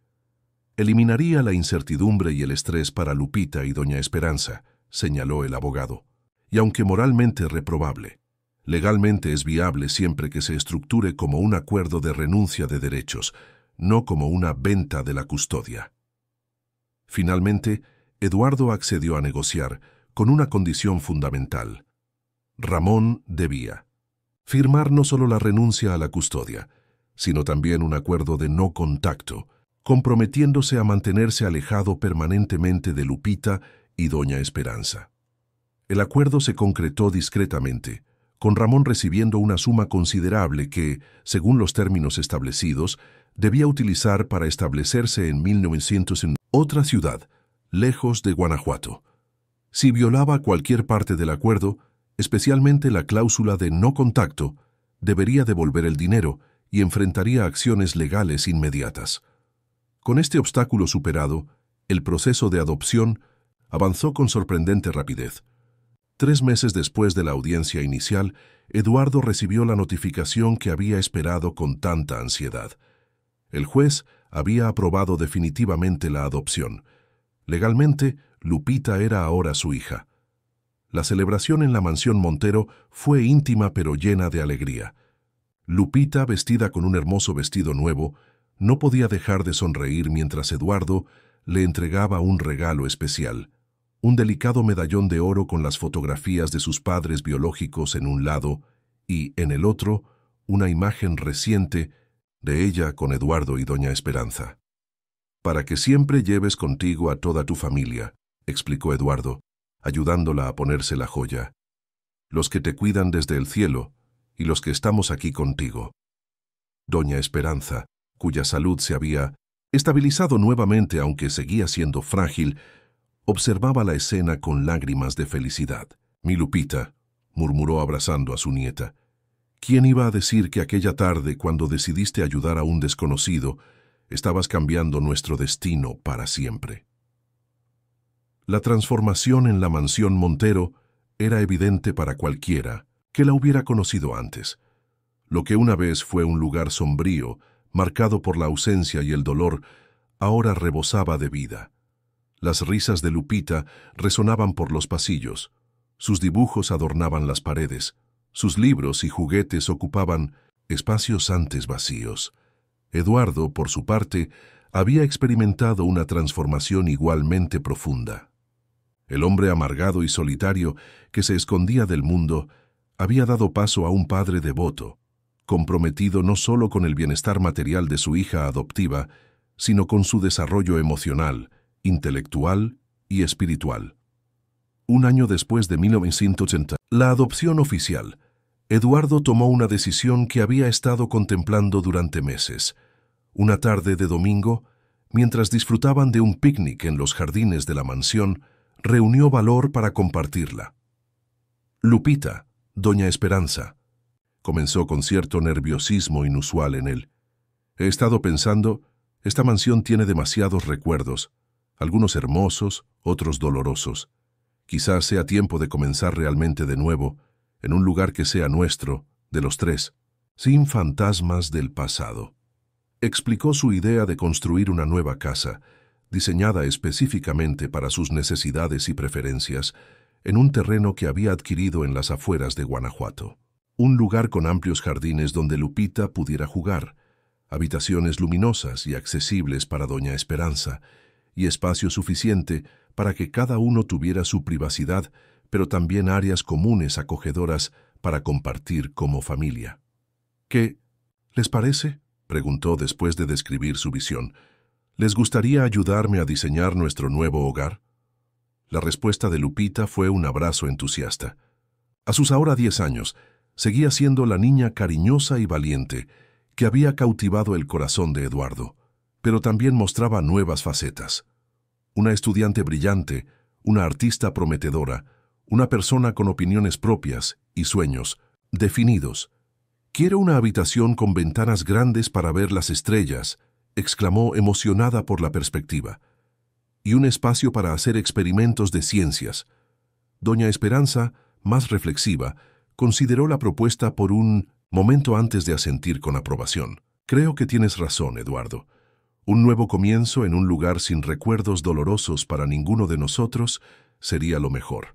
Eliminaría la incertidumbre y el estrés para Lupita y doña Esperanza, señaló el abogado. Y aunque moralmente reprobable, legalmente es viable siempre que se estructure como un acuerdo de renuncia de derechos, no como una venta de la custodia. Finalmente, Eduardo accedió a negociar con una condición fundamental. Ramón debía firmar no solo la renuncia a la custodia, sino también un acuerdo de no contacto, comprometiéndose a mantenerse alejado permanentemente de Lupita y doña Esperanza. El acuerdo se concretó discretamente, con Ramón recibiendo una suma considerable que, según los términos establecidos, debía utilizar para establecerse en 1900 en otra ciudad, lejos de Guanajuato. Si violaba cualquier parte del acuerdo, especialmente la cláusula de no contacto, debería devolver el dinero y enfrentaría acciones legales inmediatas. Con este obstáculo superado, el proceso de adopción avanzó con sorprendente rapidez. 3 meses después de la audiencia inicial, Eduardo recibió la notificación que había esperado con tanta ansiedad. El juez había aprobado definitivamente la adopción. Legalmente, Lupita era ahora su hija. La celebración en la mansión Montero fue íntima pero llena de alegría. Lupita, vestida con un hermoso vestido nuevo, no podía dejar de sonreír mientras Eduardo le entregaba un regalo especial, un delicado medallón de oro con las fotografías de sus padres biológicos en un lado y, en el otro, una imagen reciente de ella con Eduardo y doña Esperanza. «Para que siempre lleves contigo a toda tu familia», explicó Eduardo, ayudándola a ponerse la joya. «Los que te cuidan desde el cielo y los que estamos aquí contigo». Doña Esperanza, cuya salud se había estabilizado nuevamente aunque seguía siendo frágil, observaba la escena con lágrimas de felicidad. «Mi Lupita», murmuró abrazando a su nieta. «¿Quién iba a decir que aquella tarde, cuando decidiste ayudar a un desconocido, estabas cambiando nuestro destino para siempre?» La transformación en la mansión Montero era evidente para cualquiera que la hubiera conocido antes. Lo que una vez fue un lugar sombrío, marcado por la ausencia y el dolor, ahora rebosaba de vida. Las risas de Lupita resonaban por los pasillos, sus dibujos adornaban las paredes, sus libros y juguetes ocupaban espacios antes vacíos. Eduardo, por su parte, había experimentado una transformación igualmente profunda. El hombre amargado y solitario que se escondía del mundo había dado paso a un padre devoto, comprometido no solo con el bienestar material de su hija adoptiva, sino con su desarrollo emocional, intelectual y espiritual. Un año después de 1980, la adopción oficial, Eduardo tomó una decisión que había estado contemplando durante meses. Una tarde de domingo, mientras disfrutaban de un picnic en los jardines de la mansión, reunió valor para compartirla. Lupita, doña Esperanza, comenzó con cierto nerviosismo inusual en él. He estado pensando, esta mansión tiene demasiados recuerdos, algunos hermosos, otros dolorosos. Quizás sea tiempo de comenzar realmente de nuevo, en un lugar que sea nuestro, de los tres, sin fantasmas del pasado. Explicó su idea de construir una nueva casa, diseñada específicamente para sus necesidades y preferencias, en un terreno que había adquirido en las afueras de Guanajuato. Un lugar con amplios jardines donde Lupita pudiera jugar, habitaciones luminosas y accesibles para doña Esperanza, y espacio suficiente para que cada uno tuviera su privacidad, pero también áreas comunes acogedoras para compartir como familia. ¿Qué les parece?, preguntó después de describir su visión. ¿Les gustaría ayudarme a diseñar nuestro nuevo hogar? La respuesta de Lupita fue un abrazo entusiasta. A sus ahora 10 años, seguía siendo la niña cariñosa y valiente que había cautivado el corazón de Eduardo, pero también mostraba nuevas facetas. Una estudiante brillante, una artista prometedora, una persona con opiniones propias y sueños definidos. «Quiero una habitación con ventanas grandes para ver las estrellas», exclamó emocionada por la perspectiva, «y un espacio para hacer experimentos de ciencias». Doña Esperanza, más reflexiva, consideró la propuesta por un momento antes de asentir con aprobación. «Creo que tienes razón, Eduardo. Un nuevo comienzo en un lugar sin recuerdos dolorosos para ninguno de nosotros sería lo mejor».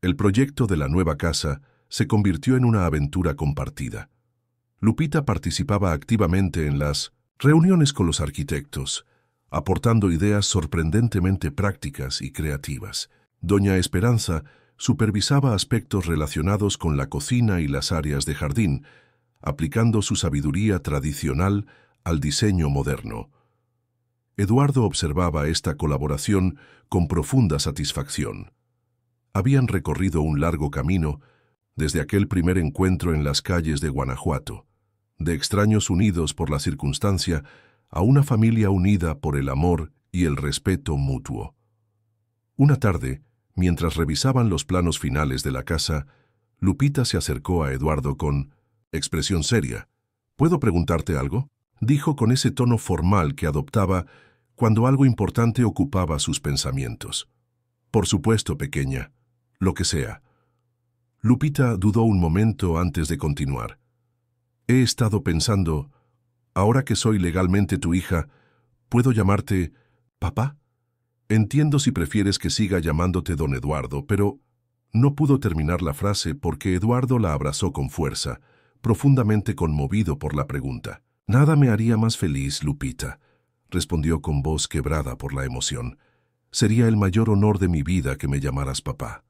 El proyecto de la nueva casa se convirtió en una aventura compartida. Lupita participaba activamente en las reuniones con los arquitectos, aportando ideas sorprendentemente prácticas y creativas. Doña Esperanza supervisaba aspectos relacionados con la cocina y las áreas de jardín, aplicando su sabiduría tradicional al diseño moderno. Eduardo observaba esta colaboración con profunda satisfacción. Habían recorrido un largo camino desde aquel primer encuentro en las calles de Guanajuato, de extraños unidos por la circunstancia a una familia unida por el amor y el respeto mutuo. Una tarde, mientras revisaban los planos finales de la casa, Lupita se acercó a Eduardo con expresión seria. «¿Puedo preguntarte algo?», dijo con ese tono formal que adoptaba cuando algo importante ocupaba sus pensamientos. «Por supuesto, pequeña, lo que sea». Lupita dudó un momento antes de continuar. «He estado pensando, ahora que soy legalmente tu hija, ¿puedo llamarte papá? Entiendo si prefieres que siga llamándote don Eduardo, pero…» No pudo terminar la frase porque Eduardo la abrazó con fuerza, profundamente conmovido por la pregunta. «Nada me haría más feliz, Lupita», respondió con voz quebrada por la emoción. «Sería el mayor honor de mi vida que me llamaras papá».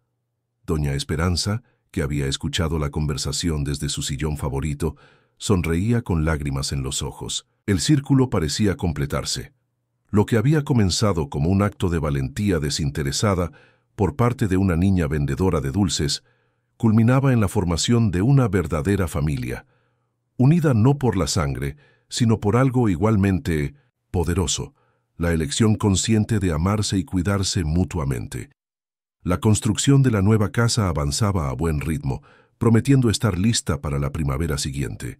Doña Esperanza, que había escuchado la conversación desde su sillón favorito, sonreía con lágrimas en los ojos. El círculo parecía completarse. Lo que había comenzado como un acto de valentía desinteresada por parte de una niña vendedora de dulces, culminaba en la formación de una verdadera familia, unida no por la sangre, sino por algo igualmente poderoso, la elección consciente de amarse y cuidarse mutuamente. La construcción de la nueva casa avanzaba a buen ritmo, prometiendo estar lista para la primavera siguiente.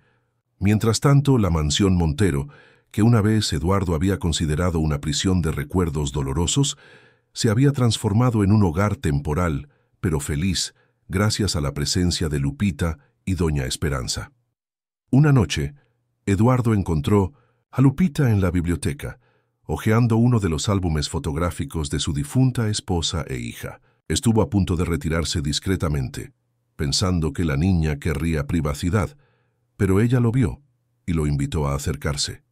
Mientras tanto, la mansión Montero, que una vez Eduardo había considerado una prisión de recuerdos dolorosos, se había transformado en un hogar temporal, pero feliz, gracias a la presencia de Lupita y doña Esperanza. Una noche, Eduardo encontró a Lupita en la biblioteca, hojeando uno de los álbumes fotográficos de su difunta esposa e hija. Estuvo a punto de retirarse discretamente, pensando que la niña querría privacidad, pero ella lo vio y lo invitó a acercarse.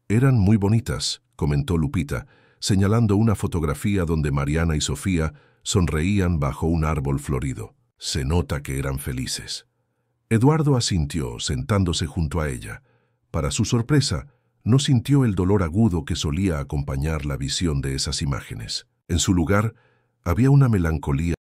Eran muy bonitas, comentó Lupita, señalando una fotografía donde Mariana y Sofía sonreían bajo un árbol florido. Se nota que eran felices. Eduardo asintió, sentándose junto a ella. Para su sorpresa, no sintió el dolor agudo que solía acompañar la visión de esas imágenes. En su lugar, había una melancolía